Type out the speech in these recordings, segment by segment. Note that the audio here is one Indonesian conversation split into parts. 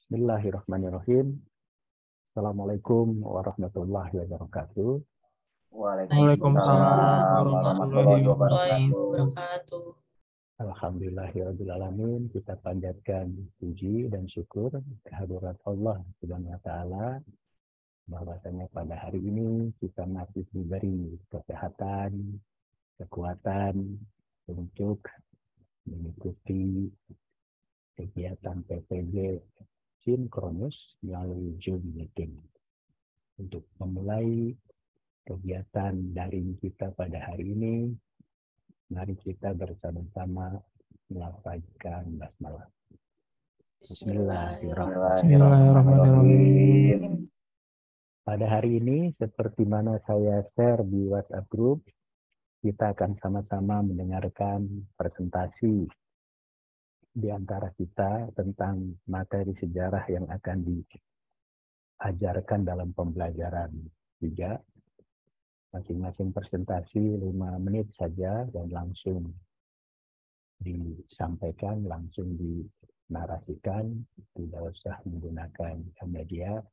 Bismillahirrahmanirrahim. Assalamualaikum warahmatullahi wabarakatuh. Waalaikumsalam Waalaikumsalam warahmatullahi warahmatullahi wabarakatuh. wabarakatuh. Alhamdulillahirrahmanirrahim. Kita panjatkan puji dan syukur kehadirat Allah Subhanahu wa Ta'ala bahwasanya pada hari ini kita masih diberi kesehatan, kekuatan untuk mengikuti kegiatan PPG sinkronus melalui Zoom meeting untuk memulai kegiatan daring kita pada hari ini. Mari kita bersama-sama melafazkan basmalah. Bismillahirrahmanirrahim. Pada hari ini, seperti mana saya share di WhatsApp Group, kita akan sama-sama mendengarkan presentasi di antara kita tentang materi sejarah yang akan diajarkan dalam pembelajaran 3. Masing-masing presentasi 5 menit saja dan langsung disampaikan, langsung dinarasikan, tidak usah menggunakan media.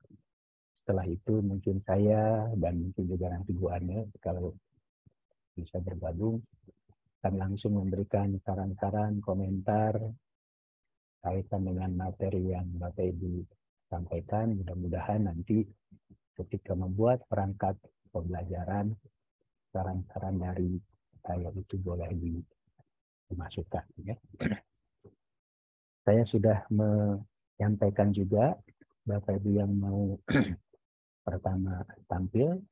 Setelah itu mungkin saya dan mungkin juga nanti Bu Ane kalau bisa bergabung akan langsung memberikan saran-saran, komentar kaitan dengan materi yang Bapak Ibu sampaikan. Mudah-mudahan nanti ketika membuat perangkat pembelajaran, saran-saran dari saya itu boleh dimasukkan. Ya. Saya sudah menyampaikan juga Bapak Ibu yang mau pertama tampil,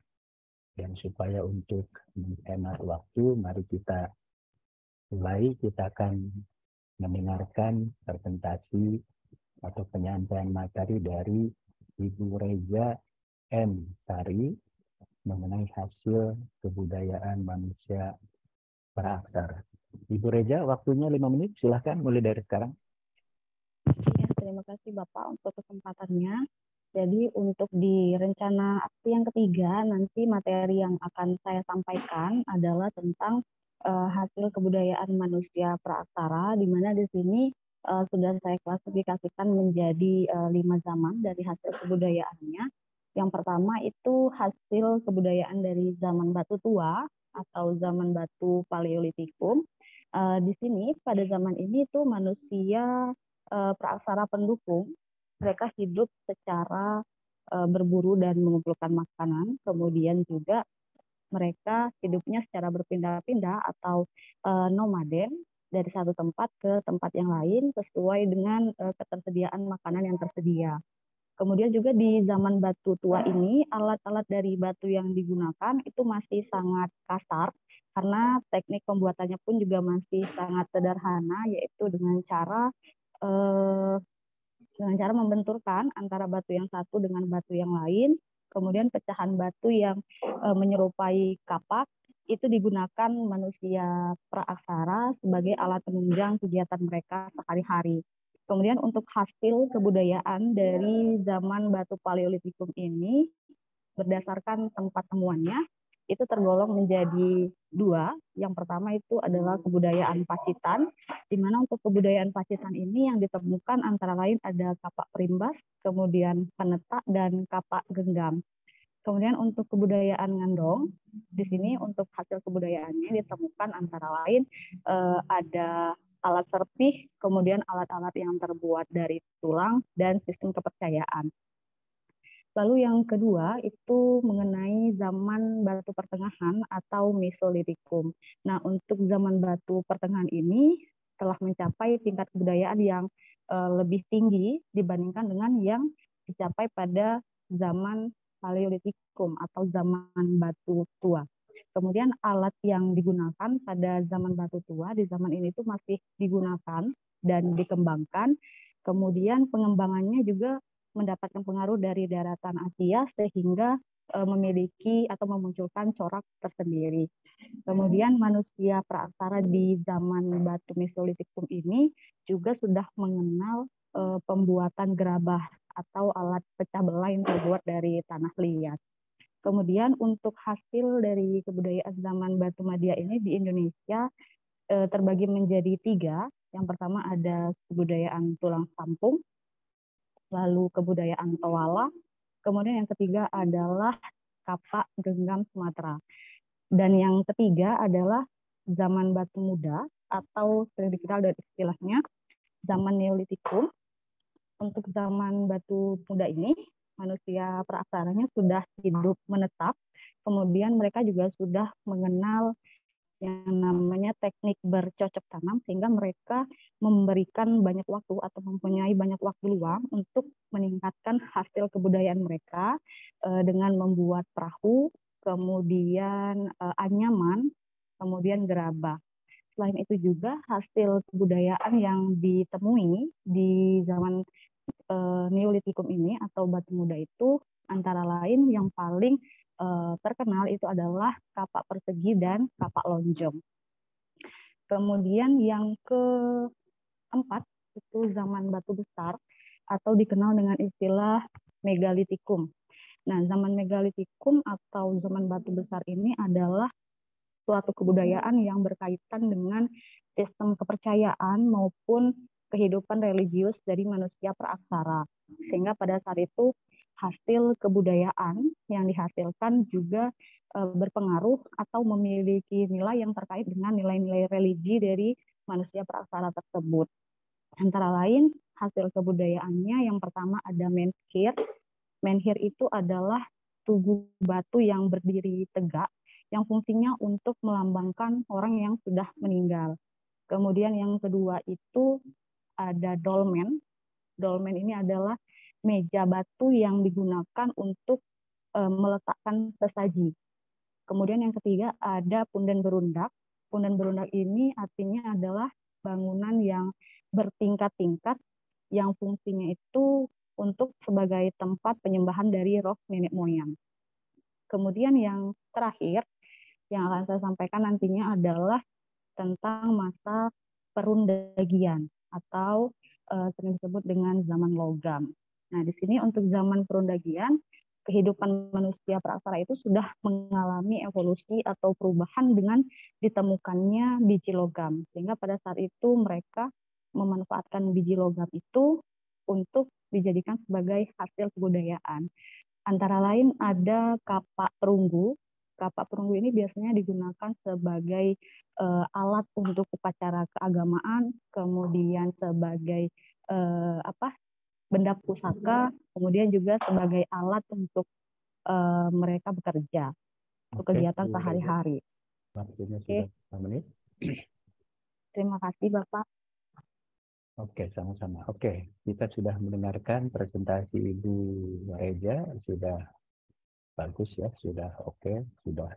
dan supaya untuk menghemat waktu, mari kita mulai. Kita akan mendengarkan presentasi atau penyampaian materi dari Ibu Reza M. Sari mengenai hasil kebudayaan manusia praaksara. Ibu Reza, waktunya 5 menit, silahkan mulai dari sekarang. Ya, terima kasih Bapak untuk kesempatannya. Jadi untuk di rencana aksi yang ketiga, nanti materi yang akan saya sampaikan adalah tentang hasil kebudayaan manusia praaksara, di mana di sini sudah saya klasifikasikan menjadi 5 zaman dari hasil kebudayaannya. Yang pertama itu hasil kebudayaan dari zaman batu tua atau zaman batu Paleolitikum. Di sini pada zaman ini tuh manusia praaksara pendukung, mereka hidup secara berburu dan mengumpulkan makanan, kemudian juga mereka hidupnya secara berpindah-pindah atau nomaden dari satu tempat ke tempat yang lain sesuai dengan ketersediaan makanan yang tersedia. Kemudian juga di zaman batu tua ini, alat-alat dari batu yang digunakan itu masih sangat kasar, karena teknik pembuatannya pun juga masih sangat sederhana, yaitu dengan cara membenturkan antara batu yang satu dengan batu yang lain, kemudian pecahan batu yang menyerupai kapak itu digunakan manusia praaksara sebagai alat penunjang kegiatan mereka sehari-hari. Kemudian untuk hasil kebudayaan dari zaman batu Paleolitikum ini berdasarkan tempat temuannya itu tergolong menjadi 2. Yang pertama itu adalah kebudayaan Pacitan, di mana untuk kebudayaan Pacitan ini yang ditemukan antara lain ada kapak perimbas, kemudian penetak, dan kapak genggam. Kemudian untuk kebudayaan Ngandong, di sini untuk hasil kebudayaannya ditemukan antara lain ada alat serpih, kemudian alat-alat yang terbuat dari tulang, dan sistem kepercayaan. Lalu yang kedua itu mengenai zaman batu pertengahan atau Mesolitikum. Nah, untuk zaman batu pertengahan ini telah mencapai tingkat kebudayaan yang lebih tinggi dibandingkan dengan yang dicapai pada zaman Paleolitikum atau zaman batu tua. Kemudian alat yang digunakan pada zaman batu tua di zaman ini tuh masih digunakan dan dikembangkan. Kemudian pengembangannya juga mendapatkan pengaruh dari daratan Asia sehingga memiliki atau memunculkan corak tersendiri. Kemudian manusia praaksara di zaman batu Mesolitikum ini juga sudah mengenal pembuatan gerabah atau alat pecah belah yang terbuat dari tanah liat. Kemudian untuk hasil dari kebudayaan zaman batu Madia ini di Indonesia terbagi menjadi 3. Yang pertama ada kebudayaan tulang sampung, lalu kebudayaan Toala, kemudian yang ketiga adalah Kapak Genggam Sumatera. Dan yang ketiga adalah zaman batu muda atau sering dikenal dari istilahnya zaman Neolitikum. Untuk zaman batu muda ini, manusia praaksaranya sudah hidup menetap, kemudian mereka juga sudah mengenal yang namanya teknik bercocok tanam, sehingga mereka memberikan banyak waktu atau mempunyai banyak waktu luang untuk meningkatkan hasil kebudayaan mereka dengan membuat perahu, kemudian anyaman, kemudian gerabah. Selain itu juga hasil kebudayaan yang ditemui di zaman Neolitikum ini atau batu muda itu antara lain yang paling terkenal itu adalah kapak persegi dan kapak lonjong. Kemudian yang keempat itu zaman batu besar atau dikenal dengan istilah megalitikum. Nah, zaman megalitikum atau zaman batu besar ini adalah suatu kebudayaan yang berkaitan dengan sistem kepercayaan maupun kehidupan religius dari manusia praaksara. Sehingga pada saat itu hasil kebudayaan yang dihasilkan juga berpengaruh atau memiliki nilai yang terkait dengan nilai-nilai religi dari manusia praaksara tersebut. Antara lain hasil kebudayaannya yang pertama ada menhir. Menhir itu adalah tugu batu yang berdiri tegak yang fungsinya untuk melambangkan orang yang sudah meninggal. Kemudian yang kedua itu ada dolmen. Dolmen ini adalah meja batu yang digunakan untuk meletakkan sesaji. Kemudian yang ketiga ada punden berundak. Punden berundak ini artinya adalah bangunan yang bertingkat-tingkat yang fungsinya itu untuk sebagai tempat penyembahan dari roh nenek moyang. Kemudian yang terakhir yang akan saya sampaikan nantinya adalah tentang masa perundagian atau sering disebut dengan zaman logam. Nah, di sini untuk zaman perundagian, kehidupan manusia praaksara itu sudah mengalami evolusi atau perubahan dengan ditemukannya biji logam. Sehingga pada saat itu mereka memanfaatkan biji logam itu untuk dijadikan sebagai hasil kebudayaan. Antara lain ada kapak perunggu. Kapak perunggu ini biasanya digunakan sebagai alat untuk upacara keagamaan, kemudian sebagai benda pusaka, kemudian juga sebagai alat untuk mereka bekerja untuk kegiatan sehari-hari. Waktunya sudah 5 menit. Terima kasih Bapak. Oke, sama-sama. Oke, kita sudah mendengarkan presentasi Ibu Reja, sudah bagus ya, sudah oke, sudah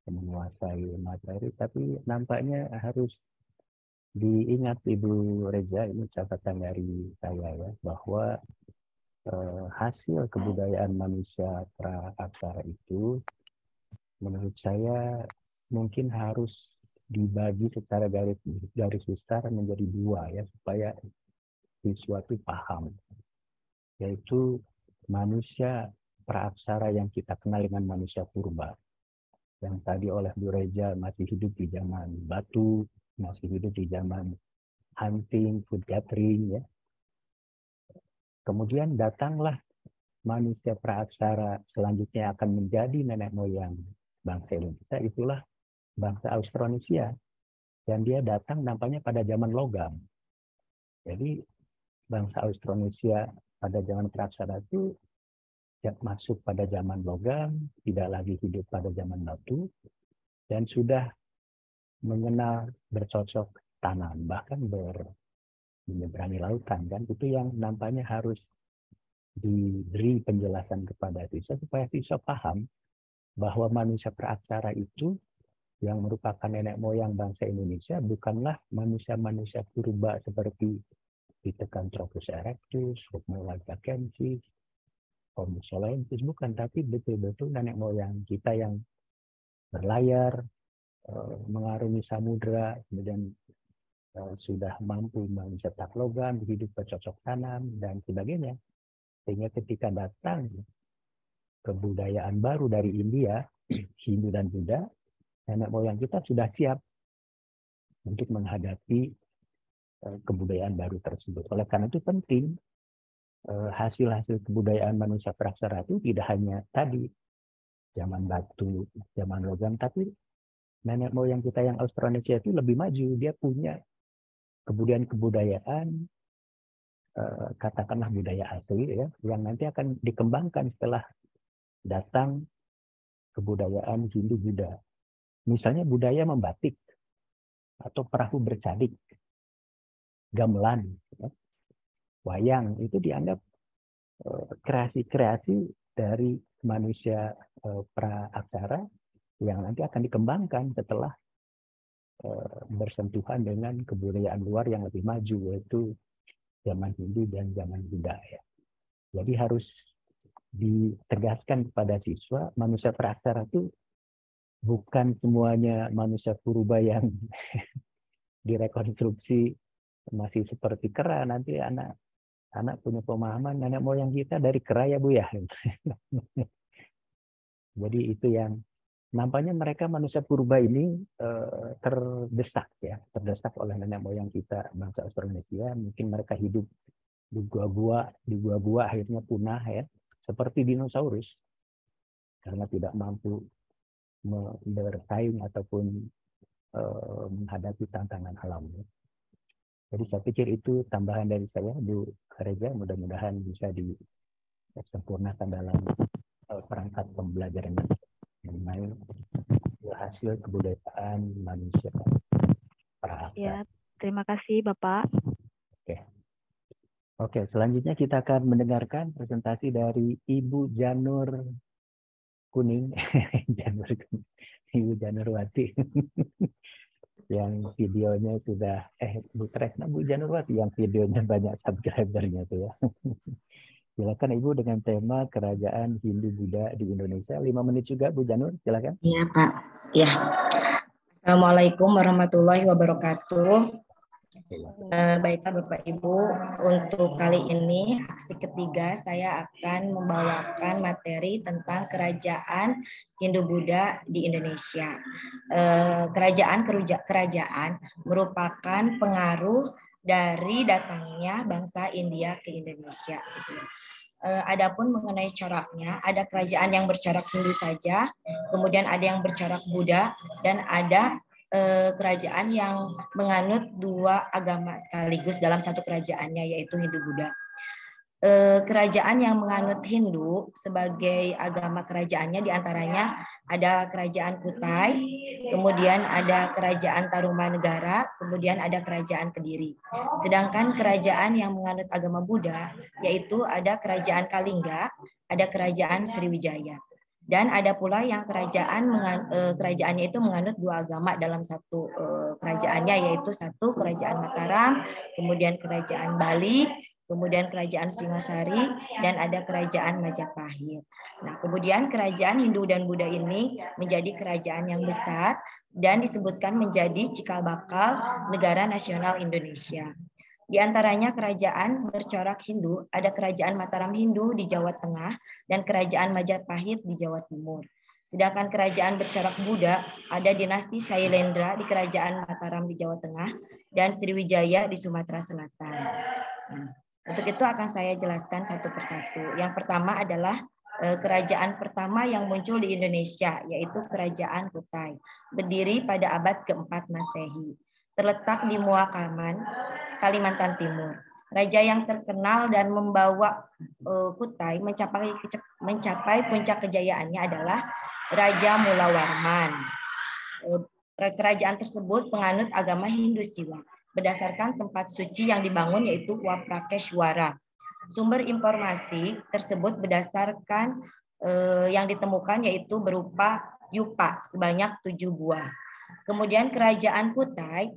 menguasai materi, tapi nampaknya harus diingat Ibu Reja, ini catatan dari saya ya, bahwa hasil kebudayaan manusia praaksara itu menurut saya mungkin harus dibagi secara garis besar menjadi dua ya, supaya siswa itu paham, yaitu manusia praaksara yang kita kenal dengan manusia purba, yang tadi oleh Bu Reja masih hidup di zaman batu, masih hidup di zaman hunting, food gathering ya. Kemudian datanglah manusia praaksara selanjutnya akan menjadi nenek moyang bangsa Indonesia, itulah bangsa Austronesia. Dan dia datang nampaknya pada zaman logam. Jadi bangsa Austronesia pada zaman praaksara itu masuk pada zaman logam, tidak lagi hidup pada zaman batu, dan sudah mengenal bercocok tanam, bahkan menyeberangi lautan. Kan itu yang nampaknya harus diberi penjelasan kepada siswa supaya siswa paham bahwa manusia praaksara itu yang merupakan nenek moyang bangsa Indonesia bukanlah manusia-manusia purba seperti Pithecanthropus erectus, Homo lagakensis, Homo solensis, bukan, tapi betul-betul nenek moyang kita yang berlayar, mengarungi samudera, kemudian sudah mampu mencetak logam, hidup bercocok tanam, dan sebagainya. Sehingga ketika datang kebudayaan baru dari India, Hindu dan Buddha, nenek moyang kita sudah siap untuk menghadapi kebudayaan baru tersebut. Oleh karena itu penting hasil-hasil kebudayaan manusia praksara itu tidak hanya tadi zaman batu, zaman logam, tapi nenek moyang kita yang Austronesia itu lebih maju. Dia punya kebudayaan, katakanlah budaya asli ya, yang nanti akan dikembangkan setelah datang kebudayaan Hindu-Buddha. Misalnya budaya membatik atau perahu bercadik, gamelan, ya, wayang, itu dianggap kreasi-kreasi dari manusia pra-aksara yang nanti akan dikembangkan setelah bersentuhan dengan kebudayaan luar yang lebih maju, yaitu zaman Hindu dan zaman Buddha. Ya. Jadi harus ditegaskan kepada siswa, manusia praksara itu bukan semuanya manusia purba yang direkonstruksi masih seperti kera. Nanti anak punya pemahaman nenek moyang kita dari kera ya Bu ya. Jadi itu yang nampaknya mereka manusia purba ini terdesak oleh nenek moyang kita bangsa Austronesia. Mungkin mereka hidup di gua-gua akhirnya punah ya, seperti dinosaurus karena tidak mampu bersaing ataupun menghadapi tantangan alam. Jadi saya pikir itu tambahan dari saya, Bu Reza, mudah-mudahan bisa disempurnakan dalam perangkat pembelajaran mengenai hasil kebudayaan manusia praksara. Ya, terima kasih Bapak. Oke, selanjutnya kita akan mendengarkan presentasi dari Ibu Janur Kuning, Ibu Janurwati, yang videonya sudah, Bu Tresna, Bu Janurwati, yang videonya banyak subscribernya tuh ya. Silakan Ibu dengan tema Kerajaan Hindu-Buddha di Indonesia. 5 menit juga Bu Janur, silakan. Iya Pak. Ya. Assalamualaikum warahmatullahi wabarakatuh. Baiklah Bapak Ibu, untuk kali ini aksi ketiga saya akan membawakan materi tentang kerajaan Hindu-Buddha di Indonesia. Kerajaan merupakan pengaruh dari datangnya bangsa India ke Indonesia. Gitu. Adapun mengenai coraknya, ada kerajaan yang bercorak Hindu saja, kemudian ada yang bercorak Buddha, dan ada kerajaan yang menganut dua agama sekaligus dalam satu kerajaannya, yaitu Hindu-Buddha. Kerajaan yang menganut Hindu sebagai agama kerajaannya diantaranya ada kerajaan Kutai, kemudian ada kerajaan Tarumanegara, kemudian ada kerajaan Kediri. Sedangkan kerajaan yang menganut agama Buddha yaitu ada kerajaan Kalingga, ada kerajaan Sriwijaya. Dan ada pula yang kerajaannya itu menganut dua agama dalam satu kerajaannya, yaitu satu kerajaan Mataram, kemudian kerajaan Bali, kemudian kerajaan Singasari, dan ada kerajaan Majapahit. Nah, kemudian kerajaan Hindu dan Buddha ini menjadi kerajaan yang besar dan disebutkan menjadi cikal bakal negara nasional Indonesia. Di antaranya kerajaan bercorak Hindu, ada kerajaan Mataram Hindu di Jawa Tengah dan kerajaan Majapahit di Jawa Timur. Sedangkan kerajaan bercorak Buddha ada dinasti Sailendra di kerajaan Mataram di Jawa Tengah dan Sriwijaya di Sumatera Selatan. Nah, untuk itu akan saya jelaskan satu persatu. Yang pertama adalah kerajaan pertama yang muncul di Indonesia, yaitu Kerajaan Kutai, berdiri pada abad ke-4 Masehi. Terletak di Muakaman, Kalimantan Timur. Raja yang terkenal dan membawa Kutai mencapai puncak kejayaannya adalah Raja Mulawarman. Kerajaan tersebut penganut agama Hindu Siwa berdasarkan tempat suci yang dibangun, yaitu Waprakeshwara. Sumber informasi tersebut berdasarkan yang ditemukan yaitu berupa yupa sebanyak 7 buah. Kemudian kerajaan Kutai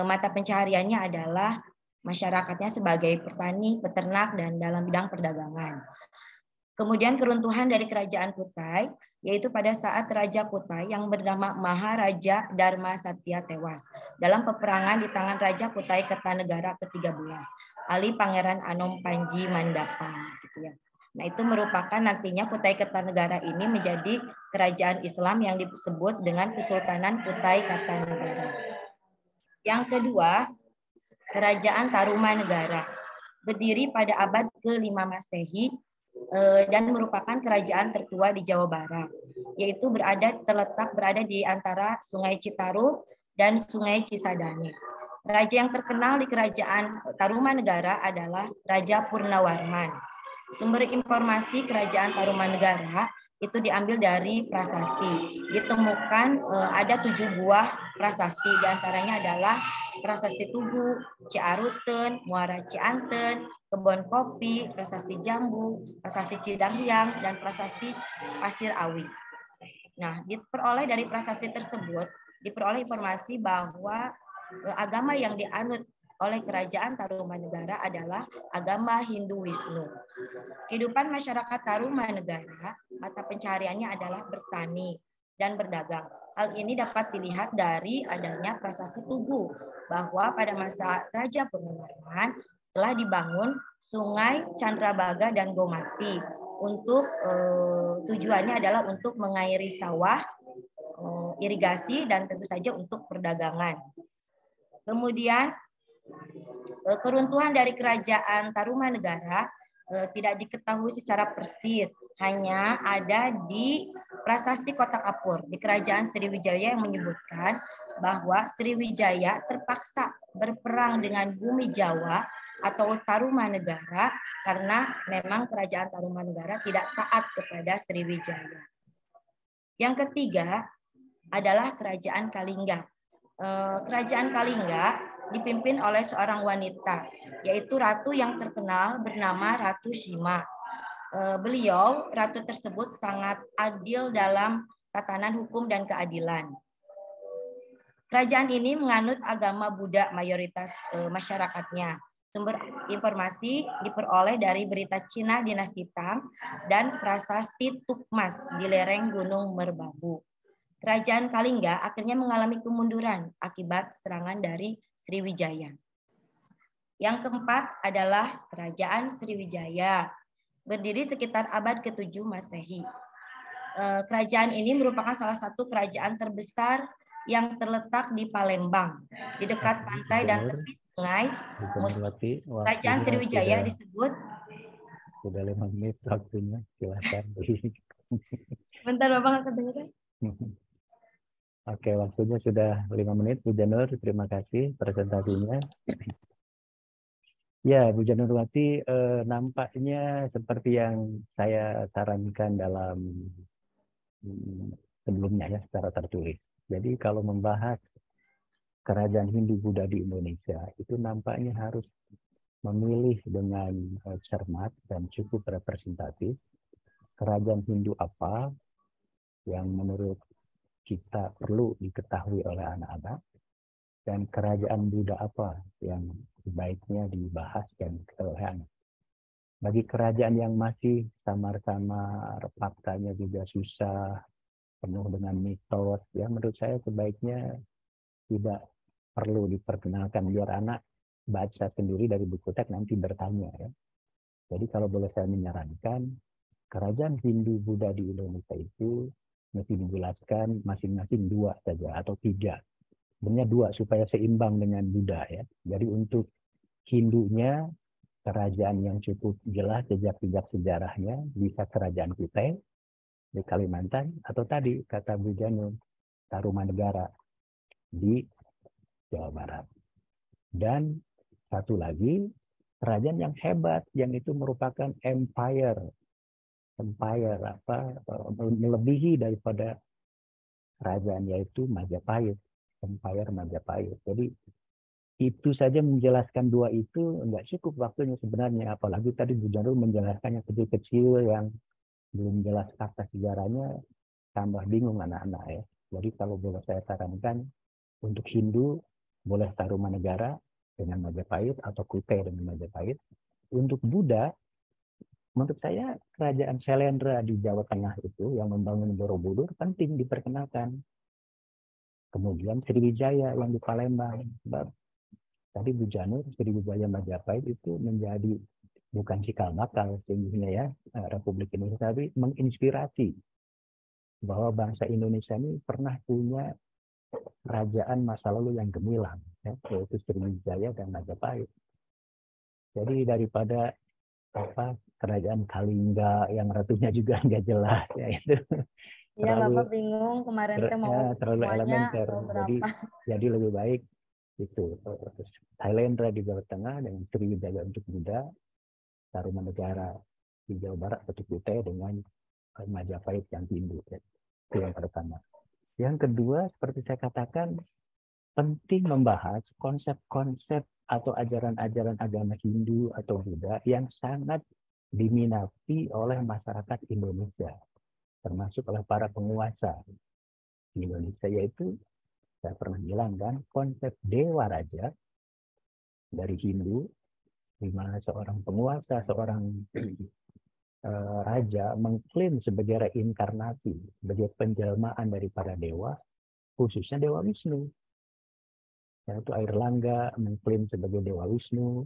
mata pencahariannya adalah masyarakatnya sebagai petani, peternak, dan dalam bidang perdagangan. Kemudian keruntuhan dari kerajaan Kutai, yaitu pada saat Raja Kutai yang bernama Maharaja Dharma Satya tewas dalam peperangan di tangan Raja Kutai Kertanegara ke-13, Ali Pangeran Anom Panji Mandapa. Gitu ya. Nah, itu merupakan nantinya Kutai Kertanegara ini menjadi kerajaan Islam yang disebut dengan Kesultanan Kutai Kartanegara. Yang kedua, Kerajaan Tarumanegara berdiri pada abad ke-5 Masehi dan merupakan kerajaan tertua di Jawa Barat, yaitu terletak berada di antara Sungai Citarum dan Sungai Cisadane. Raja yang terkenal di kerajaan Tarumanegara adalah Raja Purnawarman. Sumber informasi kerajaan Tarumanegara itu diambil dari prasasti. Ditemukan ada 7 buah prasasti, diantaranya adalah Prasasti Tugu, Ciaruten, Muara Cianten, Kebon Kopi, Prasasti Jambu, Prasasti Cidanghyang, dan Prasasti Pasir Awi. Nah, diperoleh dari prasasti tersebut, diperoleh informasi bahwa agama yang dianut oleh kerajaan Tarumanegara adalah agama Hindu Wisnu. Kehidupan masyarakat Tarumanegara, mata pencahariannya adalah bertani dan berdagang. Hal ini dapat dilihat dari adanya prasasti Tugu, bahwa pada masa Raja Purnawarman telah dibangun Sungai Candrabaga dan Gomati untuk tujuannya adalah untuk mengairi sawah, irigasi, dan tentu saja untuk perdagangan. Kemudian keruntuhan dari kerajaan Tarumanegara tidak diketahui secara persis, hanya ada di prasasti Kota Kapur di kerajaan Sriwijaya yang menyebutkan bahwa Sriwijaya terpaksa berperang dengan bumi Jawa atau Tarumanegara karena memang kerajaan Tarumanegara tidak taat kepada Sriwijaya. Yang ketiga adalah kerajaan Kalingga. Kerajaan Kalingga dipimpin oleh seorang wanita, yaitu ratu yang terkenal bernama Ratu Sima. Beliau, ratu tersebut sangat adil dalam tatanan hukum dan keadilan. Kerajaan ini menganut agama Buddha mayoritas masyarakatnya. Sumber informasi diperoleh dari berita Cina dinasti Tang dan prasasti Tukmas di lereng Gunung Merbabu. Kerajaan Kalingga akhirnya mengalami kemunduran akibat serangan dari Sriwijaya. Yang keempat adalah Kerajaan Sriwijaya, berdiri sekitar abad ke-7 Masehi. Kerajaan ini merupakan salah satu kerajaan terbesar yang terletak di Palembang, di dekat pantai dan tepi sungai. Kerajaan Sriwijaya disebut. Sudah 5 menit waktunya, silakan. Bentar Bapak nggak kedengeran? Oke, waktunya sudah 5 menit, Bu Janur. Terima kasih presentasinya. Ya, Bu Janurwati, nampaknya seperti yang saya sarankan dalam sebelumnya ya, secara tertulis. Jadi kalau membahas kerajaan Hindu Buddha di Indonesia, itu nampaknya harus memilih dengan cermat dan cukup representatif kerajaan Hindu apa yang menurut kita perlu diketahui oleh anak-anak, dan kerajaan Buddha apa yang sebaiknya dibahas dan oleh anak. Bagi kerajaan yang masih samar-samar, faktanya juga susah, penuh dengan mitos, ya menurut saya sebaiknya tidak perlu diperkenalkan, biar anak baca sendiri dari buku teks nanti bertanya ya. Jadi kalau boleh saya menyarankan, kerajaan Hindu Buddha di Indonesia itu mesti dijelaskan masing-masing 2 saja atau 3. Sebenarnya 2 supaya seimbang dengan Buddha ya. Jadi untuk Hindunya, kerajaan yang cukup jelas jejak-jejak sejarahnya bisa kerajaan Kutai di Kalimantan, atau tadi kata Bu Janur, Tarumanegara di Jawa Barat. Dan satu lagi, kerajaan yang hebat, yang itu merupakan empire melebihi daripada kerajaan, yaitu Majapahit, empire Majapahit. Jadi itu saja menjelaskan 2 itu enggak cukup waktunya sebenarnya, apalagi tadi Bu Janur menjelaskannya kecil-kecil yang belum jelas fakta sejarahnya, tambah bingung anak-anak ya. Jadi kalau boleh saya sarankan, untuk Hindu boleh Tarumanegara dengan Majapahit atau Kutai dengan Majapahit. Untuk Buddha, menurut saya kerajaan Syailendra di Jawa Tengah itu yang membangun Borobudur penting diperkenalkan. Kemudian Sriwijaya yang di Palembang. Tadi Bu Janur, Sriwijaya Majapahit itu menjadi bukan cikal bakal sehingga ya Republik Indonesia, tapi menginspirasi bahwa bangsa Indonesia ini pernah punya kerajaan masa lalu yang gemilang, ya, yaitu Sriwijaya dan Majapahit. Jadi daripada kerajaan Kalingga yang ratunya juga nggak jelas ya itu Iya, terlalu Bapak bingung kemarin teh mau terlalu semuanya elementer. mau Jadi berapa. lebih baik itu Thailendra di Jawa Tengah dengan Sriwijaya untuk Buddha, Tarumanegara di Jawa Barat untuk Kutai dengan Majapahit yang Hindu. Itu yang pertama. Yang kedua, seperti saya katakan, penting membahas konsep-konsep atau ajaran-ajaran agama Hindu atau Buddha yang sangat diminati oleh masyarakat Indonesia, termasuk oleh para penguasa di Indonesia, yaitu saya pernah bilang kan, konsep Dewa Raja dari Hindu, di mana seorang penguasa, seorang raja mengklaim sebagai reinkarnasi, sebagai penjelmaan daripada dewa, khususnya Dewa Wisnu. Yaitu Airlangga mengklaim sebagai Dewa Wisnu,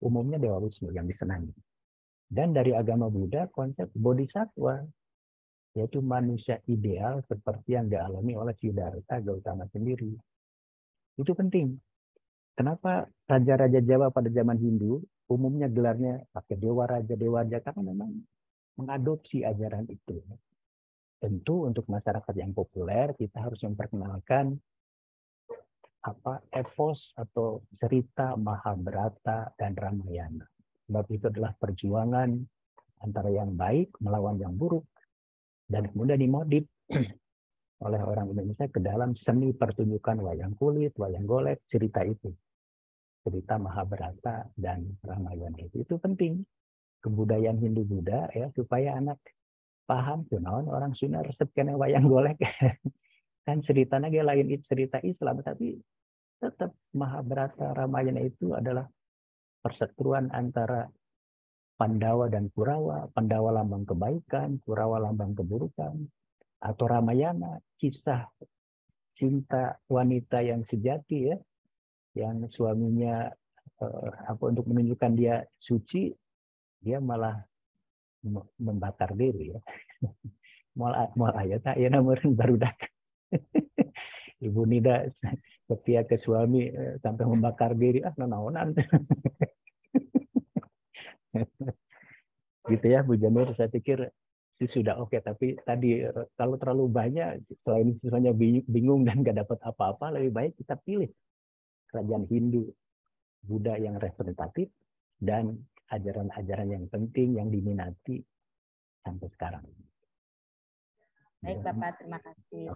umumnya Dewa Wisnu yang disenangi. Dan dari agama Buddha, konsep Bodhisattva, yaitu manusia ideal seperti yang dialami oleh Siddhartha Gautama sendiri. Itu penting. Kenapa raja-raja Jawa pada zaman Hindu umumnya gelarnya pakai Dewa Raja, karena memang mengadopsi ajaran itu. Tentu untuk masyarakat yang populer, kita harus memperkenalkan epos atau cerita Mahabharata dan Ramayana. Sebab itu adalah perjuangan antara yang baik melawan yang buruk, dan kemudian dimodif oleh orang Indonesia ke dalam seni pertunjukan wayang kulit, wayang golek, cerita itu. Cerita Mahabharata dan Ramayana itu penting. Kebudayaan Hindu-Buddha ya, supaya anak paham kunaon orang Sunda resep kena wayang golek. Kan ceritanya lain cerita Islam, tapi tetap Mahabharata Ramayana itu adalah perseteruan antara Pandawa dan Kurawa, Pandawa lambang kebaikan, Kurawa lambang keburukan, atau Ramayana kisah cinta wanita yang sejati ya, yang suaminya untuk menunjukkan dia suci, dia malah membakar diri ya. Mal ayat ya namun barudak. Ibu Nida setia ke suami sampai membakar diri, naonan. Gitu ya Bu Jamil, saya pikir sudah oke. Tapi tadi kalau terlalu banyak, selain siswanya bingung dan nggak dapat apa-apa, lebih baik kita pilih kerajaan Hindu Buddha yang representatif dan ajaran-ajaran yang penting yang diminati sampai sekarang. Baik Bapak, terima kasih.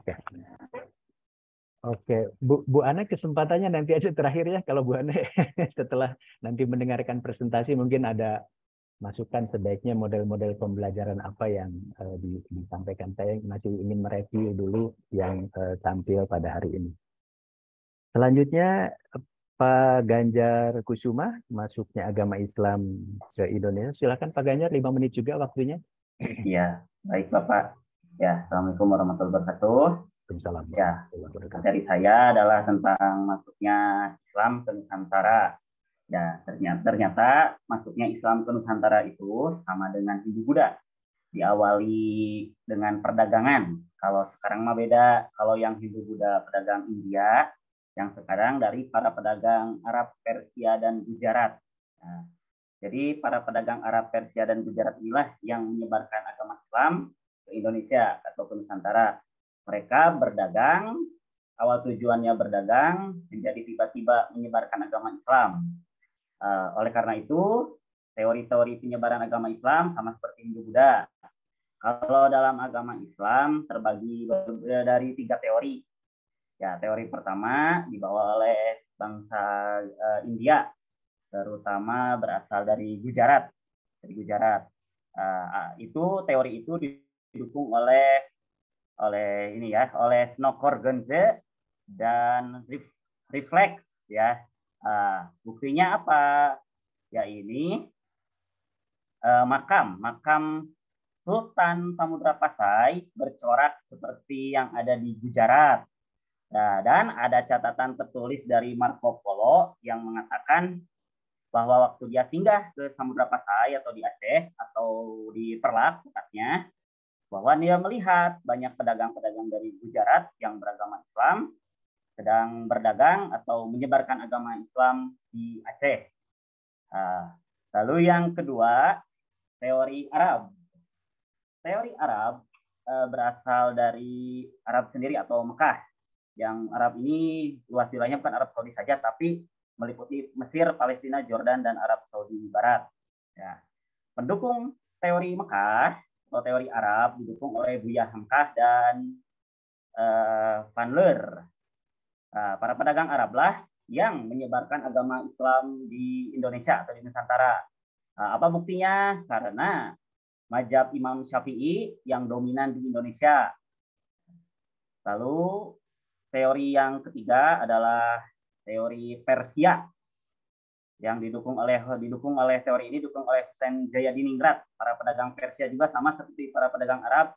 Oke, Bu Ana, kesempatannya nanti aja terakhir ya. Kalau Bu Ana setelah nanti mendengarkan presentasi mungkin ada masukan sebaiknya model-model pembelajaran apa yang disampaikan. Saya masih ingin mereview dulu yang tampil pada hari ini. Selanjutnya Pak Ganjar Kusuma, masuknya agama Islam ke Indonesia. Silakan Pak Ganjar, 5 menit juga waktunya. Iya, baik Bapak. Ya, Assalamualaikum warahmatullahi wabarakatuh. Waalaikumsalam. Ya, dari saya adalah tentang masuknya Islam ke Nusantara. Ya, ternyata masuknya Islam ke Nusantara itu sama dengan Hindu Buddha. Diawali dengan perdagangan. Kalau sekarang mah beda. Kalau yang Hindu Buddha pedagang India, yang sekarang dari para pedagang Arab, Persia, dan Gujarat. Nah, jadi para pedagang Arab, Persia, dan Gujarat inilah yang menyebarkan agama Islam ke Indonesia atau ke Nusantara. Mereka berdagang, awal tujuannya berdagang, menjadi tiba-tiba menyebarkan agama Islam. Oleh karena itu, teori-teori penyebaran agama Islam sama seperti Hindu Buddha. Kalau dalam agama Islam terbagi dari 3 teori. Ya, teori pertama dibawa oleh bangsa India, terutama berasal dari Gujarat. Teori itu didukung oleh Snokor Genze dan Reflex ya. Buktinya apa? Ya ini makam Sultan Samudra Pasai bercorak seperti yang ada di Gujarat. Nah, dan ada catatan tertulis dari Marco Polo yang mengatakan bahwa waktu dia singgah ke Samudra Pasai atau di Aceh atau di Perlak tepatnya, bahwa dia melihat banyak pedagang-pedagang dari Gujarat yang beragama Islam sedang berdagang atau menyebarkan agama Islam di Aceh. Lalu yang kedua, teori Arab. Teori Arab berasal dari Arab sendiri atau Mekah. Yang Arab ini luas wilayahnya bukan Arab Saudi saja, tapi meliputi Mesir, Palestina, Jordan, dan Arab Saudi Barat. Ya. Pendukung teori Mekah atau teori Arab didukung oleh Buya Hamkah dan Van Leur. Para pedagang Arab lah yang menyebarkan agama Islam di Indonesia atau di Nusantara. Apa buktinya? Karena mazhab Imam Syafi'i yang dominan di Indonesia. Lalu teori yang ketiga adalah teori Persia yang didukung oleh teori ini didukung oleh Husain Jayadiningrat. Para pedagang Persia juga sama seperti para pedagang Arab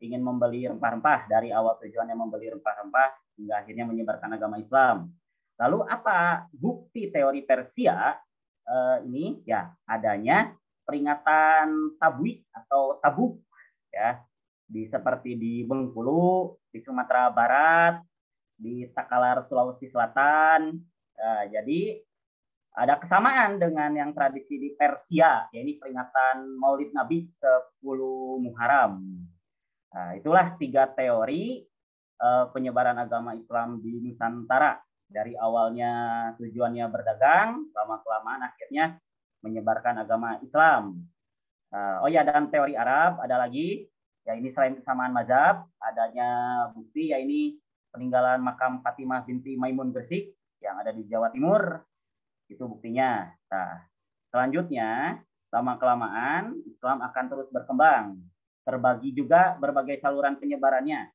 ingin membeli rempah-rempah, dari awal tujuannya membeli rempah-rempah hingga akhirnya menyebarkan agama Islam. Lalu apa bukti teori Persia ini? Ya, adanya peringatan Tabuk atau Tabuk ya, seperti di Bengkulu, di Sumatera Barat, di Takalar, Sulawesi Selatan. Jadi ada kesamaan dengan yang tradisi di Persia, yaitu peringatan Maulid Nabi 10 Muharram. Itulah 3 teori penyebaran agama Islam di Nusantara. Dari awalnya tujuannya berdagang, lama-kelamaan akhirnya menyebarkan agama Islam. Dan teori Arab ada lagi, ya ini selain kesamaan mazhab, adanya bukti, ya ini peninggalan makam Fatimah binti Maimun Gresik yang ada di Jawa Timur. Itu buktinya. Selanjutnya, lama-kelamaan Islam akan terus berkembang. Terbagi juga berbagai saluran penyebarannya.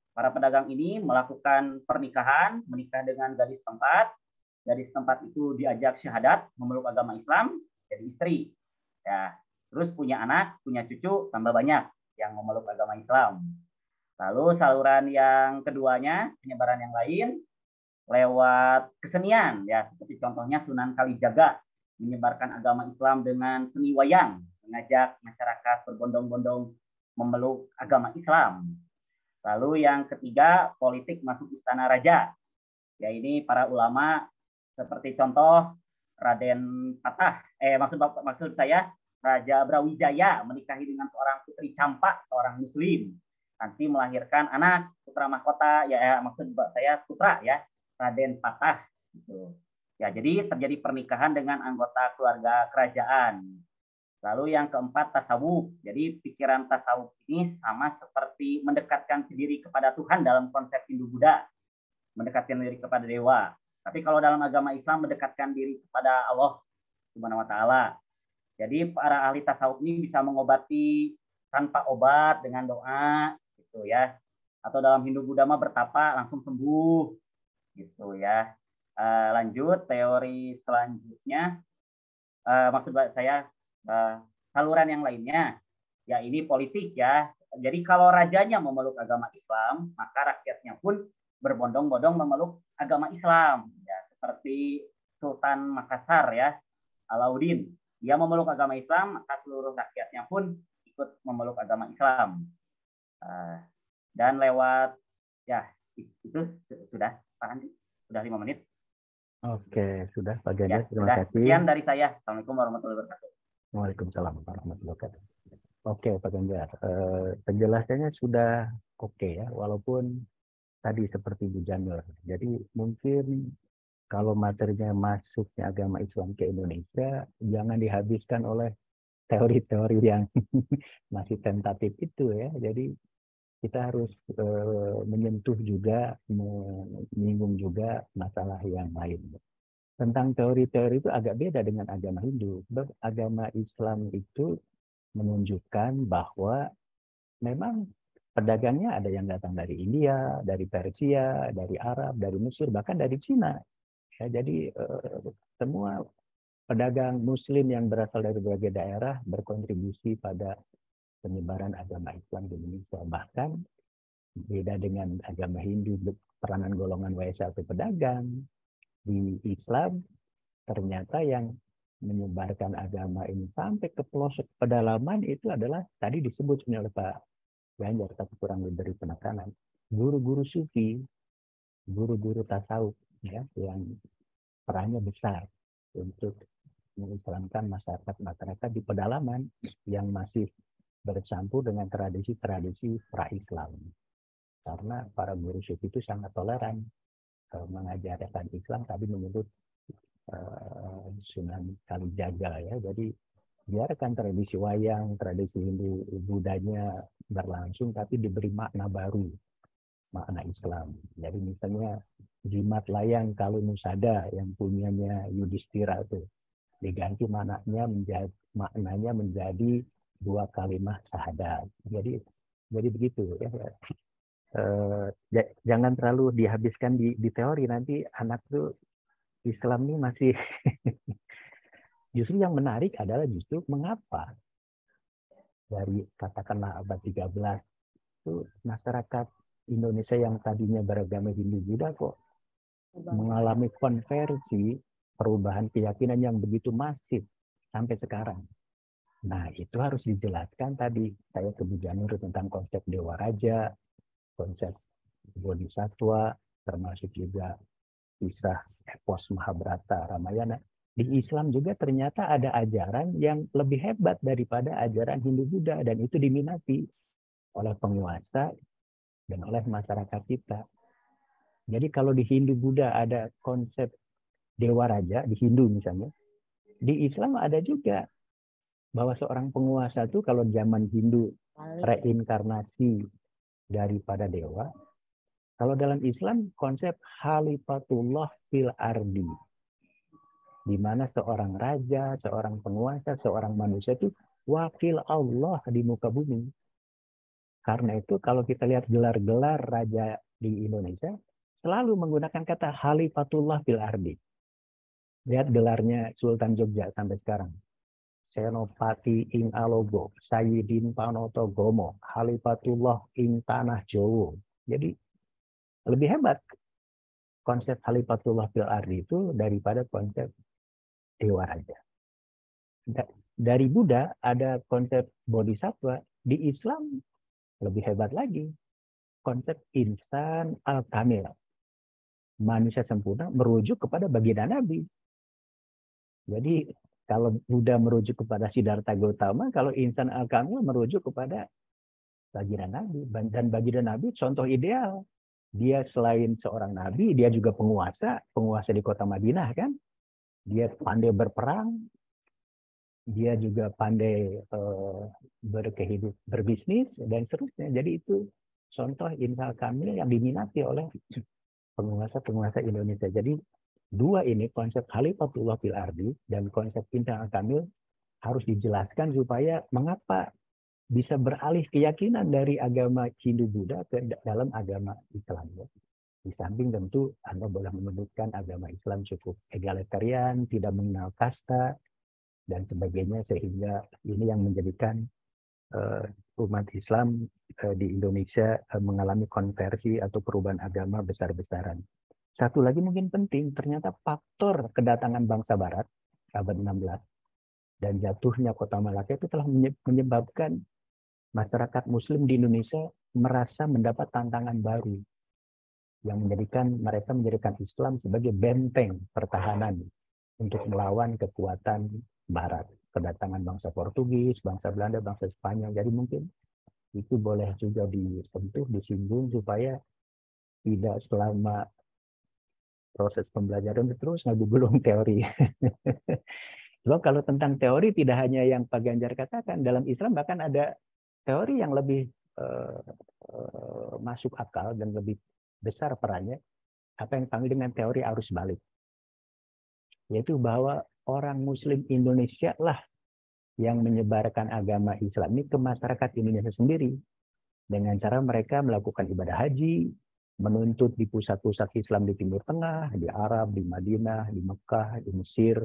Para pedagang ini melakukan pernikahan, menikah dengan gadis tempat. Gadis tempat itu diajak syahadat, memeluk agama Islam, jadi istri. Ya, terus punya anak, punya cucu, tambah banyak yang memeluk agama Islam. Lalu saluran yang keduanya, penyebaran yang lain, lewat kesenian, ya seperti contohnya Sunan Kalijaga menyebarkan agama Islam dengan seni wayang, mengajak masyarakat berbondong-bondong memeluk agama Islam. Lalu yang ketiga, politik masuk istana raja. Ya ini para ulama seperti contoh Raden Patah, maksud saya Raja Brawijaya menikahi dengan seorang putri Campak, seorang muslim. Nanti melahirkan anak putra mahkota, maksud saya putra ya, Raden Patah gitu. Ya, jadi terjadi pernikahan dengan anggota keluarga kerajaan. Lalu yang keempat, tasawuf. Jadi pikiran tasawuf ini sama seperti mendekatkan diri kepada Tuhan dalam konsep Hindu-Buddha, mendekatkan diri kepada dewa. Tapi kalau dalam agama Islam mendekatkan diri kepada Allah Subhanahu wa taala. Jadi para ahli tasawuf ini bisa mengobati tanpa obat dengan doa gitu ya. Atau dalam Hindu-Buddha mah bertapa langsung sembuh gitu ya. Lanjut teori selanjutnya, maksud saya saluran yang lainnya, ya ini politik ya. Jadi kalau rajanya memeluk agama Islam, maka rakyatnya pun berbondong-bondong memeluk agama Islam. Ya, seperti Sultan Makassar ya, Alauddin, dia memeluk agama Islam, maka seluruh rakyatnya pun ikut memeluk agama Islam. Dan lewat ya itu sudah Pak Andi, sudah 5 menit. Oke, sudah Pak Ganjar, ya, terima kasih. Sekian dari saya. Assalamualaikum warahmatullahi wabarakatuh. Waalaikumsalam warahmatullahi wabarakatuh. Oke Pak Ganjar, penjelasannya sudah oke ya, walaupun tadi seperti Bu Jamil. Jadi mungkin kalau materinya masuknya agama Islam ke Indonesia, jangan dihabiskan oleh teori-teori yang masih tentatif itu ya. Jadi kita harus menyentuh juga, menyinggung juga masalah yang lain. Tentang teori-teori itu agak beda dengan agama Hindu. Sebab agama Islam itu menunjukkan bahwa memang pedagangnya ada yang datang dari India, dari Persia, dari Arab, dari Mesir, bahkan dari Cina. Ya, jadi semua pedagang Muslim yang berasal dari berbagai daerah berkontribusi pada penyebaran agama Islam di Indonesia. Bahkan beda dengan agama Hindu, peranan golongan waisa atau pedagang. Di Islam ternyata yang menyebarkan agama ini sampai ke pelosok pedalaman itu adalah tadi disebut oleh Pak Ganjar, tapi kurang diberi penekanan, guru-guru sufi, guru-guru tasawuf ya, yang perannya besar untuk mengislamkan masyarakat di pedalaman yang masih bercampur dengan tradisi-tradisi pra-Islam. Karena para guru sufi itu sangat toleran mengajarkan Islam, tapi menurut Sunan Kalijaga ya. Jadi biarkan tradisi wayang, tradisi Hindu Budanya berlangsung, tapi diberi makna baru, makna Islam. Jadi misalnya jimat layang kalau Nusada yang punyanya Yudhistira itu diganti maknanya menjadi 2 kalimat syahadat. Jadi begitu ya. Jangan terlalu dihabiskan di teori, nanti anak tuh Islam ini masih justru yang menarik adalah justru mengapa dari katakanlah abad 13 itu masyarakat Indonesia yang tadinya beragama Hindu Buddha kok mengalami konversi, perubahan keyakinan yang begitu masif sampai sekarang. Nah, itu harus dijelaskan tadi. Saya ke Bu Janur tentang konsep Dewa Raja, konsep Bodhisattva, termasuk juga kisah epos Mahabharata, Ramayana. Di Islam juga ternyata ada ajaran yang lebih hebat daripada ajaran Hindu Buddha, dan itu diminati oleh penguasa dan oleh masyarakat kita. Jadi kalau di Hindu Buddha ada konsep Dewa Raja, di Hindu misalnya, di Islam ada juga bahwa seorang penguasa itu kalau zaman Hindu reinkarnasi daripada dewa. Kalau dalam Islam konsep Khalifatullah fil ardi, di mana seorang raja, seorang penguasa, seorang manusia itu wakil Allah di muka bumi. Karena itu kalau kita lihat gelar-gelar raja di Indonesia selalu menggunakan kata Khalifatullah fil ardi. Lihat gelarnya Sultan Jogja sampai sekarang. Senopati ing Alogo, Sayyidin Panoto Gomo, Khalifatullah ing Tanah Jowo. Jadi lebih hebat konsep Khalifatullah fil ardi itu daripada konsep Dewa Raja. Dari Buddha ada konsep Bodhisattva, di Islam lebih hebat lagi. Konsep insan al-kamil. Manusia sempurna merujuk kepada baginda Nabi. Jadi kalau Buddha merujuk kepada Siddhartha Gautama, kalau insan al-kamil merujuk kepada baginda Nabi. Dan baginda Nabi contoh ideal. Dia selain seorang nabi, dia juga penguasa di kota Madinah kan. Dia pandai berperang, dia juga pandai berbisnis dan seterusnya. Jadi itu contoh insan kamil yang diminati oleh penguasa-penguasa Indonesia. Jadi dua ini, konsep Khalifatullah fil ardi dan konsep insan kamil, harus dijelaskan supaya mengapa bisa beralih keyakinan dari agama Hindu Buddha ke dalam agama Islam. Di samping tentu Anda boleh menyebutkan agama Islam cukup egalitarian, tidak mengenal kasta, dan sebagainya, sehingga ini yang menjadikan umat Islam di Indonesia mengalami konversi atau perubahan agama besar-besaran. Satu lagi mungkin penting, ternyata faktor kedatangan bangsa Barat abad 16 dan jatuhnya kota Malaka itu telah menyebabkan masyarakat Muslim di Indonesia merasa mendapat tantangan baru yang menjadikan Islam sebagai benteng pertahanan untuk melawan kekuatan Barat, kedatangan bangsa Portugis, bangsa Belanda, bangsa Spanyol. Jadi mungkin itu boleh juga disentuh, disinggung supaya tidak selama proses pembelajaran terus ngagugulung teori. Sebab kalau tentang teori tidak hanya yang Pak Ganjar katakan, dalam Islam bahkan ada teori yang lebih masuk akal dan lebih besar perannya, apa yang dipanggil dengan teori arus balik. Yaitu bahwa orang Muslim Indonesia lah yang menyebarkan agama Islam ini ke masyarakat Indonesia sendiri. Dengan cara mereka melakukan ibadah haji, menuntut di pusat-pusat Islam di Timur Tengah, di Arab, di Madinah, di Mekah, di Mesir.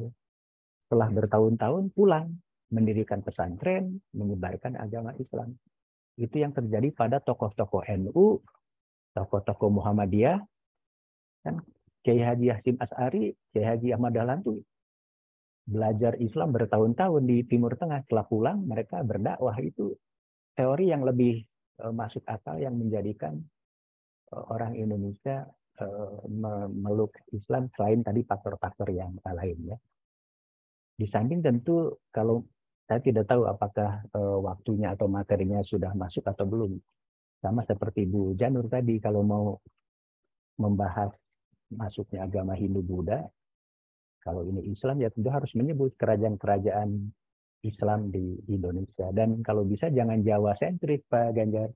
Setelah bertahun-tahun pulang, mendirikan pesantren, menyebarkan agama Islam. Itu yang terjadi pada tokoh-tokoh NU, tokoh-tokoh Muhammadiyah, kan Kiai Haji Hasyim Asy'ari, Kiai Haji Ahmad Dahlan tuh belajar Islam bertahun-tahun di Timur Tengah. Setelah pulang mereka berdakwah. Itu teori yang lebih masuk akal yang menjadikan orang Indonesia memeluk Islam selain tadi faktor-faktor yang lainnya. Di samping tentu kalau saya tidak tahu apakah waktunya atau materinya sudah masuk atau belum. Sama seperti Bu Janur tadi, kalau mau membahas masuknya agama Hindu-Buddha, kalau ini Islam ya tentu harus menyebut kerajaan-kerajaan Islam di Indonesia. Dan kalau bisa jangan Jawa sentris, Pak Ganjar.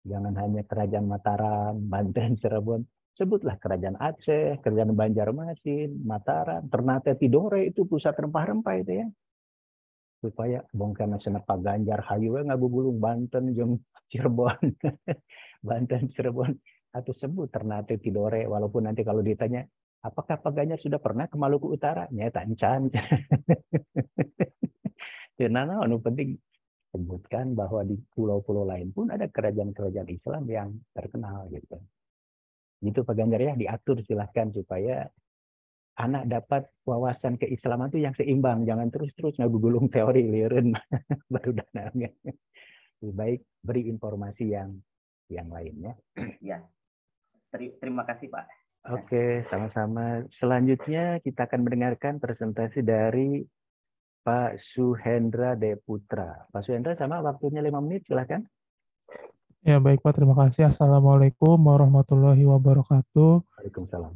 Jangan hanya kerajaan Mataram, Banten, Cirebon. Sebutlah kerajaan Aceh, kerajaan Banjarmasin, Mataram, Ternate, Tidore, itu pusat rempah-rempah itu ya. Supaya bongkar nasional Pak Ganjar, hayu ngabubulung Banten, jeung Cirebon. Banten, Cirebon. Atau sebut Ternate, Tidore, walaupun nanti kalau ditanya, apakah Pak Ganjar sudah pernah ke Maluku Utara? Nyata encan. Nah, penting sebutkan bahwa di pulau-pulau lain pun ada kerajaan-kerajaan Islam yang terkenal gitu. Itu Pak Ganjar ya, diatur silahkan supaya anak dapat wawasan keislaman itu yang seimbang, jangan terus-terus ngagugulung teori lieureun baru dananya. Lebih baik beri informasi yang lainnya. Ya. Terima kasih Pak. Oke, sama-sama. Selanjutnya kita akan mendengarkan presentasi dari Pak Suhendra De Putra. Pak Suhendra, sama waktunya 5 menit, silahkan. Ya, baik Pak, terima kasih. Assalamualaikum warahmatullahi wabarakatuh. Waalaikumsalam.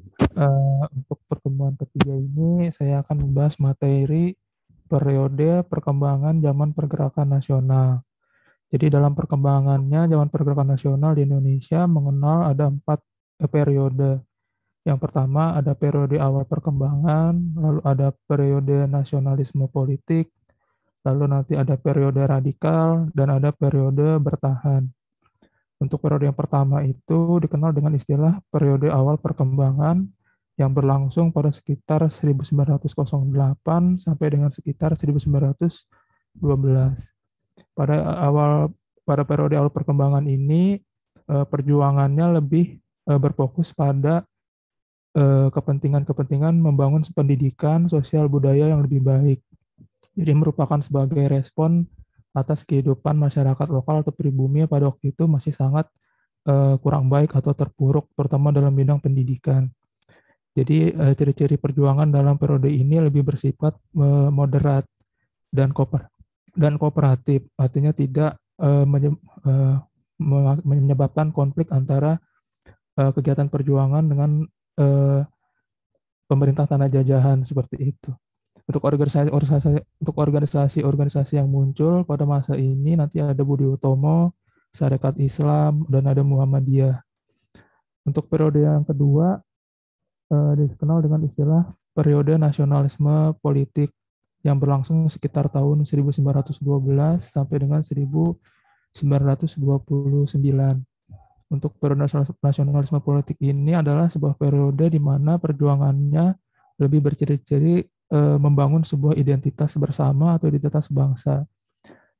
Untuk pertemuan ketiga ini, saya akan membahas materi periode perkembangan zaman pergerakan nasional. Jadi dalam perkembangannya, zaman pergerakan nasional di Indonesia mengenal ada 4 periode. Yang pertama ada periode awal perkembangan, lalu ada periode nasionalisme politik, lalu nanti ada periode radikal, dan ada periode bertahan. Untuk periode yang pertama itu dikenal dengan istilah periode awal perkembangan yang berlangsung pada sekitar 1908 sampai dengan sekitar 1912. Pada periode awal perkembangan ini perjuangannya lebih berfokus pada kepentingan-kepentingan membangun pendidikan, sosial, budaya yang lebih baik. Jadi merupakan sebagai respon atas kehidupan masyarakat lokal atau pribumi pada waktu itu masih sangat kurang baik atau terpuruk, terutama dalam bidang pendidikan. Jadi ciri-ciri perjuangan dalam periode ini lebih bersifat moderat dan kooperatif, artinya tidak menyebabkan konflik antara kegiatan perjuangan dengan pemerintah tanah jajahan seperti itu. Untuk organisasi yang muncul pada masa ini nanti ada Budi Utomo, Sarekat Islam, dan ada Muhammadiyah. Untuk periode yang kedua dikenal dengan istilah periode nasionalisme politik yang berlangsung sekitar tahun 1912 sampai dengan 1929. Untuk periode nasionalisme politik ini adalah sebuah periode di mana perjuangannya lebih berciri-ciri membangun sebuah identitas bersama atau identitas bangsa.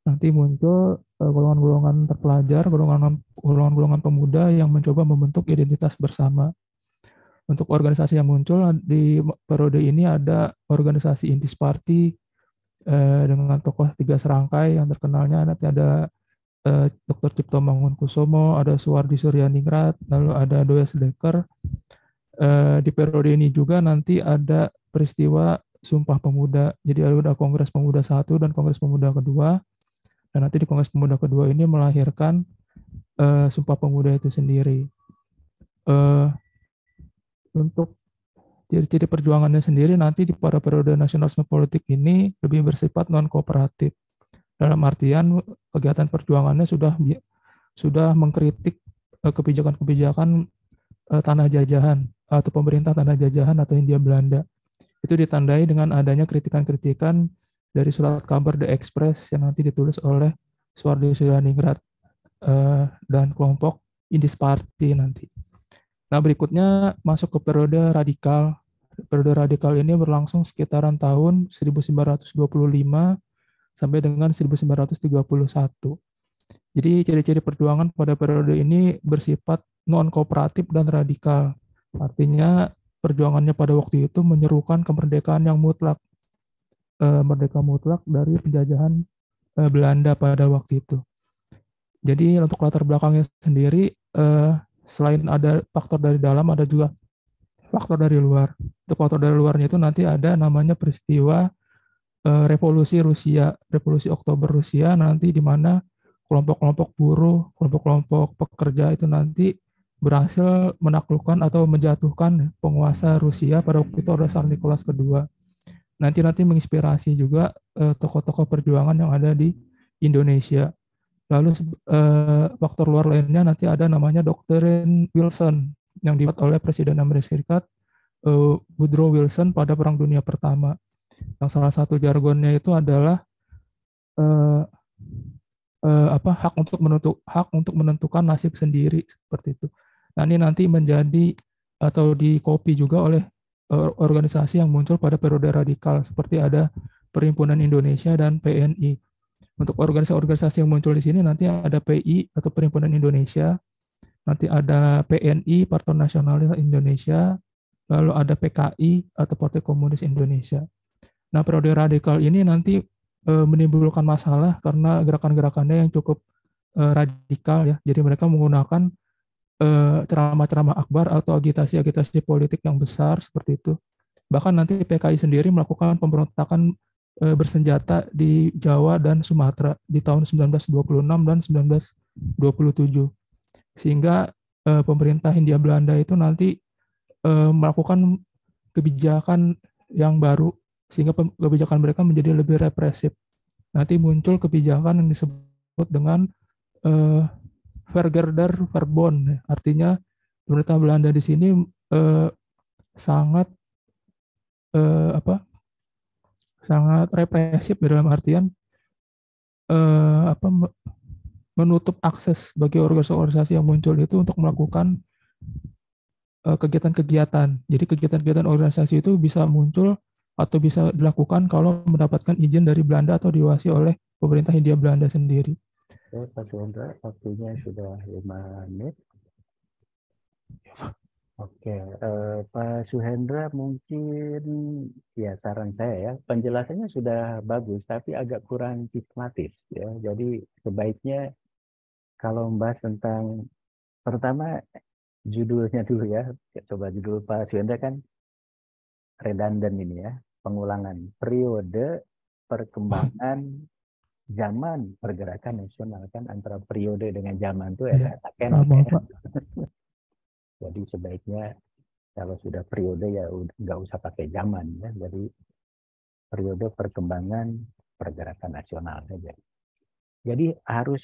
Nanti muncul golongan-golongan terpelajar, golongan-golongan pemuda yang mencoba membentuk identitas bersama. Untuk organisasi yang muncul di periode ini ada organisasi Intis Party dengan tokoh 3 serangkai yang terkenalnya nanti ada Dr. Cipto Mangunkusumo, ada Suwardi Suryaningrat, lalu ada Doyes Dekker. Di periode ini juga nanti ada peristiwa Sumpah Pemuda. Jadi ada Kongres Pemuda 1 dan Kongres Pemuda kedua. Dan nanti di Kongres Pemuda kedua ini melahirkan Sumpah Pemuda itu sendiri. Untuk ciri-ciri perjuangannya sendiri nanti di pada periode nasionalisme politik ini lebih bersifat non-kooperatif. Dalam artian kegiatan perjuangannya sudah mengkritik kebijakan-kebijakan tanah jajahan atau pemerintah tanah jajahan atau Hindia Belanda. Itu ditandai dengan adanya kritikan-kritikan dari surat kabar The Express yang nanti ditulis oleh Suwardi Suryaningrat dan kelompok Indis Party nanti. Nah, berikutnya masuk ke periode radikal. Periode radikal ini berlangsung sekitaran tahun 1925 sampai dengan 1931. Jadi ciri-ciri perjuangan pada periode ini bersifat non-kooperatif dan radikal. Artinya perjuangannya pada waktu itu menyerukan kemerdekaan yang mutlak. Merdeka mutlak dari penjajahan Belanda pada waktu itu. Jadi untuk latar belakangnya sendiri, selain ada faktor dari dalam, ada juga faktor dari luar. Untuk faktor dari luarnya itu nanti ada namanya peristiwa revolusi Rusia, revolusi Oktober Rusia nanti di mana kelompok-kelompok buruh, kelompok-kelompok pekerja itu nanti berhasil menaklukkan atau menjatuhkan penguasa Rusia pada waktu itu ada Tsar Nicholas II. Nanti menginspirasi juga tokoh-tokoh perjuangan yang ada di Indonesia. Lalu faktor luar lainnya nanti ada namanya doktrin Wilson yang dibuat oleh Presiden Amerika Serikat Woodrow Wilson pada Perang Dunia Pertama. Yang salah satu jargonnya itu adalah hak untuk menentukan nasib sendiri seperti itu. Nah, ini nanti menjadi atau di-copy juga oleh organisasi yang muncul pada periode radikal seperti ada Perhimpunan Indonesia dan PNI. Untuk organisasi-organisasi yang muncul di sini nanti ada PI atau Perhimpunan Indonesia, nanti ada PNI Partai Nasionalis Indonesia, lalu ada PKI atau Partai Komunis Indonesia. Nah, periode radikal ini nanti menimbulkan masalah karena gerakan-gerakannya yang cukup radikal ya. Jadi mereka menggunakan ceramah-ceramah akbar atau agitasi-agitasi politik yang besar seperti itu. Bahkan nanti PKI sendiri melakukan pemberontakan bersenjata di Jawa dan Sumatera di tahun 1926 dan 1927. Sehingga pemerintah Hindia Belanda itu nanti melakukan kebijakan yang baru sehingga kebijakan mereka menjadi lebih represif. Nanti muncul kebijakan yang disebut dengan Vergelder Verbond, artinya pemerintah Belanda di sini sangat sangat represif dalam artian menutup akses bagi organisasi yang muncul itu untuk melakukan kegiatan-kegiatan. Jadi kegiatan-kegiatan organisasi itu bisa muncul atau bisa dilakukan kalau mendapatkan izin dari Belanda atau diawasi oleh pemerintah Hindia Belanda sendiri. Pak Suhendra, waktunya sudah 5 menit. Oke, Pak Suhendra mungkin ya saran saya ya, penjelasannya sudah bagus tapi agak kurang sistematis ya. Jadi sebaiknya kalau membahas tentang pertama judulnya dulu ya. Coba judul Pak Suhendra kan redundant ini ya, pengulangan periode perkembangan zaman pergerakan nasional kan antara periode dengan zaman itu ya katakan ya. Jadi sebaiknya kalau sudah periode ya nggak usah pakai zaman ya. Jadi periode perkembangan pergerakan nasional saja. Jadi harus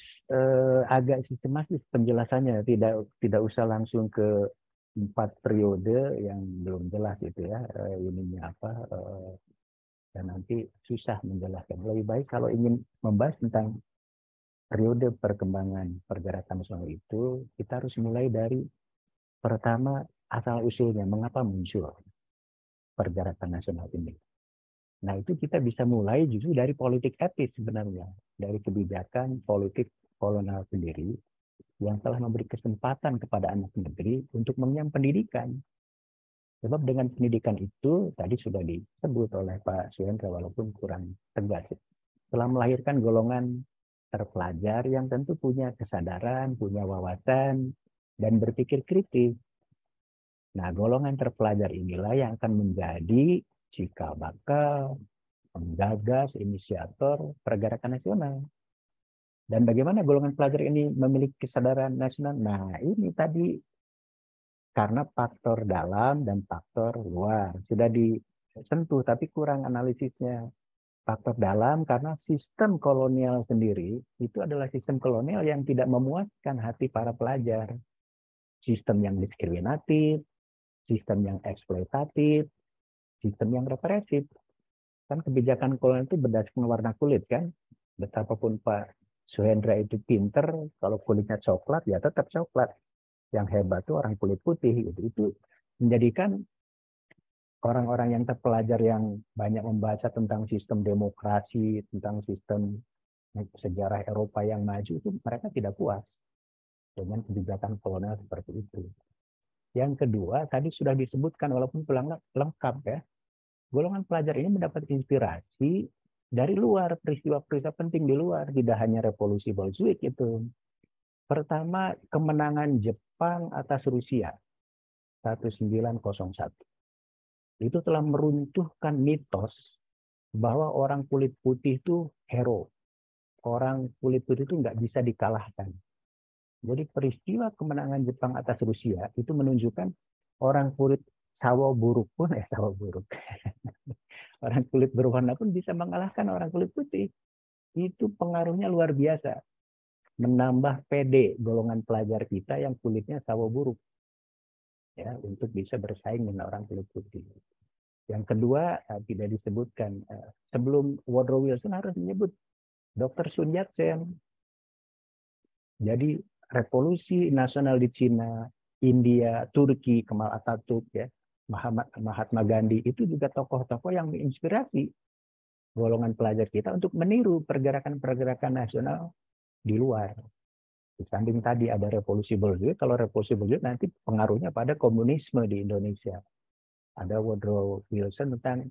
agak sistematis penjelasannya, tidak usah langsung ke 4 periode yang belum jelas itu ya ininya apa dan nanti susah menjelaskan. Lebih baik kalau ingin membahas tentang periode perkembangan pergerakan nasional itu kita harus mulai dari pertama asal usulnya mengapa muncul pergerakan nasional ini. Nah itu kita bisa mulai justru dari politik etis sebenarnya, dari kebijakan politik kolonial sendiri yang telah memberi kesempatan kepada anak negeri untuk mengenyam pendidikan. Sebab dengan pendidikan itu tadi sudah disebut oleh Pak Suhendra walaupun kurang tegas. Telah melahirkan golongan terpelajar yang tentu punya kesadaran, punya wawasan, dan berpikir kritis. Nah, golongan terpelajar inilah yang akan menjadi cikal bakal, penggagas, inisiator pergerakan nasional. Dan bagaimana golongan pelajar ini memiliki kesadaran nasional? Nah, ini tadi karena faktor dalam dan faktor luar. Sudah disentuh, tapi kurang analisisnya. Faktor dalam karena sistem kolonial sendiri itu adalah sistem kolonial yang tidak memuaskan hati para pelajar. Sistem yang diskriminatif, sistem yang eksploitatif, sistem yang represif. Kan kebijakan kolonial itu berdasarkan warna kulit kan. Betapapun Pak Suhendra itu pinter, kalau kulitnya coklat ya tetap coklat. Yang hebat itu orang kulit putih. Itu menjadikan orang-orang yang terpelajar yang banyak membaca tentang sistem demokrasi, tentang sistem sejarah Eropa yang maju itu mereka tidak puas dengan kebijakan kolonial seperti itu. Yang kedua, tadi sudah disebutkan walaupun lengkap ya, golongan pelajar ini mendapat inspirasi dari luar, peristiwa-peristiwa penting di luar, tidak hanya revolusi Bolshevik itu. Pertama, kemenangan Jepang atas Rusia 1901. Itu telah meruntuhkan mitos bahwa orang kulit putih itu hero. Orang kulit putih itu nggak bisa dikalahkan. Jadi peristiwa kemenangan Jepang atas Rusia itu menunjukkan orang kulit sawo buruk pun, sawo buruk. Orang kulit berwarna pun bisa mengalahkan orang kulit putih. Itu pengaruhnya luar biasa. Menambah PD golongan pelajar kita yang kulitnya sawo buruk. Ya, untuk bisa bersaing dengan orang kulit putih. Yang kedua, tidak disebutkan. Sebelum Woodrow Wilson harus menyebut Dr. Sun Yat-sen. Jadi revolusi nasional di Cina, India, Turki, Kemal Atatürk, ya, Mahatma Gandhi, itu juga tokoh-tokoh yang menginspirasi golongan pelajar kita untuk meniru pergerakan-pergerakan nasional di luar. Di samping tadi ada revolusi Bolshewik, kalau revolusi Bolshewik nanti pengaruhnya pada komunisme di Indonesia. Ada Woodrow Wilson tentang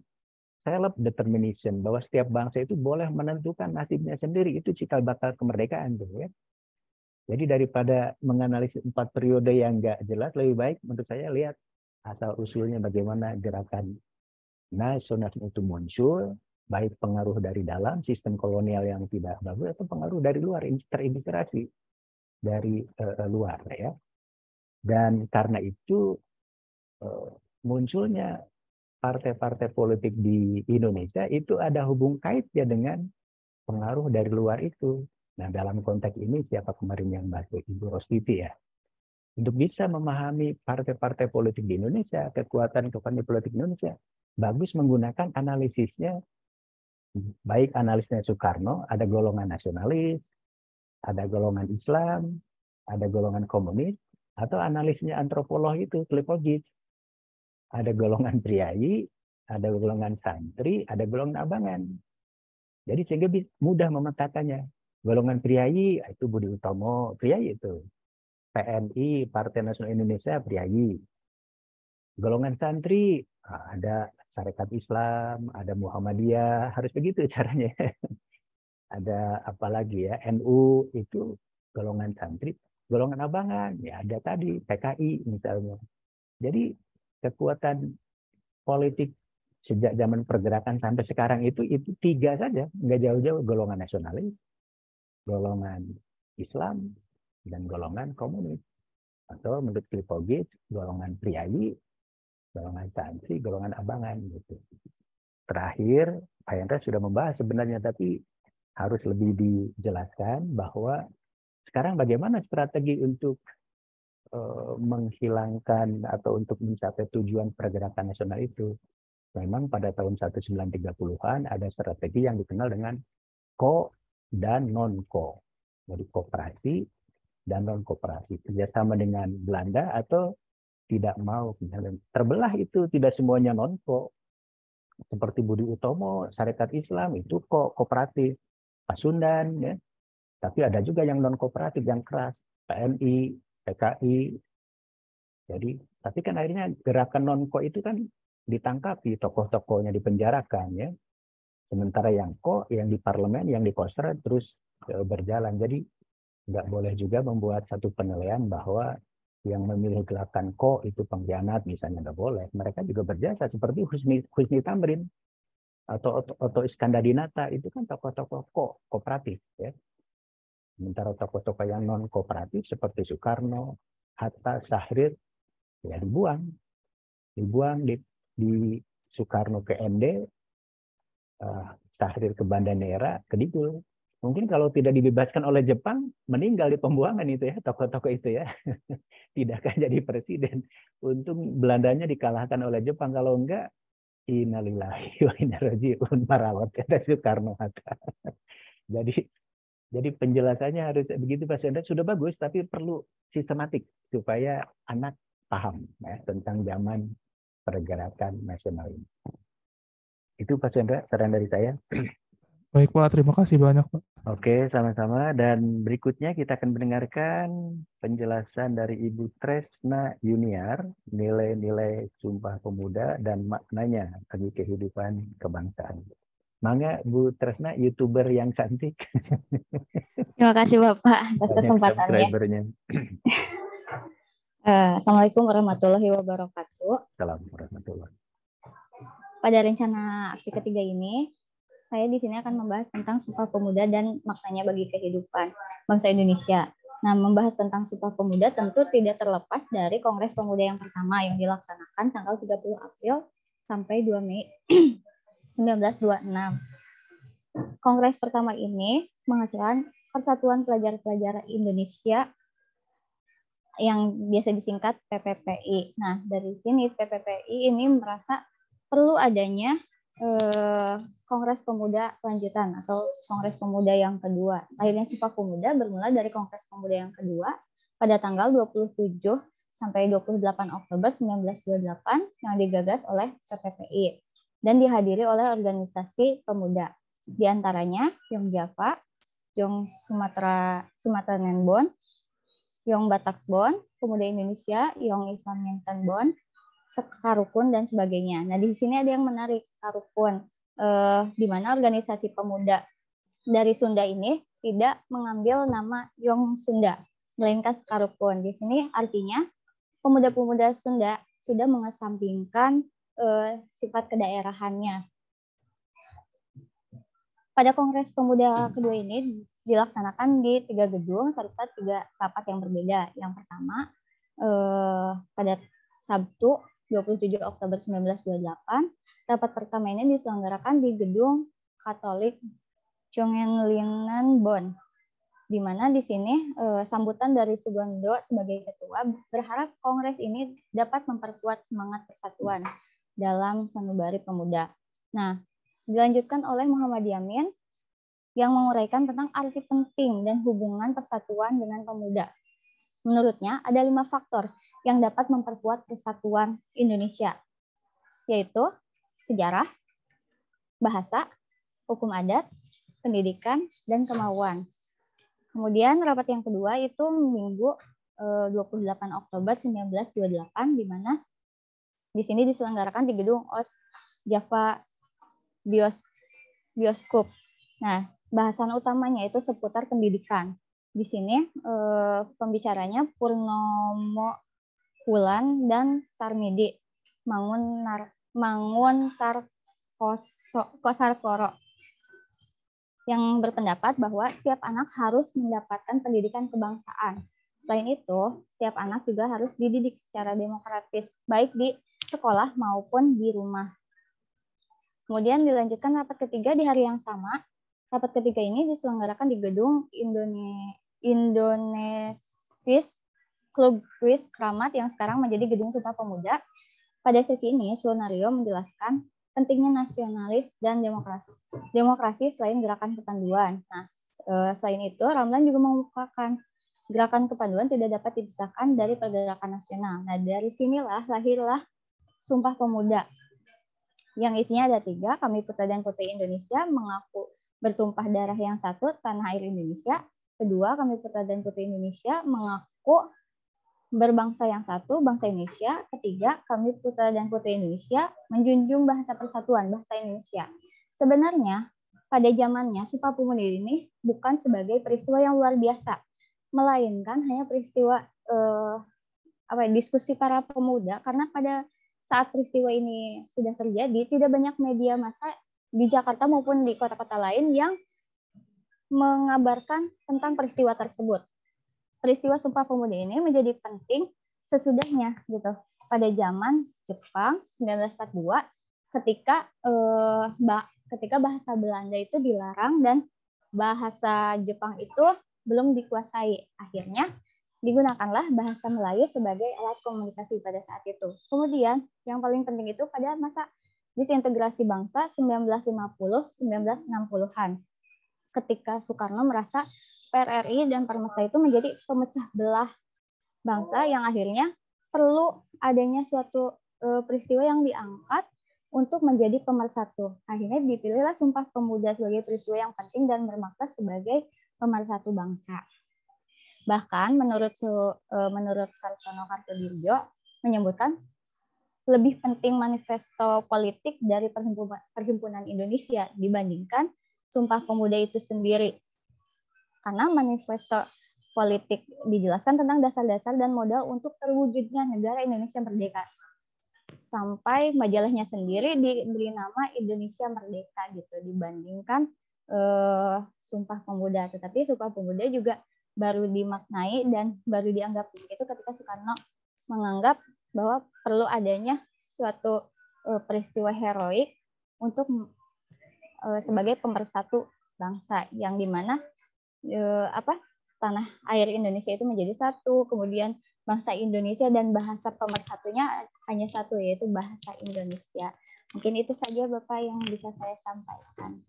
self-determination, bahwa setiap bangsa itu boleh menentukan nasibnya sendiri. Itu cikal bakal kemerdekaan tuh, ya. Jadi daripada menganalisis 4 periode yang nggak jelas, lebih baik menurut saya lihat asal-usulnya bagaimana gerakan nasionalisme itu muncul, baik pengaruh dari dalam sistem kolonial yang tidak bagus atau pengaruh dari luar, terinspirasi dari luar, ya. Dan karena itu munculnya partai-partai politik di Indonesia itu ada hubung kaitnya dengan pengaruh dari luar itu. Nah, dalam konteks ini siapa kemarin yang bahas Ibu Rostiti, ya. Untuk bisa memahami partai-partai politik di Indonesia, kekuatan-kekuatan politik di Indonesia, bagus menggunakan analisisnya, baik analisisnya Soekarno, ada golongan nasionalis, ada golongan Islam, ada golongan komunis, atau analisisnya antropolog itu, Klepogis. Ada golongan priayi, ada golongan santri, ada golongan abangan. Jadi sehingga mudah memetakannya. Golongan priayi itu Budi Utomo, priayi itu. PNI, Partai Nasional Indonesia, priayi. Golongan santri, ada Sarekat Islam, ada Muhammadiyah, harus begitu caranya. Ada apa lagi, ya, NU itu golongan santri. Golongan abangan, ya ada tadi PKI misalnya. Jadi kekuatan politik sejak zaman pergerakan sampai sekarang itu 3 saja, nggak jauh-jauh, golongan nasionalis, golongan Islam, dan golongan komunis. Atau menurut Klepogis, golongan priayi, golongan santri, golongan abangan, gitu. Terakhir, Pak Hendra sudah membahas sebenarnya, tapi harus lebih dijelaskan bahwa sekarang bagaimana strategi untuk menghilangkan atau untuk mencapai tujuan pergerakan nasional itu. Memang pada tahun 1930-an ada strategi yang dikenal dengan ko dan non-ko. Jadi koperasi dan non-koperasi. Kerjasama dengan Belanda atau tidak mau. Terbelah itu, tidak semuanya non-ko. Seperti Budi Utomo, Sarekat Islam, itu kooperatif. Pasundan, ya. Tapi ada juga yang non-kooperatif, yang keras. PNI, PKI. Jadi, tapi kan akhirnya gerakan non-ko itu kan ditangkapi, tokoh-tokohnya dipenjarakan, ya. Sementara yang yang di parlemen, yang di Koster terus berjalan. Jadi nggak boleh juga membuat satu penilaian bahwa yang memilih gerakan itu pengkhianat, misalnya, nggak boleh. Mereka juga berjasa seperti Husni Tamrin atau Otto Iskandar-Dinata, itu kan tokoh-tokoh kooperatif, ya. Sementara tokoh-tokoh yang non kooperatif seperti Soekarno, Hatta, Syahrir, ya dibuang di Soekarno ke ND, Syahrir ke Banda Neira, ke Digul. Mungkin kalau tidak dibebaskan oleh Jepang, meninggal di pembuangan itu, ya, tokoh-tokoh itu, ya. Tidak akan jadi presiden. Untung Belandanya dikalahkan oleh Jepang, kalau enggak, innalillahi wa inna ilaihi raji'un, marawat, kata Soekarno, Hatta. Jadi penjelasannya harus begitu, Pak Sendra. Sudah bagus, tapi perlu sistematik supaya anak paham, ya, tentang zaman pergerakan nasional ini. Itu Pak Sendra, saran dari saya. Baik Pak, terima kasih banyak Pak. Oke, sama-sama. Dan berikutnya kita akan mendengarkan penjelasan dari Ibu Tresna Yuniar, nilai-nilai Sumpah Pemuda dan maknanya bagi kehidupan kebangsaan. Mangga Bu Tresna, YouTuber yang cantik. Terima kasih Bapak atas kesempatannya. Assalamualaikum warahmatullahi wabarakatuh. Assalamualaikum warahmatullahi wabarakatuh. Pada rencana aksi ketiga ini, saya di sini akan membahas tentang Sumpah Pemuda dan maknanya bagi kehidupan bangsa Indonesia. Nah, membahas tentang Sumpah Pemuda tentu tidak terlepas dari Kongres Pemuda yang pertama yang dilaksanakan tanggal 30 April sampai 2 Mei 1926. Kongres pertama ini menghasilkan Persatuan Pelajar-Pelajar Indonesia yang biasa disingkat PPPI. Nah, dari sini PPPI ini merasa perlu adanya Kongres Pemuda lanjutan atau Kongres Pemuda yang kedua. Akhirnya Sumpah Pemuda bermula dari Kongres Pemuda yang kedua pada tanggal 27 sampai 28 Oktober 1928 yang digagas oleh PPPI dan dihadiri oleh organisasi pemuda. Di antaranya Yong Java, Yong Sumatera Nenbon, Yong Bataksbon, Pemuda Indonesia, Yong Islamintenbon, Sekarukun dan sebagainya. Nah, di sini ada yang menarik, Sekarukun, di mana organisasi pemuda dari Sunda ini tidak mengambil nama Yong Sunda, melainkan Sekarukun. Di sini artinya pemuda-pemuda Sunda sudah mengesampingkan sifat kedaerahannya. Pada Kongres Pemuda kedua ini dilaksanakan di 3 gedung serta 3 rapat yang berbeda. Yang pertama pada Sabtu 27 Oktober 1928, rapat pertama ini diselenggarakan di Gedung Katolik Chongenlinenbon, di mana di sini sambutan dari Sugondo sebagai ketua berharap kongres ini dapat memperkuat semangat persatuan dalam sanubari pemuda. Nah, dilanjutkan oleh Muhammad Yamin yang menguraikan tentang arti penting dan hubungan persatuan dengan pemuda. Menurutnya, ada 5 faktor yang dapat memperkuat persatuan Indonesia, yaitu sejarah, bahasa, hukum adat, pendidikan, dan kemauan. Kemudian rapat yang kedua itu Minggu 28 Oktober 1928, di mana di sini diselenggarakan di gedung OS Java Bioskop. Nah, bahasan utamanya itu seputar pendidikan. Di sini pembicaranya Purnomo Wulan dan Sarmidi Mangun Kosarkoro yang berpendapat bahwa setiap anak harus mendapatkan pendidikan kebangsaan. Selain itu, setiap anak juga harus dididik secara demokratis, baik di sekolah maupun di rumah. Kemudian dilanjutkan rapat ketiga di hari yang sama. Rapat ketiga ini diselenggarakan di gedung Indonesis Klub Quiz Kramat yang sekarang menjadi Gedung Sumpah Pemuda. Pada sesi ini, Sunario menjelaskan pentingnya nasionalis dan demokrasi selain gerakan kepanduan. Nah, selain itu, Ramlan juga mengupakan gerakan kepanduan tidak dapat dipisahkan dari pergerakan nasional. Nah, dari sinilah lahirlah Sumpah Pemuda yang isinya ada 3, Kami Putra dan Putri Indonesia mengaku bertumpah darah yang satu, tanah air Indonesia. Kedua, Kami Putra dan Putri Indonesia mengaku berbangsa yang satu, bangsa Indonesia. Ketiga, Kami Putra dan Putri Indonesia menjunjung bahasa persatuan, bahasa Indonesia. Sebenarnya, pada zamannya Sumpah Pemuda ini bukan sebagai peristiwa yang luar biasa, melainkan hanya peristiwa diskusi para pemuda, karena pada saat peristiwa ini sudah terjadi, tidak banyak media massa di Jakarta maupun di kota-kota lain yang mengabarkan tentang peristiwa tersebut. Peristiwa Sumpah Pemuda ini menjadi penting sesudahnya gitu. Pada zaman Jepang 1942 ketika bahasa Belanda itu dilarang dan bahasa Jepang itu belum dikuasai. Akhirnya digunakanlah bahasa Melayu sebagai alat komunikasi pada saat itu. Kemudian yang paling penting itu pada masa disintegrasi bangsa 1950-1960-an. Ketika Soekarno merasa PRRI dan Parmesta itu menjadi pemecah belah bangsa yang akhirnya perlu adanya suatu peristiwa yang diangkat untuk menjadi pemersatu. Akhirnya dipilihlah Sumpah Pemuda sebagai peristiwa yang penting dan bermakna sebagai pemersatu bangsa. Bahkan menurut Sartono Kartodirjo menyebutkan lebih penting manifesto politik dari Perhimpunan Indonesia dibandingkan Sumpah Pemuda itu sendiri. Karena manifesto politik dijelaskan tentang dasar-dasar dan modal untuk terwujudnya negara Indonesia merdeka. sampai majalahnya sendiri diberi nama Indonesia Merdeka gitu dibandingkan Sumpah Pemuda. Tetapi Sumpah Pemuda juga baru dimaknai dan baru dianggap begitu ketika Soekarno menganggap bahwa perlu adanya suatu peristiwa heroik untuk sebagai pemersatu bangsa yang dimana tanah air Indonesia itu menjadi satu, kemudian bangsa Indonesia dan bahasa pemersatunya hanya satu, yaitu bahasa Indonesia. Mungkin itu saja Bapak yang bisa saya sampaikan.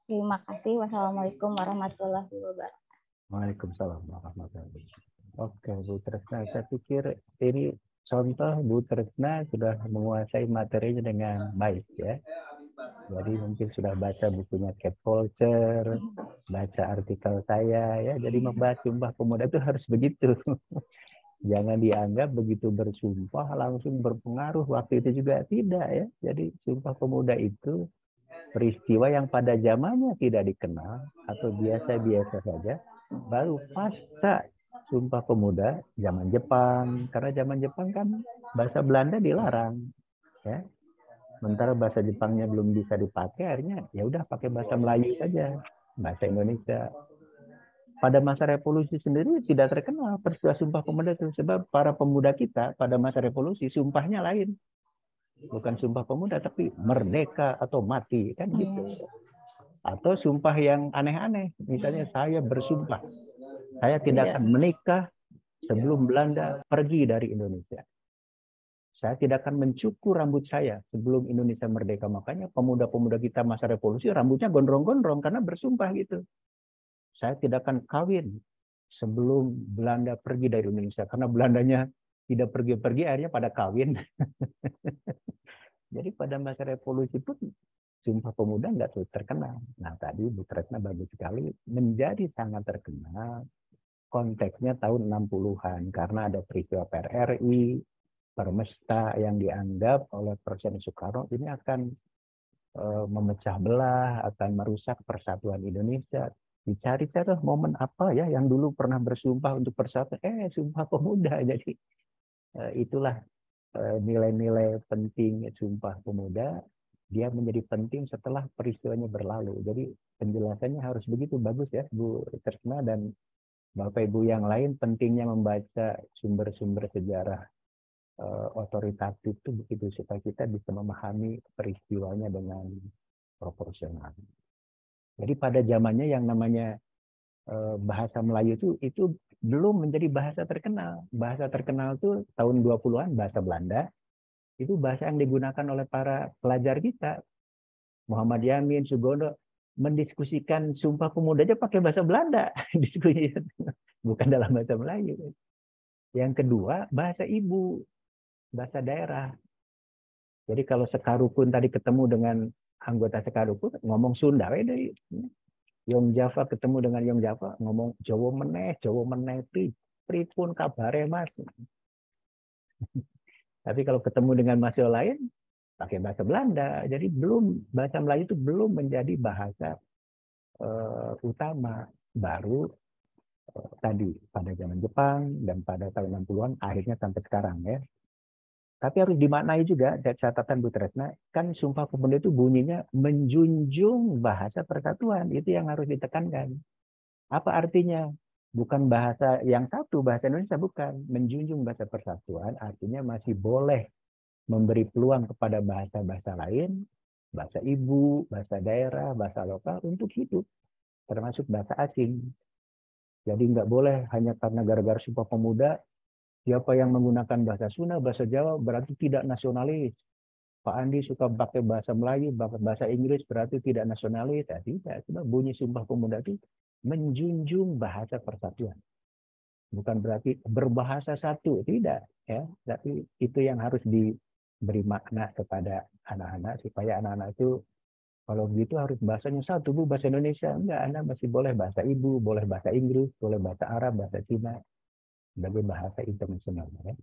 Terima kasih. Wassalamualaikum warahmatullahi wabarakatuh. Waalaikumsalam warahmatullahi wabarakatuh. Oke, Bu Tresna, saya pikir ini contoh Bu Tresna sudah menguasai materinya dengan baik ya. Jadi mungkin sudah baca bukunya Cat Culture, baca artikel saya ya. Jadi membahas Sumpah Pemuda itu harus begitu. Jangan dianggap begitu bersumpah langsung berpengaruh. Waktu itu juga tidak ya. Jadi Sumpah Pemuda itu peristiwa yang pada zamannya tidak dikenal atau biasa-biasa saja. Baru pasca Sumpah Pemuda zaman Jepang, karena zaman Jepang kan bahasa Belanda dilarang ya. Sementara bahasa Jepangnya belum bisa dipakai, akhirnya ya udah pakai bahasa Melayu saja, bahasa Indonesia. Pada masa revolusi sendiri tidak terkenal peristiwa Sumpah Pemuda itu, sebab para pemuda kita pada masa revolusi sumpahnya lain. Bukan Sumpah Pemuda tapi merdeka atau mati kan gitu. Atau sumpah yang aneh-aneh, misalnya saya bersumpah saya tidak akan menikah sebelum Belanda pergi dari Indonesia. Saya tidak akan mencukur rambut saya sebelum Indonesia merdeka. Makanya pemuda-pemuda kita masa revolusi rambutnya gondrong-gondrong karena bersumpah gitu. Saya tidak akan kawin sebelum Belanda pergi dari Indonesia. Karena Belandanya tidak pergi-pergi, akhirnya pada kawin. Jadi pada masa revolusi pun Sumpah Pemuda nggak terkenal. Nah tadi Bu Tresna bagus sekali, menjadi sangat terkenal. Konteksnya tahun 60-an. Karena ada peristiwa PRRI, Permesta yang dianggap oleh Presiden Soekarno ini akan memecah belah, akan merusak persatuan Indonesia. Dicari-cari momen apa ya yang dulu pernah bersumpah untuk persatuan, Sumpah Pemuda. Jadi itulah nilai-nilai penting Sumpah Pemuda. Dia menjadi penting setelah peristiwanya berlalu. Jadi penjelasannya harus begitu, bagus ya Bu Tresna dan Bapak Ibu yang lain, pentingnya membaca sumber-sumber sejarah otoritatif itu begitu supaya kita bisa memahami peristiwanya dengan proporsional. Jadi pada zamannya yang namanya bahasa Melayu itu belum menjadi bahasa terkenal. Bahasa terkenal itu tahun 20-an bahasa Belanda. Itu bahasa yang digunakan oleh para pelajar kita. Muhammad Yamin, Sugondo mendiskusikan Sumpah Pemuda aja pakai bahasa Belanda. Diskusi bukan dalam bahasa Melayu. Yang kedua, bahasa ibu. Bahasa daerah. Jadi kalau Sekarukun tadi ketemu dengan anggota Sekarukun ngomong Sunda, dari Yong Java ketemu dengan Yong Java ngomong Jawa meneh pripun kabare Mas. Tapi kalau ketemu dengan mahasiswa lain pakai bahasa Belanda. Jadi bahasa Melayu itu belum menjadi bahasa utama, baru tadi pada zaman Jepang dan pada tahun 60-an akhirnya sampai sekarang ya. Tapi harus dimaknai juga, catatan Bu Tresna, kan Sumpah Pemuda itu bunyinya menjunjung bahasa persatuan. Itu yang harus ditekankan. Apa artinya? Bukan bahasa yang satu, bahasa Indonesia bukan. Menjunjung bahasa persatuan artinya masih boleh memberi peluang kepada bahasa-bahasa lain, bahasa ibu, bahasa daerah, bahasa lokal untuk hidup. Termasuk bahasa asing. Jadi nggak boleh hanya karena gara-gara Sumpah Pemuda, siapa yang menggunakan bahasa Sunda, bahasa Jawa berarti tidak nasionalis. Pak Andi suka pakai bahasa Melayu, bahasa Inggris berarti tidak nasionalis. Ya, tidak. Sebab bunyi Sumpah Pemuda itu menjunjung bahasa persatuan. Bukan berarti berbahasa satu, tidak. Ya, tapi itu yang harus diberi makna kepada anak-anak supaya anak-anak itu kalau begitu harus bahasanya satu, Bu, bahasa Indonesia. Enggak, Anda masih boleh bahasa ibu, boleh bahasa Inggris, boleh bahasa Arab, bahasa Cina. Sebagai bahasa internasional. Ya.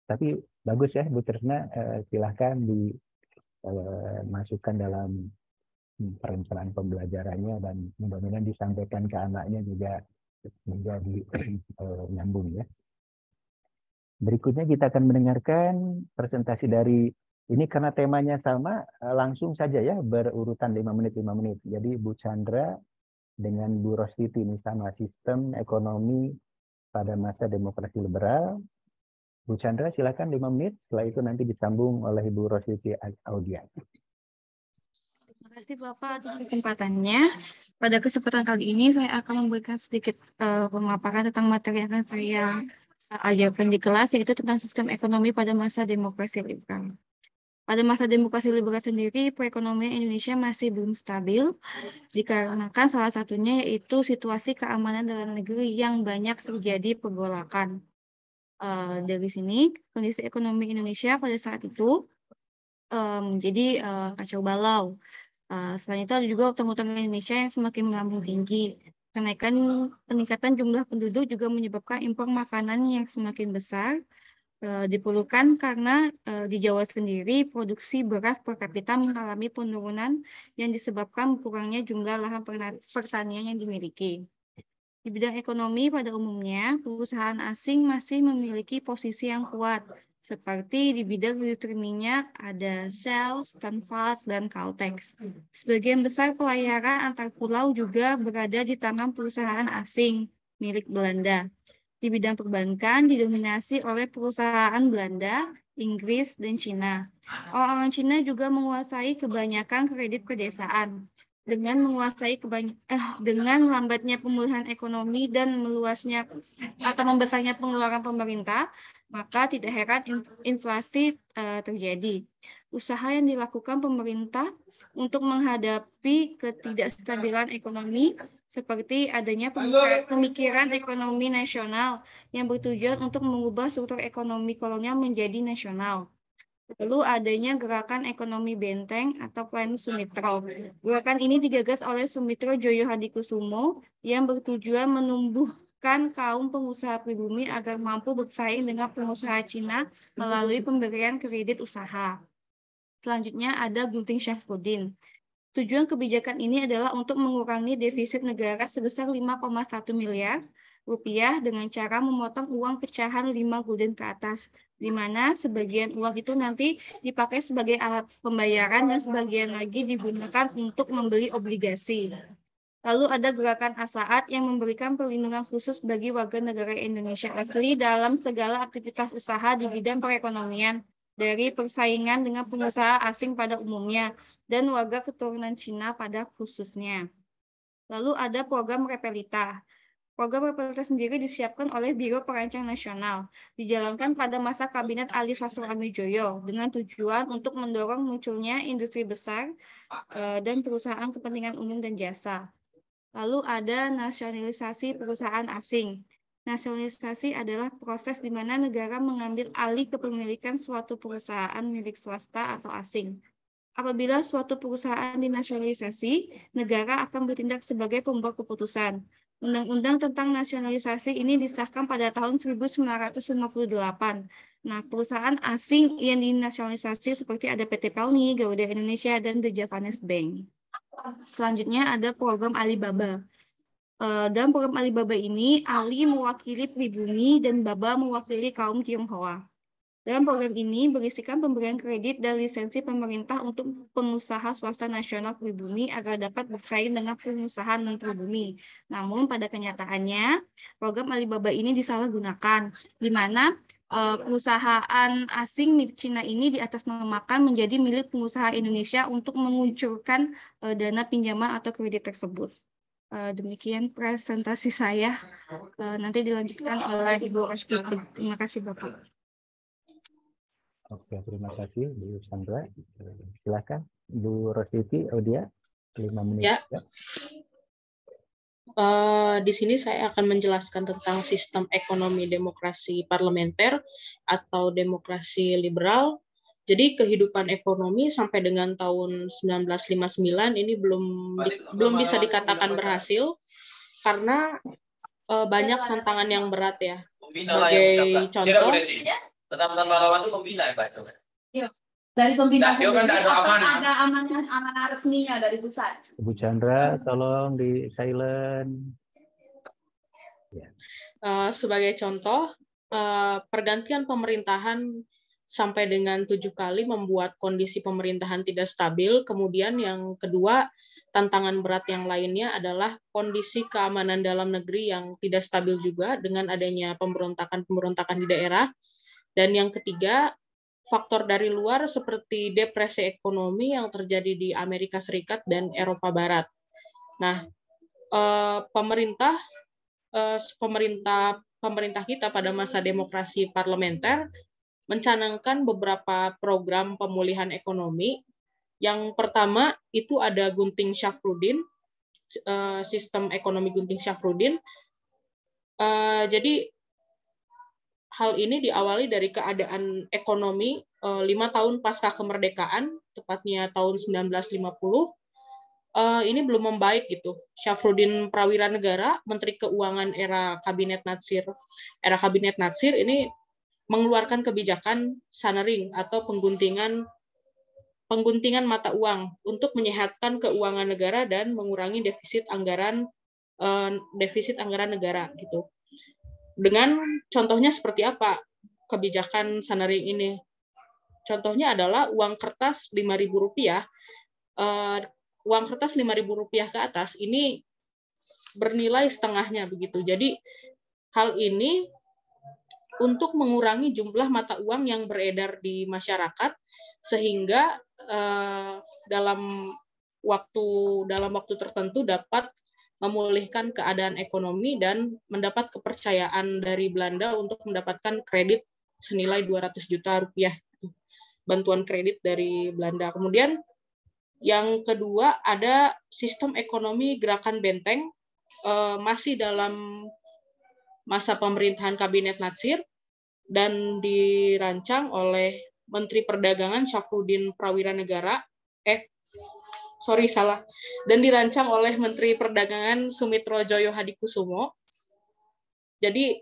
Tapi bagus ya Bu Tresna, silahkan dimasukkan dalam perencanaan pembelajarannya dan mudah-mudahan disampaikan ke anaknya juga menjadi nyambung ya. Berikutnya kita akan mendengarkan presentasi dari, ini karena temanya sama, langsung saja ya, berurutan 5 menit. Jadi Bu Chandra dengan Bu Rosti ini sama, sistem ekonomi pada masa demokrasi liberal. Bu Chandra silakan 5 menit, setelah itu nanti disambung oleh Bu Rosti Audia. Terima kasih Bapak atas kesempatannya. Pada kesempatan kali ini saya akan memberikan sedikit pemaparan tentang materi yang akan saya ajarkan di kelas, yaitu tentang sistem ekonomi pada masa demokrasi liberal. Pada masa demokrasi liberal sendiri, perekonomian Indonesia masih belum stabil, dikarenakan salah satunya yaitu situasi keamanan dalam negeri yang banyak terjadi pergolakan. Dari sini, kondisi ekonomi Indonesia pada saat itu menjadi kacau balau. Selain itu ada juga utang-utang Indonesia yang semakin melambung tinggi. Peningkatan jumlah penduduk juga menyebabkan impor makanan yang semakin besar. Diperlukan karena di Jawa sendiri produksi beras per kapita mengalami penurunan yang disebabkan kurangnya jumlah lahan pertanian yang dimiliki. Di bidang ekonomi pada umumnya, perusahaan asing masih memiliki posisi yang kuat, seperti di bidang industri minyak ada Shell, Stanford, dan Caltex. Sebagian besar pelayaran antar pulau juga berada di tangan perusahaan asing milik Belanda. Di bidang perbankan didominasi oleh perusahaan Belanda, Inggris, dan Cina. Orang-orang Cina juga menguasai kebanyakan kredit pedesaan. Dengan lambatnya pemulihan ekonomi dan meluasnya atau membesarnya pengeluaran pemerintah, maka tidak heran inflasi terjadi. Usaha yang dilakukan pemerintah untuk menghadapi ketidakstabilan ekonomi seperti adanya pemikiran ekonomi nasional yang bertujuan untuk mengubah struktur ekonomi kolonial menjadi nasional. Lalu adanya gerakan ekonomi benteng atau Plan Sumitro. Gerakan ini digagas oleh Sumitro Joyo Hadikusumo yang bertujuan menumbuhkan kaum pengusaha pribumi agar mampu bersaing dengan pengusaha Cina melalui pemberian kredit usaha. Selanjutnya ada Gunting Syafruddin. Tujuan kebijakan ini adalah untuk mengurangi defisit negara sebesar 5,1 miliar rupiah dengan cara memotong uang pecahan 5 gulden ke atas, di mana sebagian uang itu nanti dipakai sebagai alat pembayaran dan sebagian lagi digunakan untuk membeli obligasi. Lalu ada gerakan Asaat yang memberikan perlindungan khusus bagi warga negara Indonesia asli dalam segala aktivitas usaha di bidang perekonomian, dari persaingan dengan pengusaha asing pada umumnya dan warga keturunan Cina pada khususnya. Lalu ada program Repelita. Program Repelita sendiri disiapkan oleh Biro Perancang Nasional, dijalankan pada masa Kabinet Ali Sastroamidjojo dengan tujuan untuk mendorong munculnya industri besar dan perusahaan kepentingan umum dan jasa. Lalu ada nasionalisasi perusahaan asing. Nasionalisasi adalah proses di mana negara mengambil alih kepemilikan suatu perusahaan milik swasta atau asing. Apabila suatu perusahaan dinasionalisasi, negara akan bertindak sebagai pembuat keputusan. Undang-undang tentang nasionalisasi ini disahkan pada tahun 1958. Nah, perusahaan asing yang dinasionalisasi seperti ada PT Pelni, Garuda Indonesia, dan The Japanese Bank. Selanjutnya ada program Alibaba. Dalam program Alibaba ini, Ali mewakili pribumi dan Baba mewakili kaum Tionghoa. Dalam program ini berisikan pemberian kredit dan lisensi pemerintah untuk pengusaha swasta nasional pribumi agar dapat bersaing dengan pengusaha non-pribumi. Namun pada kenyataannya, program Alibaba ini disalahgunakan, di mana perusahaan asing milik Cina ini diatasnamakan menjadi milik pengusaha Indonesia untuk menguncurkan dana pinjaman atau kredit tersebut. Demikian presentasi saya. Nanti dilanjutkan oleh Ibu Rosti. Terima kasih Bapak. Oke, terima kasih Bu Chandra. Silakan Bu Rosti Audia, 5 menit. Ya. Di sini saya akan menjelaskan tentang sistem ekonomi demokrasi parlementer atau demokrasi liberal. Jadi kehidupan ekonomi sampai dengan tahun 1959 ini belum bisa dikatakan berhasil karena banyak tantangan yang berat ya. Sebagai contoh, Pertama relawan itu pembina ya Pak? Iya. Dari pembina sendiri ada amanah resminya dari pusat. Bu Chandra, tolong di silent. Sebagai contoh, pergantian pemerintahan sampai dengan 7 kali membuat kondisi pemerintahan tidak stabil. Kemudian yang kedua, tantangan berat yang lainnya adalah kondisi keamanan dalam negeri yang tidak stabil juga dengan adanya pemberontakan-pemberontakan di daerah. Dan yang ketiga, faktor dari luar seperti depresi ekonomi yang terjadi di Amerika Serikat dan Eropa Barat. Nah, pemerintah kita pada masa demokrasi parlementer mencanangkan beberapa program pemulihan ekonomi. Yang pertama itu ada Gunting Syafruddin, sistem ekonomi Gunting Syafruddin. Jadi hal ini diawali dari keadaan ekonomi 5 tahun pasca kemerdekaan, tepatnya tahun 1950. Ini belum membaik gitu. Syafruddin Prawiranegara, Menteri Keuangan era Kabinet Natsir ini mengeluarkan kebijakan sanering atau pengguntingan mata uang untuk menyehatkan keuangan negara dan mengurangi defisit anggaran negara gitu. Dengan contohnya seperti apa kebijakan sanering ini? Contohnya adalah uang kertas Rp5.000, uang kertas Rp5.000 ke atas ini bernilai setengahnya begitu. Jadi hal ini untuk mengurangi jumlah mata uang yang beredar di masyarakat sehingga dalam waktu tertentu dapat memulihkan keadaan ekonomi dan mendapat kepercayaan dari Belanda untuk mendapatkan kredit senilai 200 juta rupiah, bantuan kredit dari Belanda. Kemudian yang kedua ada sistem ekonomi Gerakan Benteng, masih dalam masa pemerintahan Kabinet Natsir dan dirancang oleh Menteri Perdagangan Syafruddin Prawiranegara, dan dirancang oleh Menteri Perdagangan Sumitro Joyo Hadikusumo. Jadi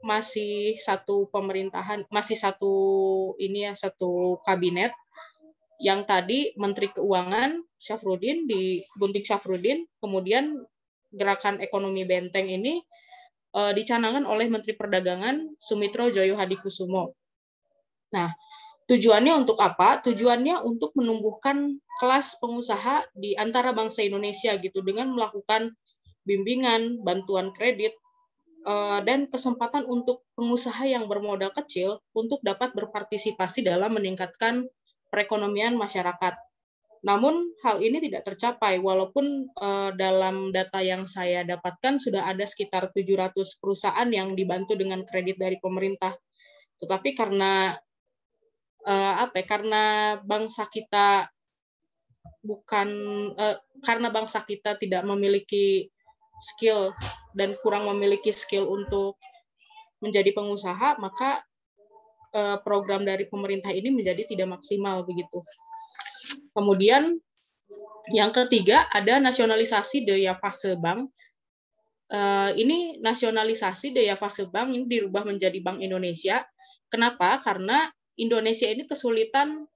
masih satu pemerintahan, satu kabinet. Yang tadi Menteri Keuangan Syafruddin di Gunting Syafruddin, kemudian Gerakan Ekonomi Benteng ini dicanangkan oleh Menteri Perdagangan Sumitro Joyo Hadikusumo. Nah, tujuannya untuk apa? Tujuannya untuk menumbuhkan kelas pengusaha di antara bangsa Indonesia gitu, dengan melakukan bimbingan, bantuan kredit, dan kesempatan untuk pengusaha yang bermodal kecil untuk dapat berpartisipasi dalam meningkatkan perekonomian masyarakat. Namun hal ini tidak tercapai, walaupun dalam data yang saya dapatkan sudah ada sekitar 700 perusahaan yang dibantu dengan kredit dari pemerintah. Tetapi karena bangsa kita tidak memiliki skill dan kurang memiliki skill untuk menjadi pengusaha, maka program dari pemerintah ini menjadi tidak maksimal begitu. Kemudian yang ketiga ada nasionalisasi daya fase bank. Ini nasionalisasi daya fase bank ini dirubah menjadi Bank Indonesia. Kenapa? Karena Indonesia ini kesulitan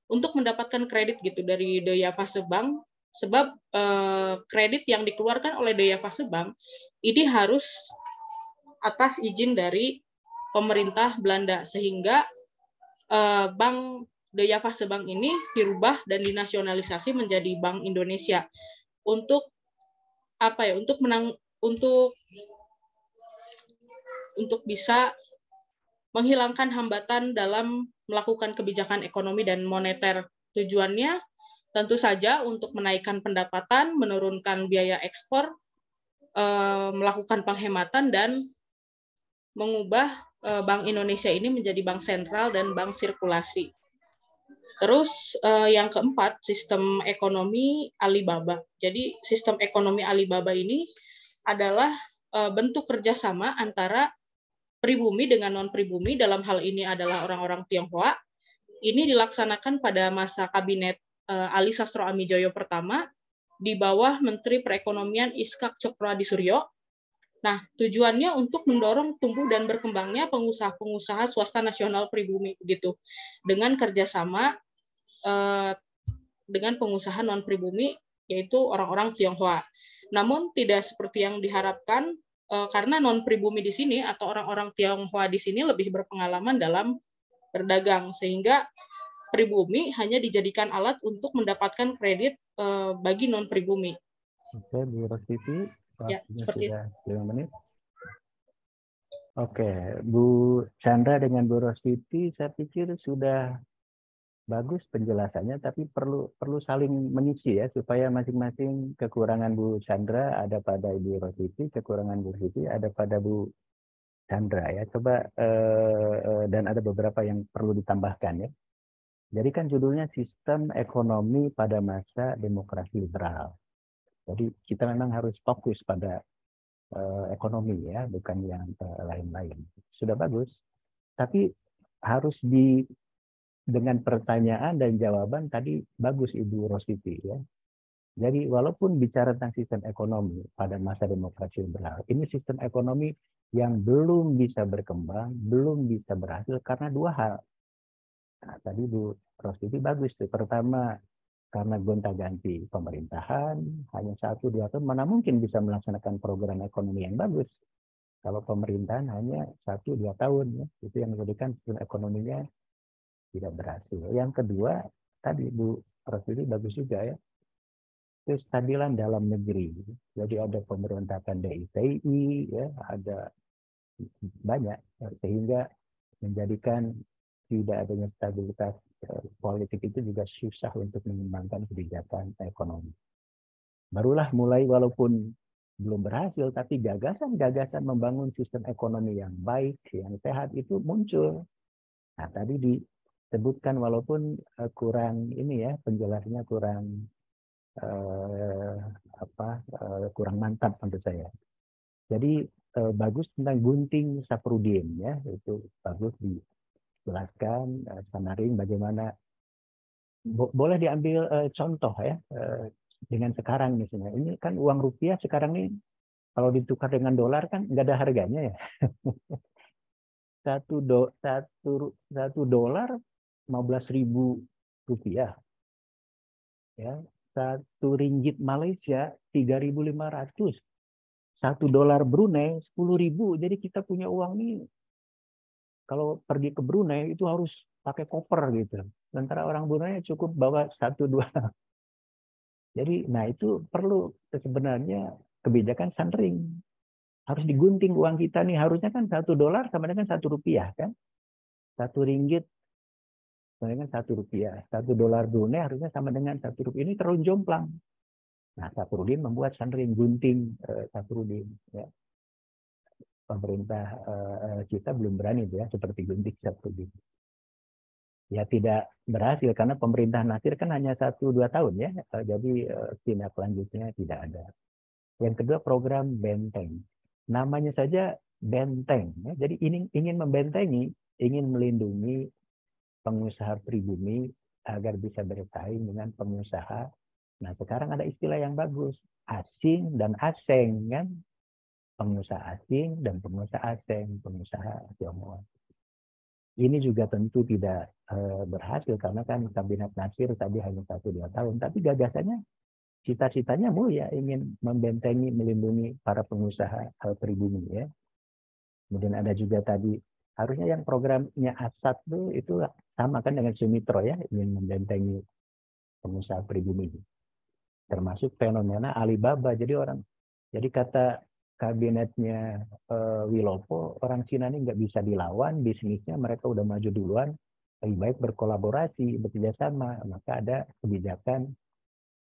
untuk mendapatkan kredit gitu dari daya fase bank, sebab kredit yang dikeluarkan oleh daya fase bank ini harus atas izin dari pemerintah Belanda, sehingga bank daya fase bank ini dirubah dan dinasionalisasi menjadi Bank Indonesia untuk untuk bisa menghilangkan hambatan dalam melakukan kebijakan ekonomi dan moneter. Tujuannya tentu saja untuk menaikkan pendapatan, menurunkan biaya ekspor, melakukan penghematan, dan mengubah Bank Indonesia ini menjadi bank sentral dan bank sirkulasi. Terus yang keempat, sistem ekonomi Alibaba. Jadi sistem ekonomi Alibaba ini adalah bentuk kerjasama antara pribumi dengan non-pribumi, dalam hal ini adalah orang-orang Tionghoa. Ini dilaksanakan pada masa Kabinet Ali Sastro Amijoyo pertama di bawah Menteri Perekonomian Iskak Cokradi Suryo. Nah, tujuannya untuk mendorong tumbuh dan berkembangnya pengusaha-pengusaha swasta nasional pribumi begitu, dengan kerjasama dengan pengusaha non pribumi, yaitu orang-orang Tionghoa. Namun tidak seperti yang diharapkan, karena non pribumi di sini atau orang-orang Tionghoa di sini lebih berpengalaman dalam berdagang, sehingga pribumi hanya dijadikan alat untuk mendapatkan kredit bagi non pribumi. Oke, Bu Rosti, Ya, waktunya seperti sudah 5 menit. Oke, Bu Chandra dengan Bu Rosti, saya pikir sudah bagus penjelasannya, tapi perlu saling mengisi ya, supaya masing-masing kekurangan Bu Chandra ada pada Ibu Rosti, kekurangan Bu Rosti ada pada Bu Chandra ya. Coba dan ada beberapa yang perlu ditambahkan ya. Jadi kan judulnya Sistem Ekonomi pada Masa Demokrasi Liberal. Jadi kita memang harus fokus pada ekonomi ya, bukan yang lain-lain. Sudah bagus, tapi harus dengan pertanyaan dan jawaban tadi bagus Ibu Rositi ya. Jadi walaupun bicara tentang sistem ekonomi pada masa demokrasi liberal, ini sistem ekonomi yang belum bisa berkembang, belum bisa berhasil karena dua hal. Nah, tadi Bu Rositi bagus tuh. Pertama, karena gonta-ganti pemerintahan, hanya 1-2 tahun, mana mungkin bisa melaksanakan program ekonomi yang bagus. Kalau pemerintahan hanya 1-2 tahun, ya, itu yang menjadikan sistem ekonominya tidak berhasil. Yang kedua, tadi Bu Rositi bagus juga ya, kestabilan dalam negeri. Jadi ada pemberontakan DITI, ya, ada banyak, sehingga menjadikan tidak adanya stabilitas politik itu juga susah untuk mengembangkan kebijakan ekonomi. Barulah mulai walaupun belum berhasil, tapi gagasan-gagasan membangun sistem ekonomi yang baik, yang sehat itu muncul. Nah, tadi disebutkan walaupun kurang ini ya, penjelasannya kurang kurang mantap menurut saya. Jadi bagus tentang Gunting Saprudin ya, itu bagus dijelaskan samaring bagaimana boleh diambil contoh ya dengan sekarang misalnya. Ini kan uang rupiah sekarang ini kalau ditukar dengan dolar kan nggak ada harganya ya. Satu dolar 15.000 rupiah. Ya, 1 ringgit Malaysia 3.500. 1 dolar Brunei 10.000. Jadi kita punya uang nih kalau pergi ke Brunei itu harus pakai koper gitu. Sementara orang Brunei cukup bawa 1-2. Jadi, nah itu perlu sebenarnya kebijakan sandering. Harus digunting uang kita nih. Harusnya kan 1 dolar sama dengan 1 rupiah kan. 1 ringgit sama dengan 1 rupiah. 1 dolar Brunei harusnya sama dengan 1 rupiah. Ini terlalu jomplang. Nah, Saprudin membuat sandering gunting Saprudin. Ya. Pemerintah kita belum berani ya seperti gunting Saprudin. Ya tidak berhasil karena pemerintahan Nasir kan hanya 1-2 tahun ya. Jadi tindak lanjutnya tidak ada. Yang kedua program benteng. Namanya saja benteng. Ya. Jadi ingin membentengi, ingin melindungi pengusaha pribumi agar bisa bersaing dengan pengusaha. Nah sekarang ada istilah yang bagus. Asing dan asing kan. Pengusaha asing dan pengusaha asing, pengusaha Tionghoa. Ini juga tentu tidak berhasil karena kan kabinet Nasir tadi hanya 1-2 tahun, tapi gagasannya, cita-citanya mulia ingin membentengi, melindungi para pengusaha pribumi ya. Kemudian ada juga tadi harusnya yang programnya Asad itu sama kan dengan Sumitro ya, ingin membentengi pengusaha pribumi. Termasuk fenomena Alibaba. Jadi kata kabinetnya Wilopo, orang Cina ini nggak bisa dilawan, bisnisnya mereka udah maju duluan, lebih baik berkolaborasi, bekerjasama. Maka ada kebijakan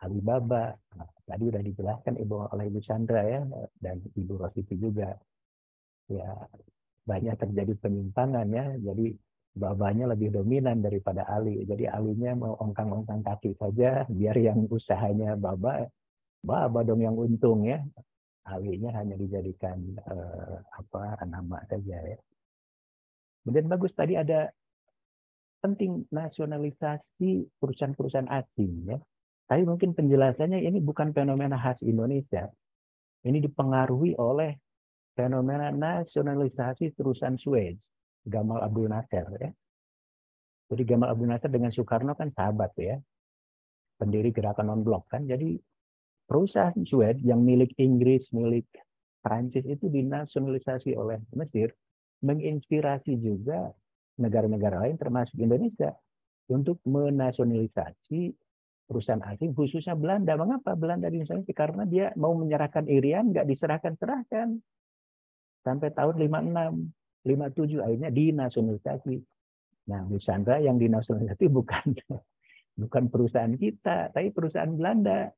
Alibaba. Nah, tadi udah dijelaskan oleh Ibu Chandra ya, dan Ibu Rositi juga. Ya banyak terjadi penyimpangan ya, jadi babanya lebih dominan daripada Ali. Jadi alinya mau ongkang-ongkang kaki saja, biar yang usahanya baba dong yang untung ya. Alinya hanya dijadikan nama saja ya. Kemudian bagus tadi ada penting nasionalisasi perusahaan-perusahaan asing ya. Tapi mungkin penjelasannya ini bukan fenomena khas Indonesia. Ini dipengaruhi oleh fenomena nasionalisasi perusahaan Suez, Gamal Abdul Nasser ya. Jadi Gamal Abdul Nasser dengan Soekarno kan sahabat ya. Pendiri gerakan non-blok kan. Jadi perusahaan Suez yang milik Inggris, milik Prancis itu dinasionalisasi oleh Mesir, menginspirasi juga negara-negara lain termasuk Indonesia untuk menasionalisasi perusahaan asing, khususnya Belanda. Mengapa Belanda dinasionalisasi? Karena dia mau menyerahkan Irian, nggak diserahkan-serahkan. Sampai tahun 56, 57 akhirnya dinasionalisasi. Nah, Nusantara yang dinasionalisasi bukan perusahaan kita, tapi perusahaan Belanda.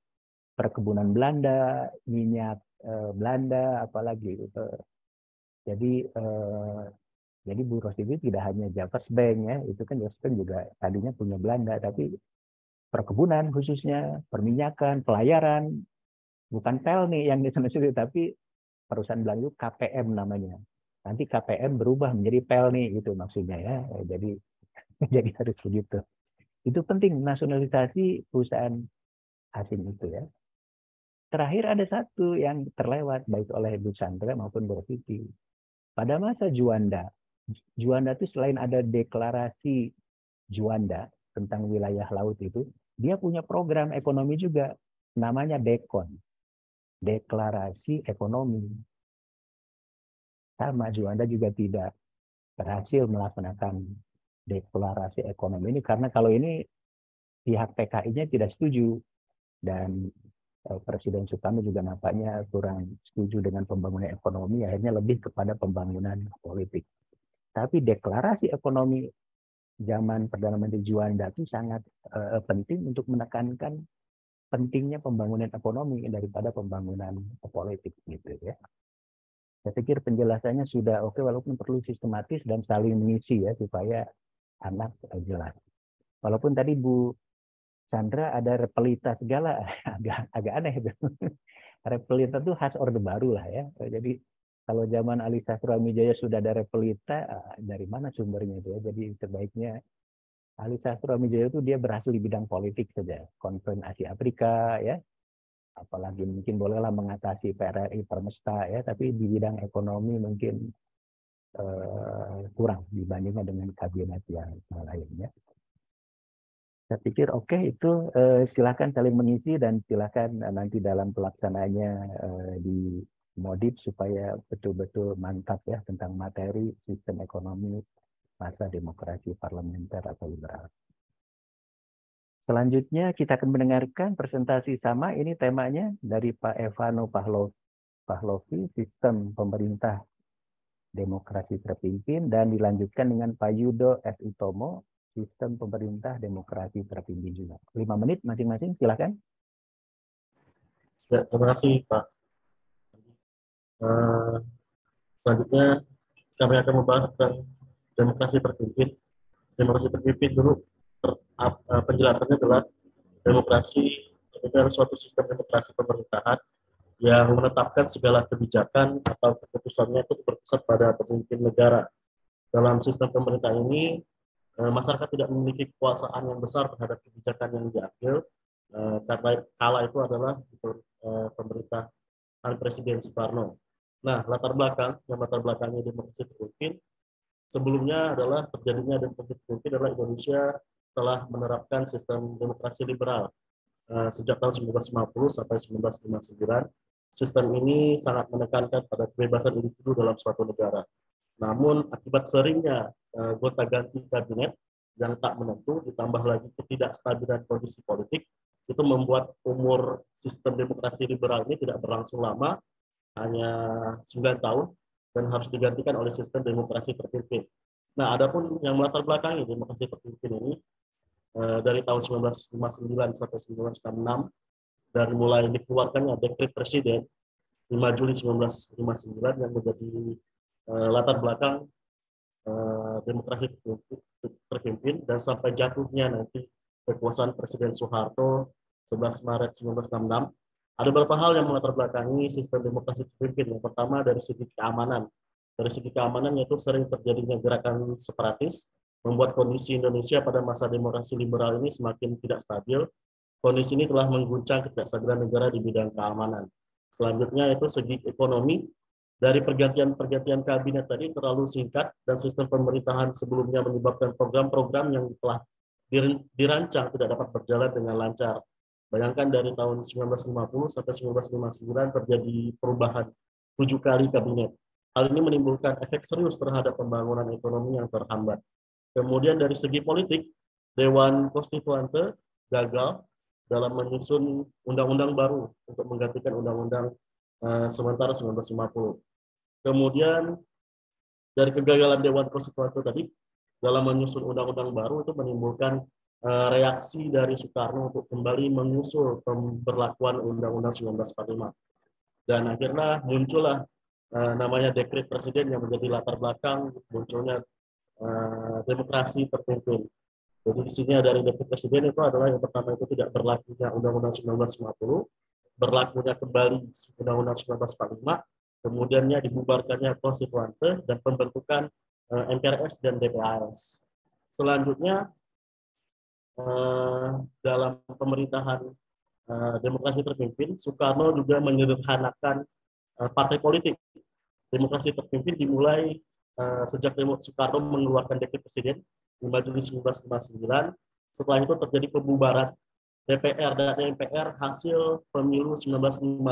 Perkebunan Belanda, minyak Belanda, apalagi. Jadi Bu Rosidi tidak hanya Javers Bank ya, itu kan Javers Bank juga tadinya punya Belanda, tapi perkebunan khususnya, perminyakan, pelayaran, bukan Pelni yang dinasionalisasi, tapi perusahaan Belanda itu KPM namanya. Nanti KPM berubah menjadi Pelni gitu maksudnya ya. Jadi harus begitu. Itu penting nasionalisasi perusahaan asing itu ya. Terakhir ada satu yang terlewat baik oleh Bu Chandra maupun Bu Rosidi. Pada masa Juanda itu selain ada deklarasi Juanda tentang wilayah laut itu, dia punya program ekonomi juga, namanya DEKON, Deklarasi Ekonomi. Sama, Juanda juga tidak berhasil melaksanakan deklarasi ekonomi ini, karena kalau ini pihak PKI-nya tidak setuju, dan Presiden Soekarno juga nampaknya kurang setuju dengan pembangunan ekonomi, akhirnya lebih kepada pembangunan politik. Tapi deklarasi ekonomi zaman Perdana Menteri Juanda itu sangat penting untuk menekankan pentingnya pembangunan ekonomi daripada pembangunan politik gitu ya. Saya pikir penjelasannya sudah oke, walaupun perlu sistematis dan saling mengisi ya supaya anak jelas. Walaupun tadi Bu Chandra ada repelita segala, agak aneh itu. Repelita itu khas Orde Baru lah ya. Jadi kalau zaman Ali Sastrawamijaya sudah ada repelita, dari mana sumbernya itu ya? Jadi sebaiknya Ali Sastrawamijaya itu dia berhasil di bidang politik saja, Konferensi Asia Afrika ya, apalagi mungkin bolehlah mengatasi PRRI Permesta ya, tapi di bidang ekonomi mungkin kurang dibandingkan dengan kabinet yang lainnya. Saya pikir oke, itu silakan saling mengisi dan silakan nanti dalam pelaksanaannya dimodif supaya betul-betul mantap ya tentang materi sistem ekonomi masa demokrasi parlementer atau liberal. Selanjutnya kita akan mendengarkan presentasi sama, ini temanya dari Pak Evano Pahlovi, sistem pemerintah demokrasi terpimpin, dan dilanjutkan dengan Pak Yudo S. Utomo, sistem pemerintah demokrasi terpimpin juga. 5 menit masing-masing, silakan. Ya, terima kasih Pak. Selanjutnya kami akan membahas tentang demokrasi terpimpin. Demokrasi terpimpin dulu penjelasannya adalah demokrasi adalah suatu sistem demokrasi pemerintahan yang menetapkan segala kebijakan atau keputusannya itu berpusat pada pemimpin negara. Dalam sistem pemerintah ini, masyarakat tidak memiliki kekuasaan yang besar terhadap kebijakan yang diambil, karena kala itu adalah pemerintahan Presiden Soekarno. Nah, latar belakangnya demokrasi terpimpin sebelumnya adalah terjadinya demokrasi terpimpin adalah Indonesia telah menerapkan sistem demokrasi liberal sejak tahun 1950 sampai 1959. Sistem ini sangat menekankan pada kebebasan individu dalam suatu negara. Namun akibat seringnya gonta-ganti kabinet yang tak menentu, ditambah lagi ketidakstabilan kondisi politik, itu membuat umur sistem demokrasi liberal ini tidak berlangsung lama, hanya 9 tahun, dan harus digantikan oleh sistem demokrasi terpimpin. Nah, adapun yang melatar belakangi demokrasi terpimpin ini, dari tahun 1959 sampai 1966, dari mulai dikeluarkannya dekret Presiden 5 Juli 1959 yang menjadi latar belakang demokrasi terpimpin, dan sampai jatuhnya nanti kekuasaan Presiden Soeharto 11 Maret 1966. Ada beberapa hal yang melatar belakangi sistem demokrasi terpimpin. Yang pertama dari segi keamanan. Dari segi keamanan yaitu sering terjadinya gerakan separatis, membuat kondisi Indonesia pada masa demokrasi liberal ini semakin tidak stabil. Kondisi ini telah mengguncang ketidakstabilan negara di bidang keamanan. Selanjutnya itu segi ekonomi. Dari pergantian kabinet tadi terlalu singkat dan sistem pemerintahan sebelumnya menyebabkan program-program yang telah dirancang tidak dapat berjalan dengan lancar. Bayangkan dari tahun 1950 sampai 1959 terjadi perubahan 7 kali kabinet. Hal ini menimbulkan efek serius terhadap pembangunan ekonomi yang terhambat. Kemudian dari segi politik, Dewan Konstituante gagal dalam menyusun undang-undang baru untuk menggantikan undang-undang sementara 1950. Kemudian dari kegagalan Dewan Konstituante tadi dalam menyusun undang-undang baru itu menimbulkan reaksi dari Soekarno untuk kembali mengusul pemberlakuan Undang-Undang 1945. Dan akhirnya muncullah namanya dekret presiden yang menjadi latar belakang munculnya demokrasi terpimpin. Jadi isinya dari dekret presiden itu adalah yang pertama itu tidak berlakunya Undang-Undang 1950, berlakunya kembali Undang-Undang 1945, kemudiannya dibubarkannya konstituante dan pembentukan MPRS dan DPRS. Selanjutnya dalam pemerintahan demokrasi terpimpin, Soekarno juga menyederhanakan partai politik. Demokrasi terpimpin dimulai sejak Soekarno mengeluarkan dekret presiden 5 Juli 1959. Setelah itu terjadi pembubaran DPR dan MPR hasil pemilu 1955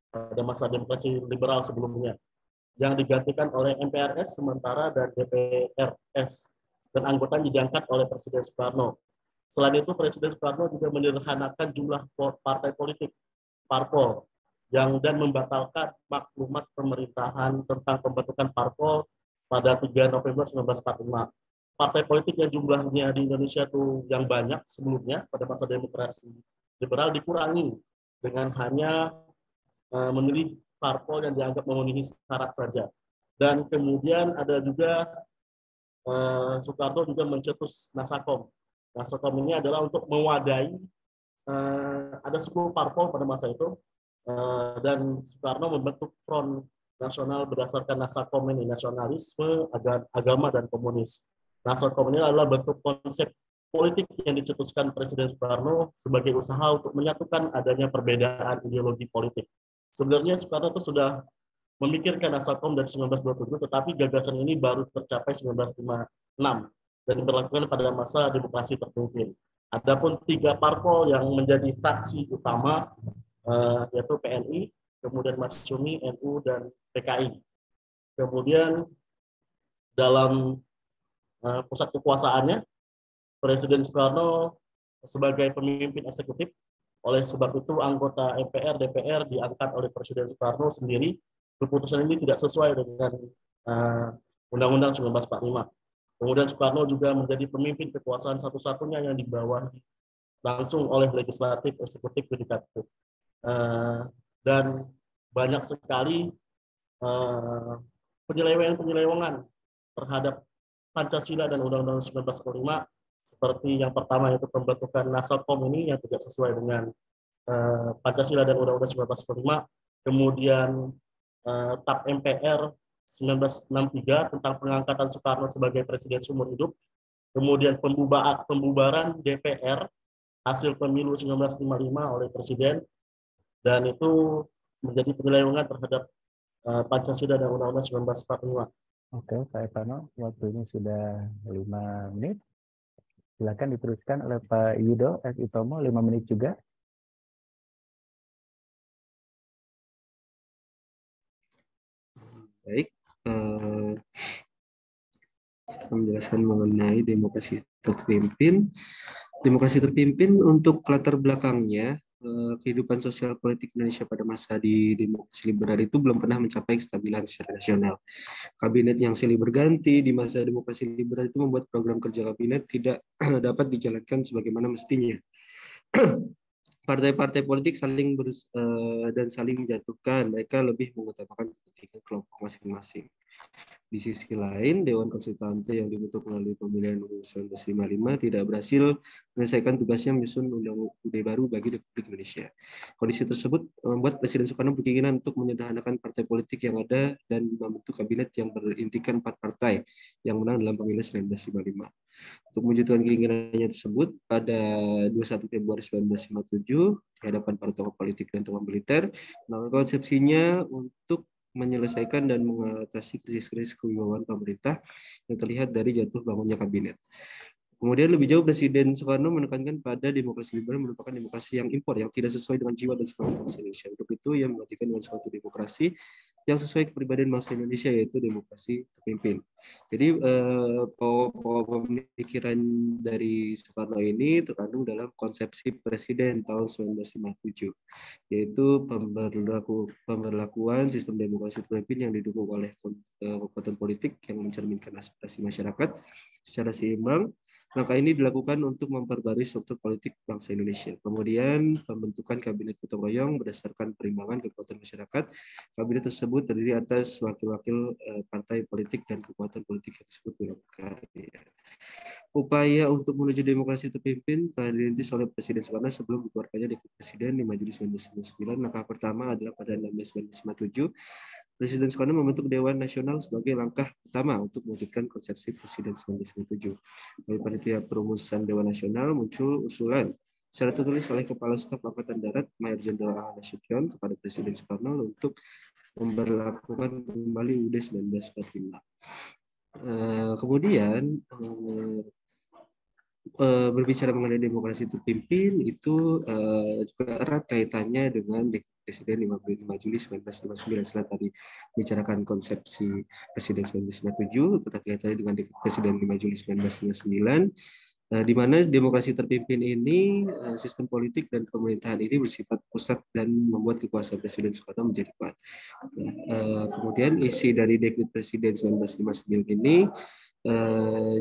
pada masa demokrasi liberal sebelumnya, yang digantikan oleh MPRS sementara dan DPRS, dan anggotanya diangkat oleh Presiden Soekarno. Selain itu, Presiden Soekarno juga menyederhanakan jumlah partai politik, parpol, dan membatalkan maklumat pemerintahan tentang pembentukan parpol pada 3 November 1945. Partai politik yang jumlahnya di Indonesia itu yang banyak sebelumnya pada masa demokrasi liberal dikurangi dengan hanya memilih parpol yang dianggap memenuhi syarat saja. Dan kemudian ada juga Soekarno juga mencetus Nasakom. Nasakom ini adalah untuk mewadahi ada 10 parpol pada masa itu, dan Soekarno membentuk Front Nasional berdasarkan Nasakom ini, nasionalisme, agama, dan komunis. Nasakom ini adalah bentuk konsep politik yang dicetuskan Presiden Soekarno sebagai usaha untuk menyatukan adanya perbedaan ideologi politik. Sebenarnya Soekarno itu sudah memikirkan Nasakom dari 1927, tetapi gagasan ini baru tercapai 1956 dan diberlakukan pada masa demokrasi terpimpin. Adapun 3 parpol yang menjadi fraksi utama yaitu PNI, kemudian Masyumi, NU, dan PKI. Kemudian dalam pusat kekuasaannya, Presiden Soekarno sebagai pemimpin eksekutif. Oleh sebab itu anggota MPR, DPR diangkat oleh Presiden Soekarno sendiri. Keputusan ini tidak sesuai dengan Undang-Undang 1945. Kemudian Soekarno juga menjadi pemimpin kekuasaan satu-satunya yang dibawahi langsung oleh legislatif, eksekutif, yudikatif. Dan banyak sekali penyelewengan terhadap Pancasila dan Undang-Undang 1945, seperti yang pertama yaitu pembentukan Nasakom ini yang tidak sesuai dengan Pancasila dan Undang-Undang 1945, kemudian TAP MPR 1963 tentang pengangkatan Soekarno sebagai presiden seumur hidup, kemudian pembubaran DPR hasil pemilu 1955 oleh presiden, dan itu menjadi penyelewengan terhadap Pancasila dan Undang-Undang 1945. Oke, Pak Evano, waktunya sudah 5 menit. Silakan diteruskan oleh Pak Yudo S. Utomo, 5 menit juga. Baik, menjelaskan mengenai demokrasi terpimpin. Demokrasi terpimpin untuk latar belakangnya, kehidupan sosial politik Indonesia pada masa di demokrasi liberal itu belum pernah mencapai kestabilan secara nasional. Kabinet yang silih berganti di masa demokrasi liberal itu membuat program kerja kabinet tidak dapat dijalankan sebagaimana mestinya. Partai-partai politik saling menjatuhkan, mereka lebih mengutamakan kepentingan kelompok masing-masing. Di sisi lain, Dewan Konstituante yang dibentuk melalui pemilihan 1955 tidak berhasil menyelesaikan tugasnya menyusun undang-undang baru bagi Republik Indonesia. Kondisi tersebut membuat Presiden Soekarno berkeinginan untuk menyederhanakan partai politik yang ada dan membentuk kabinet yang berintikan 4 partai yang menang dalam pemilu 1955. Untuk mewujudkan keinginannya tersebut, pada 21 Februari 1957, di hadapan para tokoh politik dan tokoh militer, konsepsinya untuk menyelesaikan dan mengatasi krisis-krisis kewibawaan pemerintah yang terlihat dari jatuh bangunnya kabinet. Kemudian lebih jauh Presiden Soekarno menekankan pada demokrasi liberal merupakan demokrasi yang impor, yang tidak sesuai dengan jiwa dan semangat bangsa Indonesia. Untuk itu ia menggantikan dengan suatu demokrasi yang sesuai kepribadian bangsa Indonesia, yaitu demokrasi terpimpin. Jadi pokok pemikiran dari Soekarno ini terkandung dalam konsepsi Presiden tahun 1957, yaitu pemberlakuan sistem demokrasi terpimpin yang didukung oleh kekuatan politik yang mencerminkan aspirasi masyarakat secara seimbang. Langkah ini dilakukan untuk memperbarui struktur politik bangsa Indonesia. Kemudian pembentukan kabinet gotong royong berdasarkan perimbangan kekuatan masyarakat. Kabinet tersebut terdiri atas wakil-wakil partai politik dan kekuatan politik yang disebut berkarya. Upaya untuk menuju demokrasi terpimpin telah dirintis oleh Presiden Soekarno sebelum dikeluarkannya Dekret Presiden 5 Juli 1999. Langkah pertama adalah pada 16 Mei 1957. Presiden Soekarno membentuk Dewan Nasional sebagai langkah pertama untuk mewujudkan konsepsi Presiden 1997. Dari panitia perumusan Dewan Nasional muncul usulan secara tertulis oleh Kepala Staf Angkatan Darat Mayor Jenderal Ahmad Nasution kepada Presiden Soekarno untuk memberlakukan kembali UUD 1945. Kemudian berbicara mengenai demokrasi terpimpin itu juga erat kaitannya dengan Presiden 25 Juli 1959. Setelah tadi bicarakan konsepsi Presiden 1957, berkaitannya dengan Presiden 5 Juli 1959, di mana demokrasi terpimpin ini, sistem politik dan pemerintahan ini bersifat pusat dan membuat kekuasaan Presiden Soekarno menjadi kuat. Kemudian isi dari Dekret Presiden 1959 ini,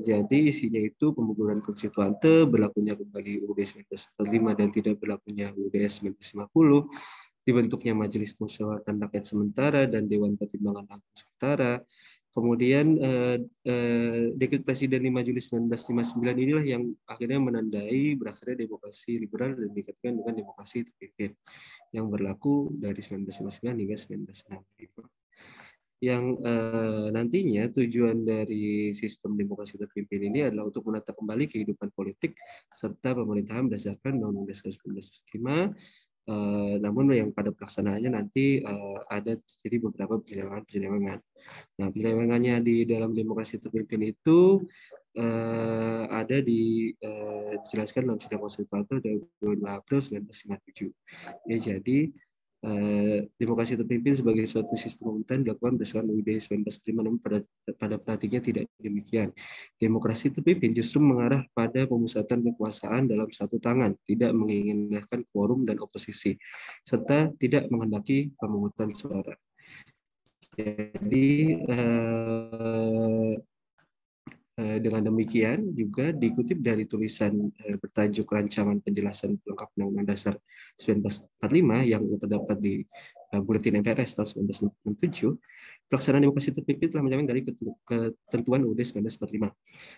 jadi isinya itu pembubaran konstituante, berlakunya kembali UUD 1945 dan tidak berlakunya UUD 1950, dibentuknya Majelis Musyawaratan Rakyat Sementara dan Dewan Pertimbangan Agung Sementara. Kemudian Dekret Presiden 5 Juli 1959 inilah yang akhirnya menandai berakhirnya demokrasi liberal dan dikatakan dengan demokrasi terpimpin yang berlaku dari 1959 hingga 1965. Yang nantinya tujuan dari sistem demokrasi terpimpin ini adalah untuk menata kembali kehidupan politik serta pemerintahan berdasarkan Undang-Undang 1945. Namun yang pada pelaksanaannya nanti ada jadi beberapa penyelewengan. Nah, penyelewengannya di dalam demokrasi terpimpin itu ada dijelaskan dalam sidang konstituante 22 April 1957. Ya, jadi demokrasi terpimpin sebagai suatu sistem pemerintahan dilakukan berdasarkan UUD 1945, namun pada praktiknya tidak demikian. Demokrasi terpimpin justru mengarah pada pemusatan kekuasaan dalam satu tangan, tidak menginginkan quorum dan oposisi, serta tidak menghendaki pemungutan suara. Jadi dengan demikian juga dikutip dari tulisan bertajuk Rancangan Penjelasan Pelengkap Undang-Undang Dasar 1945 yang terdapat di Buletin MPRS tahun 1967, pelaksanaan demokrasi terpimpin telah menjamin dari ketentuan UUD 1945.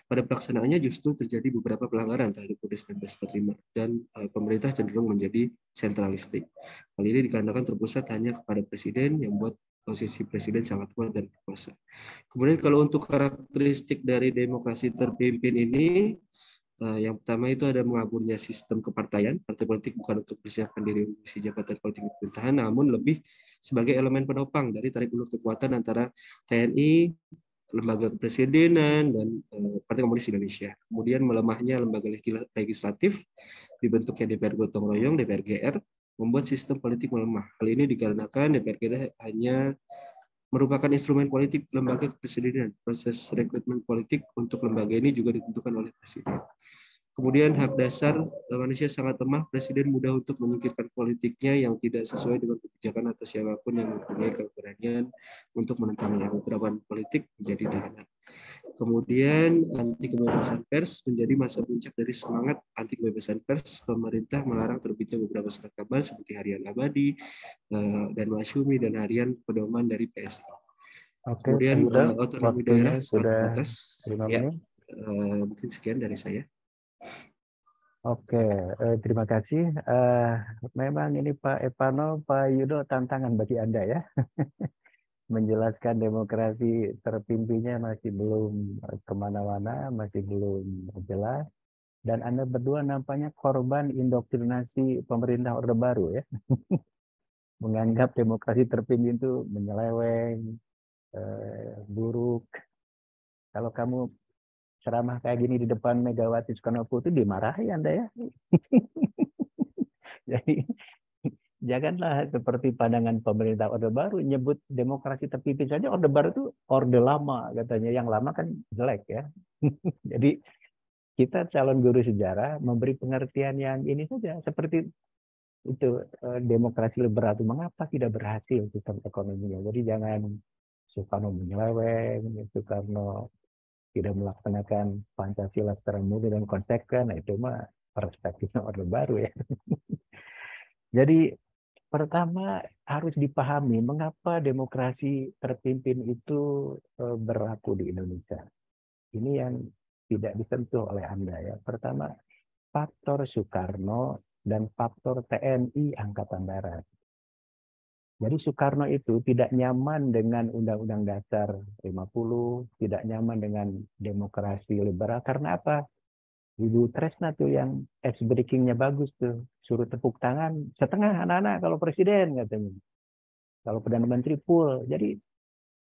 Pada pelaksanaannya justru terjadi beberapa pelanggaran terhadap UUD 1945 dan pemerintah cenderung menjadi sentralistik. Hal ini dikarenakan terpusat hanya kepada presiden yang membuat posisi presiden sangat kuat dan berkuasa. Kemudian kalau untuk karakteristik dari demokrasi terpimpin ini, yang pertama itu ada mengaburnya sistem kepartaian. Partai politik bukan untuk persiapkan diri mengisi jabatan politik pemerintahan, namun lebih sebagai elemen penopang dari tarik ulur kekuatan antara TNI, lembaga kepresidenan, dan Partai Komunis Indonesia. Kemudian melemahnya lembaga legislatif, dibentuknya DPR gotong royong, DPR GR, membuat sistem politik melemah. Hal ini dikarenakan DPR GR hanya merupakan instrumen politik lembaga kepresidenan. Proses rekrutmen politik untuk lembaga ini juga ditentukan oleh presiden. Kemudian hak dasar manusia sangat lemah, presiden mudah untuk menyingkirkan politiknya yang tidak sesuai dengan kebijakan atau siapapun yang mempunyai keberanian untuk menentangnya. Beberapa politik menjadi tahanan. Kemudian anti kebebasan pers menjadi masa puncak dari semangat anti kebebasan pers. Pemerintah melarang terbitnya beberapa surat kabar seperti Harian Abadi dan Masyumi dan Harian Pedoman dari PSI. Oke, kemudian otonomi daerah sudah atas 5 menit. Mungkin sekian dari saya. Oke, terima kasih. Memang ini Pak Epano, Pak Yudo, tantangan bagi Anda ya. Menjelaskan demokrasi terpimpinnya masih belum kemana-mana, masih belum jelas. Dan Anda berdua nampaknya korban indoktrinasi pemerintah Orde Baru ya. Menganggap demokrasi terpimpin itu menyeleweng, buruk. Kalau kamu ceramah kayak gini di depan Megawati Soekarno Putri dimarahi Anda ya. Jadi janganlah seperti pandangan pemerintah Orde Baru nyebut demokrasi terpimpin saja. Orde Baru itu orde lama katanya, yang lama kan jelek ya. Jadi kita calon guru sejarah memberi pengertian yang ini saja, seperti itu demokrasi liberal itu mengapa tidak berhasil sistem ekonominya. Jadi jangan Soekarno menyeleweng, Soekarno tidak melaksanakan Pancasila secara murni dan konsekuen. Nah, itu mah perspektifnya Orde Baru ya. Jadi pertama harus dipahami mengapa demokrasi terpimpin itu berlaku di Indonesia. Ini yang tidak disentuh oleh Anda ya. Pertama, faktor Soekarno dan faktor TNI Angkatan Darat. Jadi Soekarno itu tidak nyaman dengan Undang-Undang Dasar 50, tidak nyaman dengan demokrasi liberal. Karena apa? Ibu Tresna tuh yang ice breaking-nya bagus tuh. Suruh tepuk tangan setengah anak-anak kalau presiden katanya. Kalau Perdana Menteri full. Jadi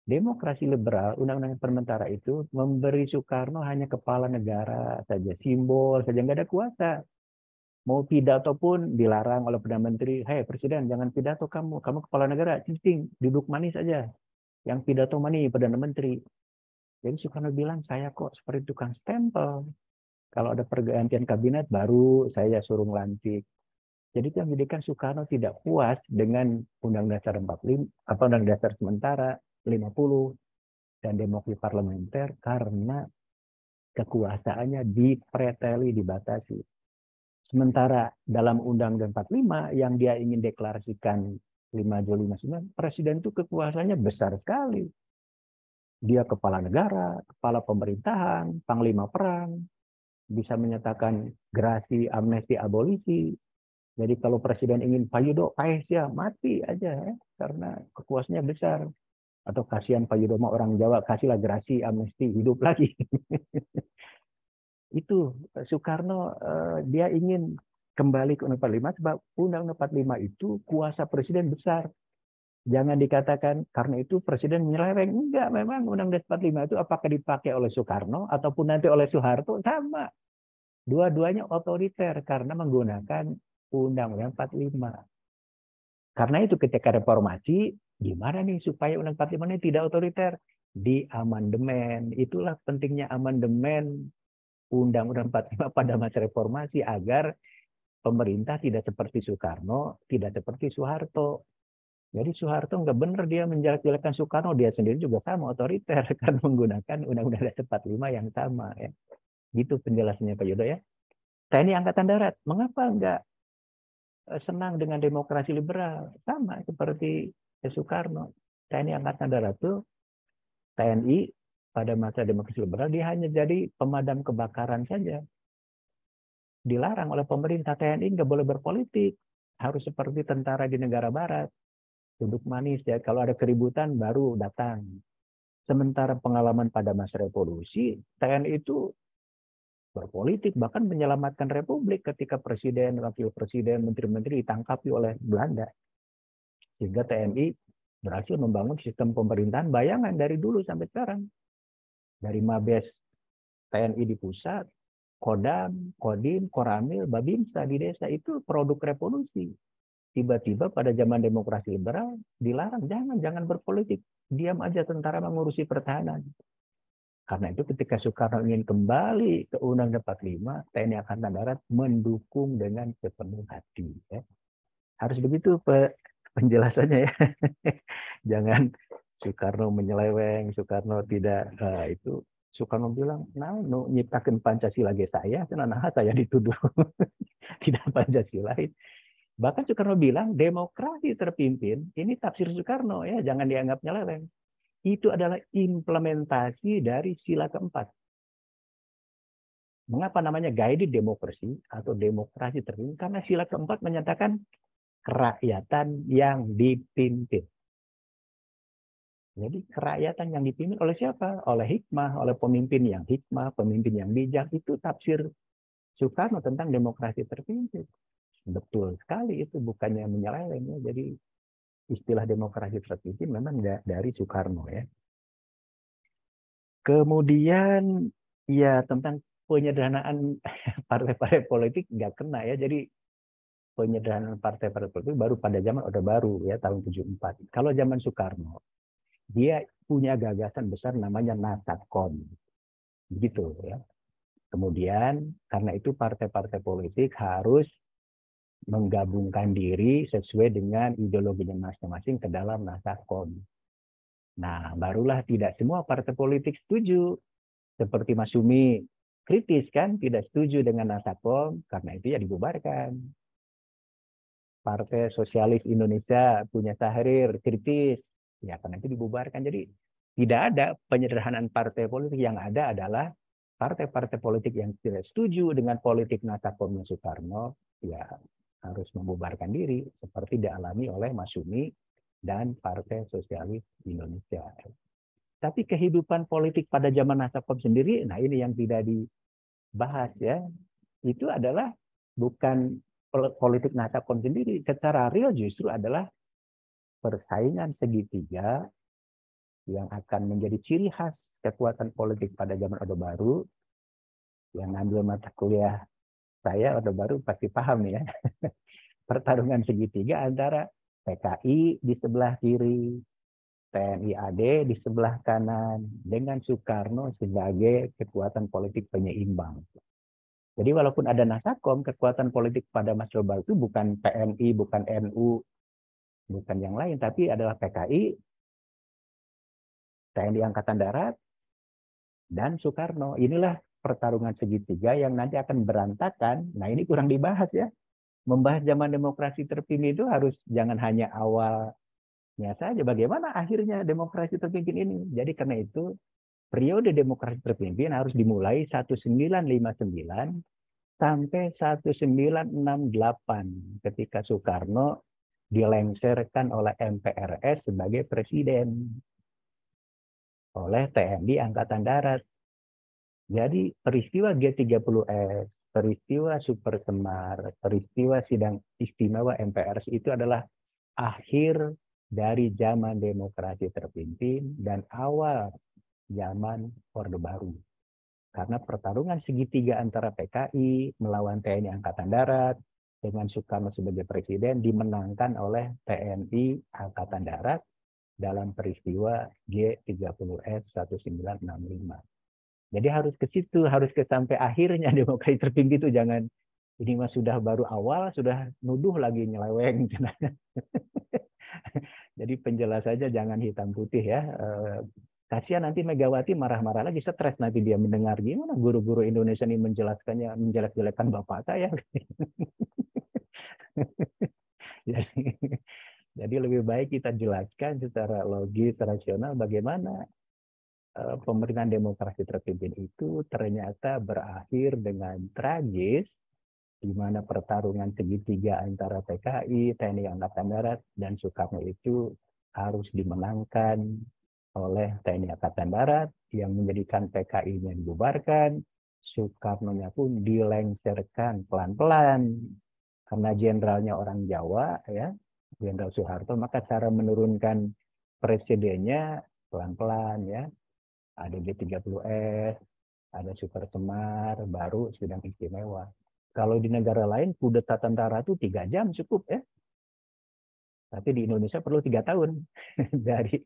demokrasi liberal, undang-undang parlementara itu memberi Soekarno hanya kepala negara saja, simbol saja, nggak ada kuasa. Mau pidato pun dilarang oleh Perdana Menteri. Hei presiden, jangan pidato kamu kepala negara, cing, duduk manis saja. Yang pidato mani Perdana Menteri. Jadi Soekarno bilang, saya kok seperti tukang stempel. Kalau ada pergantian kabinet baru saya suruh lantik. Jadi itu yang menjadikan Soekarno tidak puas dengan Undang Dasar 45, Undang Dasar sementara 50 dan demokrasi parlementer karena kekuasaannya dipreteli, dibatasi. Sementara dalam Undang-Undang 45 yang dia ingin deklarasikan 5 Juli 59, presiden itu kekuasaannya besar sekali. Dia kepala negara, kepala pemerintahan, panglima perang, bisa menyatakan gerasi, amnesti, abolisi. Jadi kalau presiden ingin Pak Yudo, ya mati aja ya, karena kekuasaannya besar. Atau kasihan Pak Yudo Jawa kasihlah gerasi, amnesti, hidup lagi. Itu Soekarno dia ingin kembali ke Undang-Undang 45 sebab Undang-Undang 45 itu kuasa presiden besar. Jangan dikatakan karena itu presiden menyeleweng. Enggak, memang Undang-Undang 45 itu apakah dipakai oleh Soekarno ataupun nanti oleh Soeharto sama. Dua-duanya otoriter karena menggunakan Undang-Undang 45. Karena itu ketika reformasi, gimana nih supaya Undang-Undang 45 ini tidak otoriter? Di amandemen. Itulah pentingnya amandemen Undang-Undang 45 pada masa reformasi agar pemerintah tidak seperti Soekarno, tidak seperti Soeharto. Jadi Soeharto nggak benar dia menjelek-jelekan Soekarno, dia sendiri juga sama otoriter karena menggunakan Undang-Undang 45 yang sama ya. Gitu penjelasannya Pak Yudo ya. TNI Angkatan Darat, mengapa nggak senang dengan demokrasi liberal? Sama seperti Soekarno. TNI Angkatan Darat itu TNI pada masa demokrasi liberal dia hanya jadi pemadam kebakaran saja. Dilarang oleh pemerintah. TNI nggak boleh berpolitik. Harus seperti tentara di negara barat. Duduk manis ya. Kalau ada keributan baru datang. Sementara pengalaman pada masa revolusi, TNI itu berpolitik, bahkan menyelamatkan republik ketika presiden, wakil presiden, menteri-menteri ditangkapi oleh Belanda. Sehingga TNI berhasil membangun sistem pemerintahan bayangan dari dulu sampai sekarang. Dari Mabes TNI di pusat, Kodam, Kodim, Koramil, Babinsa di desa itu produk revolusi. Tiba-tiba pada zaman demokrasi liberal dilarang, jangan berpolitik. Diam aja tentara mengurusi pertahanan. Karena itu ketika Soekarno ingin kembali ke Undang-Undang 45, TNI Angkatan Darat mendukung dengan sepenuh hati. Ya. Harus begitu penjelasannya ya. Jangan Soekarno menyeleweng, Soekarno tidak itu. Soekarno bilang, nah, nyiptakan Pancasila saya dituduh tidak Pancasilain. Bahkan Soekarno bilang demokrasi terpimpin, ini tafsir Soekarno ya, jangan dianggap nyeleweng. Itu adalah implementasi dari sila keempat. Mengapa namanya guided democracy atau demokrasi terpimpin? Karena sila keempat menyatakan kerakyatan yang dipimpin. Jadi kerakyatan yang dipimpin oleh siapa? Oleh hikmah, oleh pemimpin yang hikmah, pemimpin yang bijak. Itu tafsir Soekarno tentang demokrasi terpimpin. Betul sekali itu, bukannya menyeleweng ya. Jadi istilah demokrasi terpimpin memang dari Soekarno ya. Kemudian Iya, tentang penyederhanaan partai-partai politik nggak kena ya. Jadi penyederhanaan partai-partai politik baru pada zaman Orde Baru ya tahun 74. Kalau zaman Soekarno, dia punya gagasan besar namanya Nasakon. Gitu ya. Kemudian karena itu partai-partai politik harus menggabungkan diri sesuai dengan ideologinya masing-masing ke dalam Nasakon. Nah, barulah tidak semua partai politik setuju. Seperti Mas Sumi kritis kan, tidak setuju dengan Nasakon, karena itu ya dibubarkan. Partai Sosialis Indonesia punya Tahrir kritis, ya karena itu dibubarkan. Jadi tidak ada penyederhanaan partai politik, yang ada adalah partai-partai politik yang tidak setuju dengan politik Nasakon Soekarno, ya harus membubarkan diri, seperti dialami oleh Mas Sumi dan Partai Sosialis Indonesia. Tapi kehidupan politik pada zaman Nasakon sendiri, nah ini yang tidak dibahas ya, itu adalah bukan politik Nasakon sendiri, secara real justru adalah persaingan segitiga yang akan menjadi ciri khas kekuatan politik pada zaman Orde Baru. Yang ngambil mata kuliah saya Orde Baru pasti paham ya. Pertarungan segitiga antara PKI di sebelah kiri, TNI AD di sebelah kanan, dengan Soekarno sebagai kekuatan politik penyeimbang. Jadi walaupun ada Nasakom, kekuatan politik pada Mas Orde Baru itu bukan PNI, bukan NU, bukan yang lain, tapi adalah PKI, TNI Angkatan Darat, dan Soekarno. Inilah pertarungan segitiga yang nanti akan berantakan. Nah ini kurang dibahas ya. Membahas zaman demokrasi terpimpin itu harus jangan hanya awalnya saja, bagaimana akhirnya demokrasi terpimpin ini. Jadi karena itu periode demokrasi terpimpin harus dimulai 1959 sampai 1968 ketika Soekarno dilengsarkan oleh MPRS sebagai presiden oleh TNI Angkatan Darat. Jadi peristiwa G30S, peristiwa Super Semar, peristiwa sidang istimewa MPRS itu adalah akhir dari zaman demokrasi terpimpin dan awal zaman Orde Baru. Karena pertarungan segitiga antara PKI melawan TNI Angkatan Darat dengan Soekarno sebagai presiden dimenangkan oleh TNI Angkatan Darat dalam peristiwa G30S 1965. Jadi harus ke situ, harus ke sampai akhirnya demokrasi terpimpin itu, jangan ini mah sudah baru awal, sudah nuduh lagi nyeleweng. Jadi penjelasannya jangan hitam putih ya. Kasihan nanti Megawati marah-marah lagi, stres nanti dia mendengar gimana guru-guru Indonesia ini menjelaskannya, menjelek-jelekan bapak saya. Jadi lebih baik kita jelaskan secara logis, rasional bagaimana pemerintahan demokrasi terpimpin itu ternyata berakhir dengan tragis, di mana pertarungan segitiga antara PKI, TNI Angkatan Darat, dan Soekarno itu harus dimenangkan oleh TNI Angkatan Darat yang menjadikan PKI-nya dibubarkan, Soekarno-nya pun dilengsarkan pelan-pelan karena jenderalnya orang Jawa ya, Jenderal Soeharto, maka cara menurunkan presidennya pelan-pelan ya. Ada G30S, ada Super Semar, baru sidang istimewa. Kalau di negara lain kudeta tentara itu 3 jam cukup ya. Tapi di Indonesia perlu 3 tahun. Dari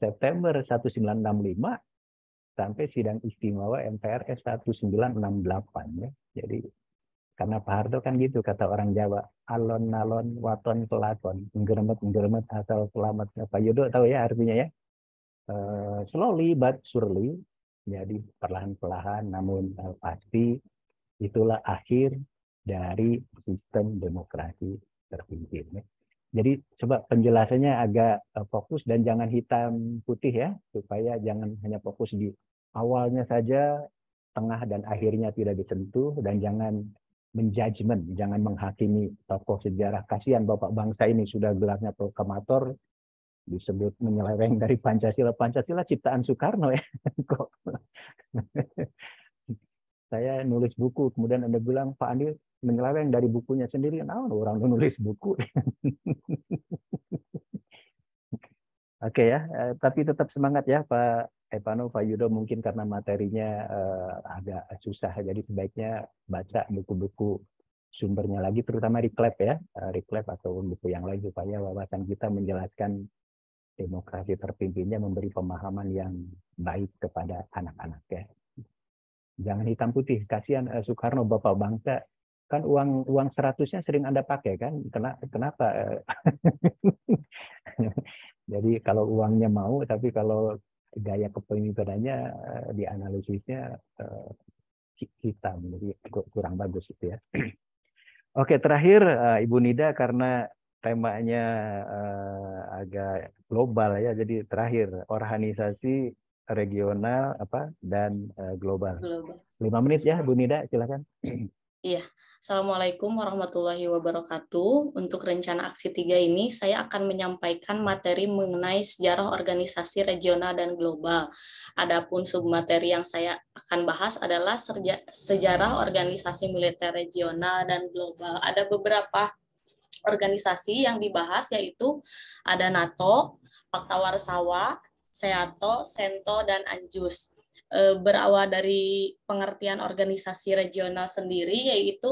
September 1965 sampai sidang istimewa MPRS 1968 ya. Jadi karena Pak Harto kan gitu kata orang Jawa, alon-alon waton pelakon, menggeremet asal selamat. Pak Yudo tahu ya artinya ya. Slowly but surely, jadi perlahan-perlahan namun pasti itulah akhir dari sistem demokrasi terpimpin. Jadi coba penjelasannya agak fokus dan jangan hitam putih ya, supaya jangan hanya fokus di awalnya saja, tengah dan akhirnya tidak disentuh, dan jangan menjudgment, jangan menghakimi tokoh sejarah. Kasihan Bapak bangsa ini sudah gelarnya proklamator, disebut menyeleweng dari Pancasila. Pancasila ciptaan Soekarno ya. Kok saya nulis buku, kemudian Anda bilang Pak Andi menyeleweng dari bukunya sendiri. Nah, orang nulis buku. Oke ya, tapi tetap semangat ya Pak Pak Yudo mungkin karena materinya agak susah, jadi sebaiknya baca buku-buku sumbernya lagi, terutama Reclap ya, Reclap atau buku yang lain, supaya wawasan kita menjelaskan demokrasi terpimpinnya, memberi pemahaman yang baik kepada anak-anak ya. Jangan hitam putih, kasihan Soekarno bapak bangsa, kan uang 100-nya sering Anda pakai kan, kenapa? Jadi kalau uangnya mau, tapi kalau gaya kepemimpinannya dianalisisnya hitam, jadi kurang bagus itu ya. Oke, terakhir Ibu Nida, karena temanya agak global ya, jadi terakhir organisasi regional dan global. 5 menit ya Bu Nida, silakan. Iya, Assalamualaikum warahmatullahi wabarakatuh. Untuk rencana aksi 3 ini, saya akan menyampaikan materi mengenai sejarah organisasi regional dan global. Adapun submateri yang saya akan bahas adalah sejarah organisasi militer regional dan global. Ada beberapa organisasi yang dibahas, yaitu ada NATO, Pakta Warsawa, SEATO, SENTO, dan ANJUS. Berawal dari pengertian organisasi regional sendiri, yaitu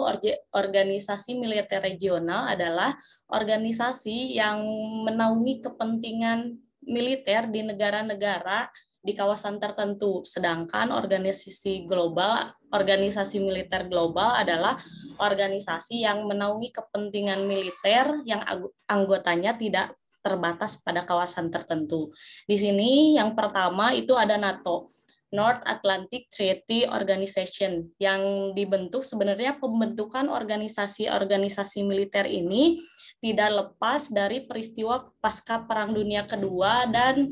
organisasi militer regional adalah organisasi yang menaungi kepentingan militer di negara-negara di kawasan tertentu. Sedangkan organisasi global, organisasi militer global adalah organisasi yang menaungi kepentingan militer yang anggotanya tidak terbatas pada kawasan tertentu. Di sini yang pertama itu ada NATO, North Atlantic Treaty Organization, yang dibentuk, sebenarnya pembentukan organisasi-organisasi militer ini tidak lepas dari peristiwa pasca Perang Dunia Kedua dan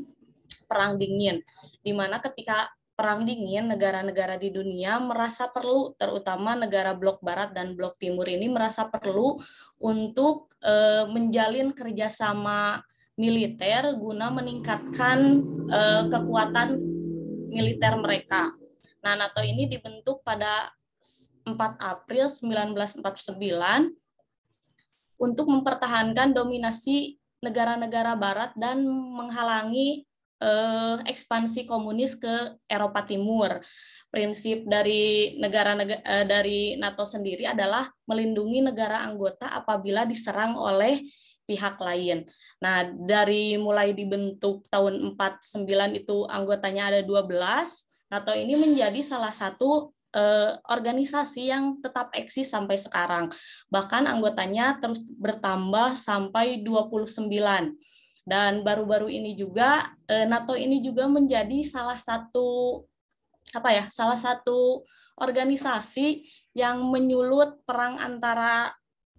Perang Dingin, di mana ketika Perang Dingin, negara-negara di dunia merasa perlu, terutama negara blok Barat dan blok Timur ini merasa perlu untuk menjalin kerjasama militer guna meningkatkan kekuatan militer mereka. Nah, NATO ini dibentuk pada 4 April 1949 untuk mempertahankan dominasi negara-negara Barat dan menghalangi ekspansi komunis ke Eropa Timur. Prinsip dari dari NATO sendiri adalah melindungi negara anggota apabila diserang oleh pihak lain. Nah, dari mulai dibentuk tahun 49 itu anggotanya ada 12, NATO ini menjadi salah satu organisasi yang tetap eksis sampai sekarang. Bahkan anggotanya terus bertambah sampai 29. Dan baru-baru ini juga NATO ini juga menjadi salah satu organisasi yang menyulut perang antara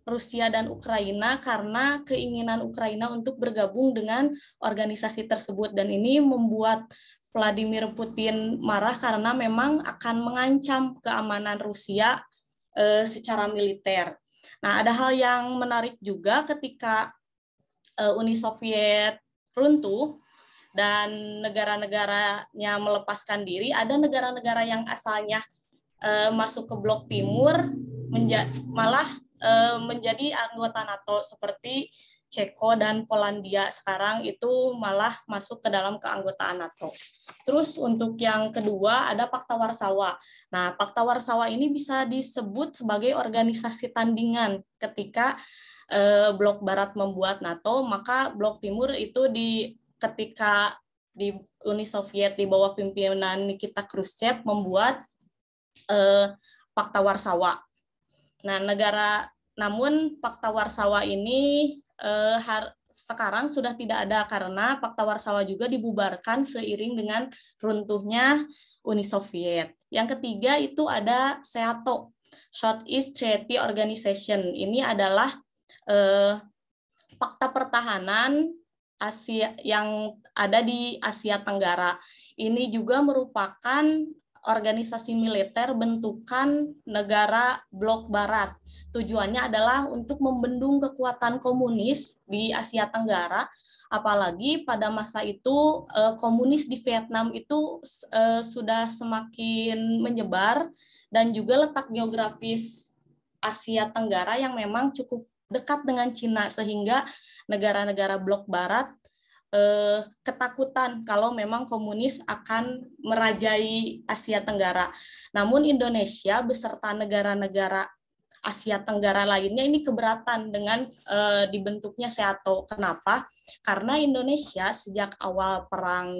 Rusia dan Ukraina karena keinginan Ukraina untuk bergabung dengan organisasi tersebut, dan ini membuat Vladimir Putin marah karena memang akan mengancam keamanan Rusia secara militer. Nah, ada hal yang menarik juga ketika Uni Soviet runtuh dan negara-negaranya melepaskan diri, ada negara-negara yang asalnya masuk ke blok timur malah menjadi anggota NATO seperti Ceko dan Polandia sekarang itu malah masuk ke dalam keanggotaan NATO. Terus untuk yang kedua ada Pakta Warsawa. Nah, Pakta Warsawa ini bisa disebut sebagai organisasi tandingan ketika blok Barat membuat NATO, maka blok Timur itu ketika di Uni Soviet di bawah pimpinan Nikita Khrushchev membuat Pakta Warsawa. Nah, namun Pakta Warsawa ini sekarang sudah tidak ada karena Pakta Warsawa juga dibubarkan seiring dengan runtuhnya Uni Soviet. Yang ketiga itu ada SEATO, Southeast Treaty Organization. Ini adalah fakta pertahanan Asia yang ada di Asia Tenggara. Ini juga merupakan organisasi militer bentukan negara blok Barat. Tujuannya adalah untuk membendung kekuatan komunis di Asia Tenggara, apalagi pada masa itu komunis di Vietnam itu sudah semakin menyebar, dan juga letak geografis Asia Tenggara yang memang cukup dekat dengan Cina, sehingga negara-negara blok Barat ketakutan kalau memang komunis akan merajai Asia Tenggara. Namun Indonesia beserta negara-negara Asia Tenggara lainnya ini keberatan dengan dibentuknya SEATO. Kenapa? Karena Indonesia sejak awal Perang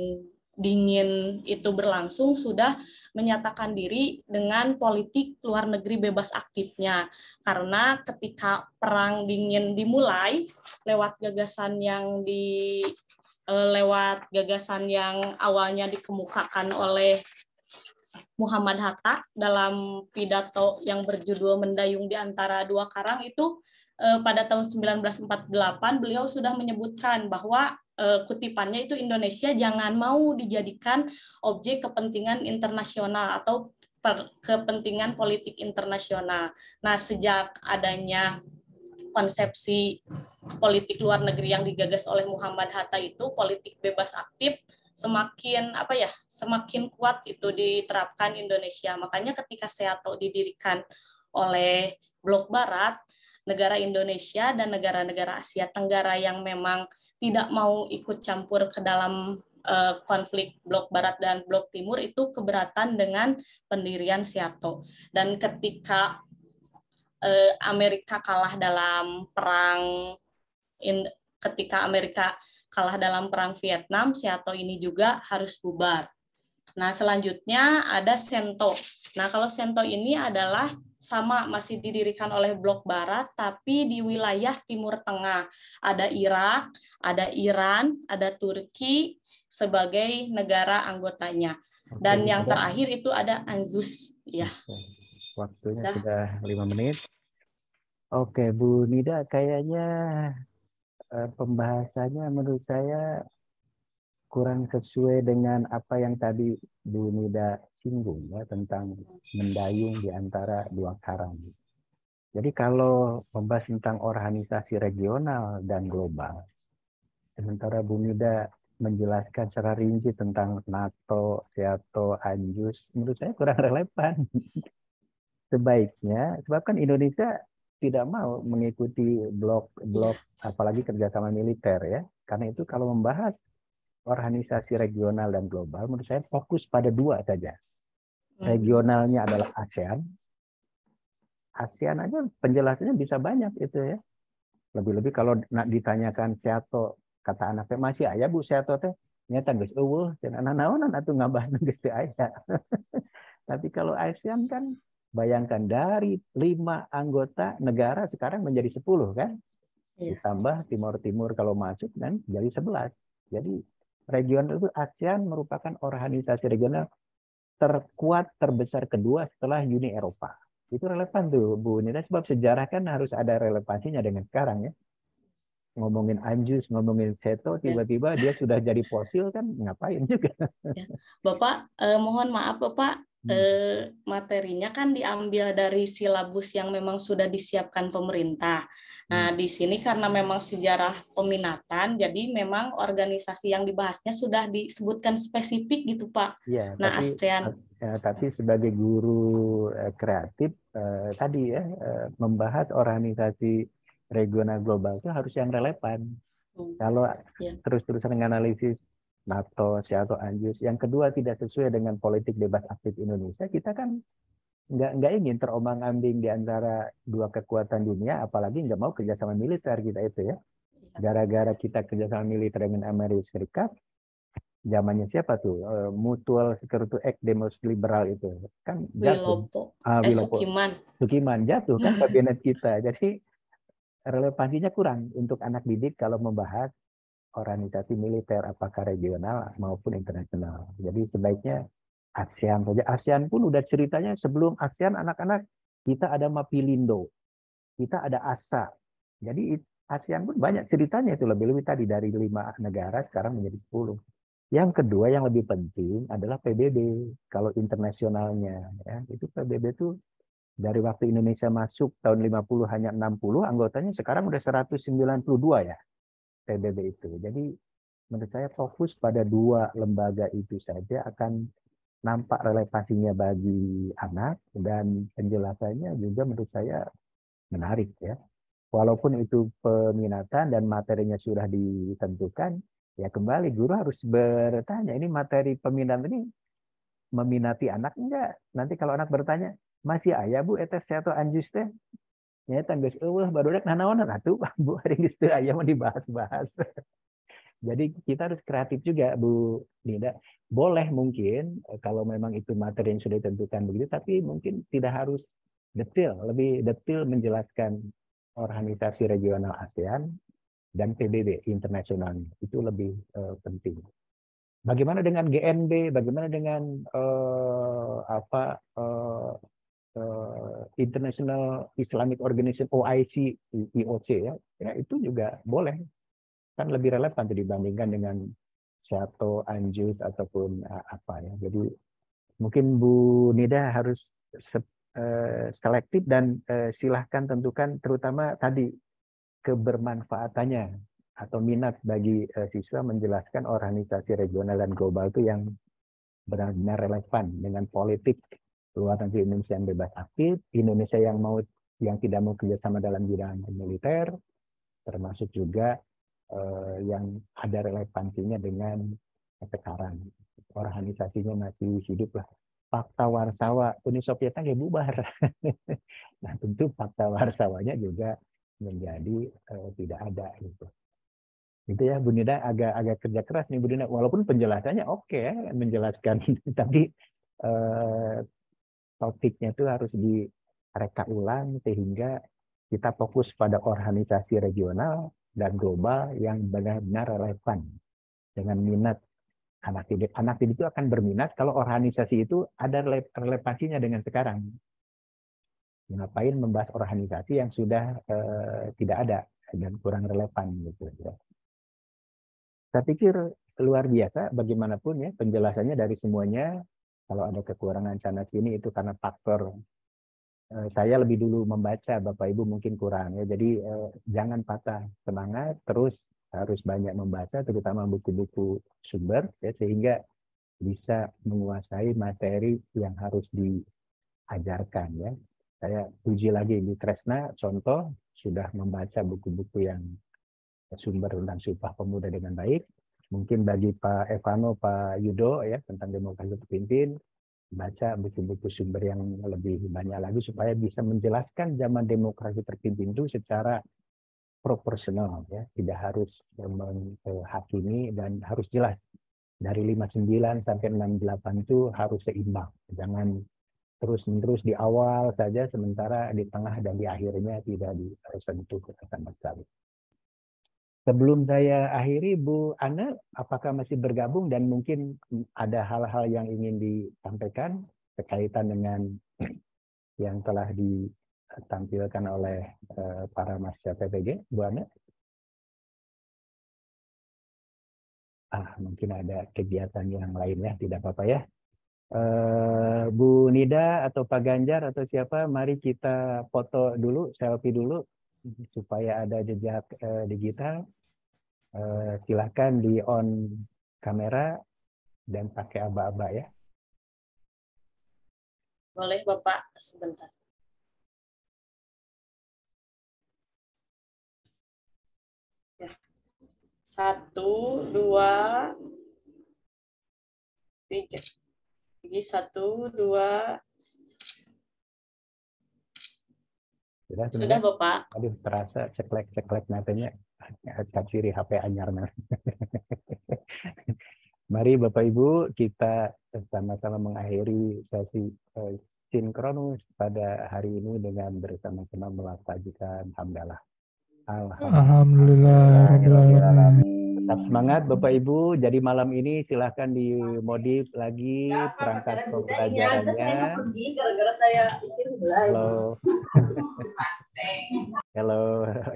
Dingin itu berlangsung sudah menyatakan diri dengan politik luar negeri bebas aktifnya. Karena ketika Perang Dingin dimulai lewat gagasan yang awalnya dikemukakan oleh Muhammad Hatta dalam pidato yang berjudul Mendayung di Antara Dua Karang itu pada tahun 1948 beliau sudah menyebutkan bahwa kutipannya itu Indonesia jangan mau dijadikan objek kepentingan internasional atau kepentingan politik internasional. Nah, sejak adanya konsepsi politik luar negeri yang digagas oleh Muhammad Hatta itu politik bebas aktif semakin kuat itu diterapkan Indonesia. Makanya ketika SEATO didirikan oleh Blok Barat, negara Indonesia dan negara-negara Asia Tenggara yang memang tidak mau ikut campur ke dalam konflik Blok Barat dan Blok Timur itu keberatan dengan pendirian SEATO. Dan ketika Amerika kalah dalam perang Vietnam, SEATO ini juga harus bubar. Nah, selanjutnya ada SENTO. Nah, kalau SENTO ini adalah sama masih didirikan oleh Blok Barat, tapi di wilayah Timur Tengah. Ada Irak, ada Iran, ada Turki sebagai negara anggotanya. Dan yang terakhir itu ada ANZUS. Ya. Waktunya sudah 5 menit. Oke, Bu Nida, kayaknya pembahasannya menurut saya kurang sesuai dengan apa yang tadi Bu Nida singgung ya tentang mendayung di antara dua karang. Jadi kalau membahas tentang organisasi regional dan global, sementara Bu Nida menjelaskan secara rinci tentang NATO, SEATO, ANZUS, menurut saya kurang relevan. Sebaiknya, sebab kan Indonesia tidak mau mengikuti blok apalagi kerjasama militer ya. Karena itu kalau membahas organisasi regional dan global, menurut saya fokus pada dua saja. Regionalnya adalah ASEAN. ASEAN aja penjelasannya bisa banyak itu ya. Lebih-lebih kalau ditanyakan SEATO, kata anaknya masih ayah Bu SEATO teh, nyata geus eueuh dan anak-anak atuh ngabahna geus teu aya. Tapi kalau ASEAN kan bayangkan dari 5 anggota negara sekarang menjadi 10 kan? Ditambah Timur kalau masuk dan jadi 11. Jadi regional itu ASEAN merupakan organisasi regional terkuat terbesar kedua setelah Uni Eropa. Itu relevan tuh Bu Nida sebab sejarah kan harus ada relevansinya dengan sekarang ya. Ngomongin ANZUS, ngomongin SEATO, tiba-tiba dia sudah jadi fosil kan ngapain juga. Ya. Bapak, mohon maaf Bapak, materinya kan diambil dari silabus yang memang sudah disiapkan pemerintah. Nah, di sini karena memang sejarah peminatan, jadi memang organisasi yang dibahasnya sudah disebutkan spesifik gitu Pak. Ya, nah, ASEAN. Tapi sebagai guru kreatif tadi ya membahas organisasi regional global itu harus yang relevan. Kalau terus-terusan menganalisis NATO, SEATO, ANZUS. Yang kedua tidak sesuai dengan politik bebas aktif Indonesia. Kita kan nggak ingin terombang-ambing di antara dua kekuatan dunia, apalagi nggak mau kerjasama militer kita itu ya. Gara-gara kita kerjasama militer dengan Amerika Serikat, zamannya siapa tuh? Mutual Security Act Demos Liberal itu kan jatuh. Sukiman jatuh kan kabinet kita. Jadi relevansinya kurang untuk anak didik kalau membahas organisasi militer apakah regional maupun internasional. Jadi sebaiknya ASEAN saja. ASEAN pun udah ceritanya sebelum ASEAN anak-anak kita ada Mapilindo, kita ada ASA. Jadi ASEAN pun banyak ceritanya itu lebih-lebih tadi dari 5 negara sekarang menjadi 10. Yang kedua yang lebih penting adalah PBB. Kalau internasionalnya ya, itu PBB itu dari waktu Indonesia masuk tahun 50 hanya 60 anggotanya sekarang udah 192 ya. PBB itu. Jadi menurut saya fokus pada 2 lembaga itu saja akan nampak relevansinya bagi anak dan penjelasannya juga menurut saya menarik ya. Walaupun itu peminatan dan materinya sudah ditentukan, Ya kembali guru harus bertanya, ini materi peminat ini meminati anak enggak? Nanti kalau anak bertanya, masih ayah Bu etes atau anjus teh? Nyata geus eueuh barudak nanaon atuh Bu hari geus teu aya mah dibahas-bahas. Jadi kita harus kreatif juga Bu Nida. Boleh mungkin kalau memang itu materi yang sudah ditentukan begitu, tapi mungkin tidak harus detail, lebih detail menjelaskan organisasi regional ASEAN dan PBB internasional itu lebih penting. Bagaimana dengan GNB? Bagaimana dengan International Islamic Organization OIC, IOC ya? Ya itu juga boleh. Kan lebih relevan dibandingkan dengan Seato, Anjus ataupun apa ya. Jadi mungkin Bu Nida harus selektif dan silahkan tentukan terutama tadi kebermanfaatannya atau minat bagi siswa menjelaskan organisasi regional dan global itu yang benar-benar relevan dengan politik luar negeri Indonesia yang bebas aktif, Indonesia yang tidak mau kerjasama dalam bidang militer, termasuk juga yang ada relevansinya dengan sekarang organisasinya masih hidup lah. Fakta Warsawa Uni Soviet nggak bubar. Nah tentu fakta Warsawanya juga menjadi tidak ada gitu. Itu ya Bu Nida agak kerja keras nih Bu Nida, walaupun penjelasannya oke, menjelaskan tapi topiknya itu harus direka ulang sehingga kita fokus pada organisasi regional dan global yang benar-benar relevan dengan minat anak didik. Anak didik itu akan berminat kalau organisasi itu ada relevansinya dengan sekarang. Ngapain membahas organisasi yang sudah tidak ada dan kurang relevan gitu ya. Saya pikir luar biasa bagaimanapun ya penjelasannya dari semuanya. Kalau ada kekurangan sana sini itu karena faktor saya lebih dulu membaca, Bapak Ibu mungkin kurang ya. Jadi jangan patah semangat, terus harus banyak membaca terutama buku-buku sumber ya sehingga bisa menguasai materi yang harus diajarkan ya. Saya uji lagi di Tresna, contoh sudah membaca buku-buku yang sumber tentang Sumpah Pemuda dengan baik. Mungkin bagi Pak Evano, Pak Yudo ya tentang demokrasi terpimpin, baca buku-buku sumber yang lebih banyak lagi supaya bisa menjelaskan zaman demokrasi terpimpin itu secara proporsional ya, tidak harus menghakimi dan harus jelas. Dari 59 sampai 68 itu harus seimbang. Jangan terus-menerus di awal saja, sementara di tengah dan di akhirnya tidak disentuh sama sekali. Sebelum saya akhiri, Bu Ana, apakah masih bergabung dan mungkin ada hal-hal yang ingin disampaikan berkaitan dengan yang telah ditampilkan oleh para mahasiswa PPG, Bu Ana? Mungkin ada kegiatan yang lainnya, tidak apa-apa ya. Bu Nida atau Pak Ganjar atau siapa, mari kita foto dulu, selfie dulu, supaya ada jejak digital. Silahkan di on kamera dan pakai aba-aba ya. Boleh Bapak, sebentar. Ya. 1, 2, 3. Jadi 1, 2. Sudah Bapak. Aduh, terasa ceklek matanya. Ciri HP anyar. Mari Bapak Ibu kita sama-sama mengakhiri sesi sinkronus pada hari ini dengan bersama-sama melafazkan hamdalah. Alhamdulillah. Tetap semangat Bapak Ibu. Jadi malam ini silahkan dimodif lagi perangkat pembelajarannya. Halo. Halo.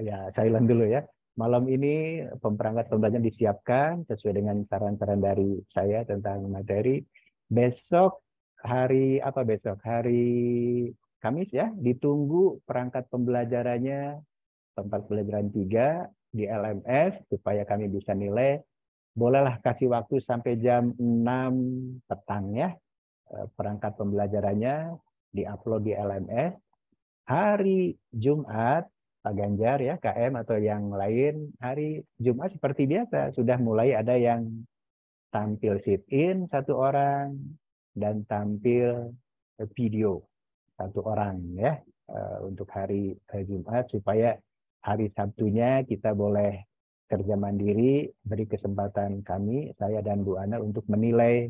Ya, silent dulu ya. Malam ini perangkat pembelajaran disiapkan sesuai dengan saran-saran dari saya tentang materi. Besok hari apa besok? Hari Kamis ya, ditunggu perangkat pembelajarannya tempat pelajaran 3 di LMS supaya kami bisa nilai. Bolehlah kasih waktu sampai jam 6 petang ya. Perangkat pembelajarannya diupload di LMS. Hari Jumat Pak Ganjar ya, KM atau yang lain, hari Jumat seperti biasa sudah mulai ada yang tampil sit-in 1 orang dan tampil video 1 orang ya untuk hari Jumat, supaya hari Sabtunya kita boleh kerja mandiri, beri kesempatan kami, saya dan Bu Ana untuk menilai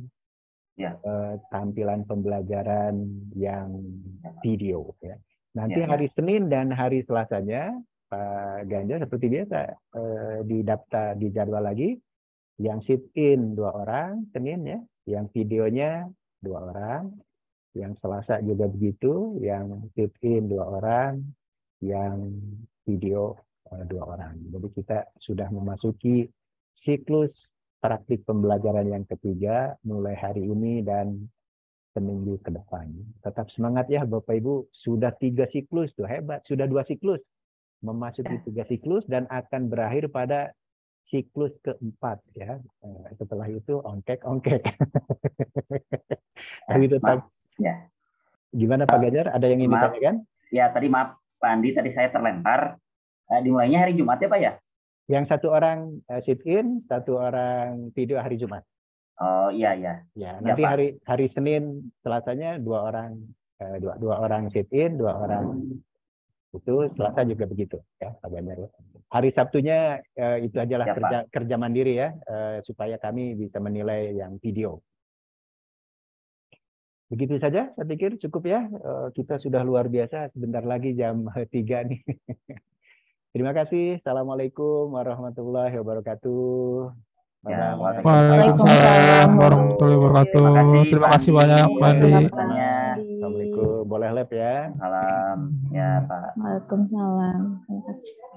tampilan pembelajaran yang video ya. Nanti hari Senin dan hari Selasanya Pak Ganjar seperti biasa didaftar, dijadwal lagi, yang sit-in 2 orang Senin ya, yang videonya 2 orang, yang Selasa juga begitu, yang sit-in 2 orang, yang video 2 orang. Jadi kita sudah memasuki siklus praktik pembelajaran yang ketiga mulai hari ini dan seminggu ke depan. Tetap semangat ya Bapak Ibu, sudah 3 siklus tuh, hebat, sudah 2 siklus, memasuki 3 siklus dan akan berakhir pada siklus keempat ya. Setelah itu ongkek-ongkek. Tapi tetap ya. Gimana Pak Ganjar, ada yang ingin ditanyakan? Ya, tadi maaf Pak Andi, tadi saya terlempar. Dimulainya hari Jumat ya Pak ya? Yang 1 orang sit-in, 1 orang video hari Jumat. Oh iya ya. Ya, nanti hari Senin Selasanya 2 orang 2 orang sit-in, 2 orang itu, Selasa juga begitu ya Pak Ganjar. Hari Sabtunya itu ajalah kerja mandiri ya, supaya kami bisa menilai yang video. Begitu saja, saya pikir cukup ya. Kita sudah luar biasa, sebentar lagi jam 3 nih. Terima kasih. Assalamualaikum warahmatullahi wabarakatuh. Waalaikumsalam warahmatullahi wabarakatuh. Terima kasih banyak Pak Andi. Assalamualaikum. Boleh lab ya. Salam ya Pak. Waalaikumsalam. Terima kasih.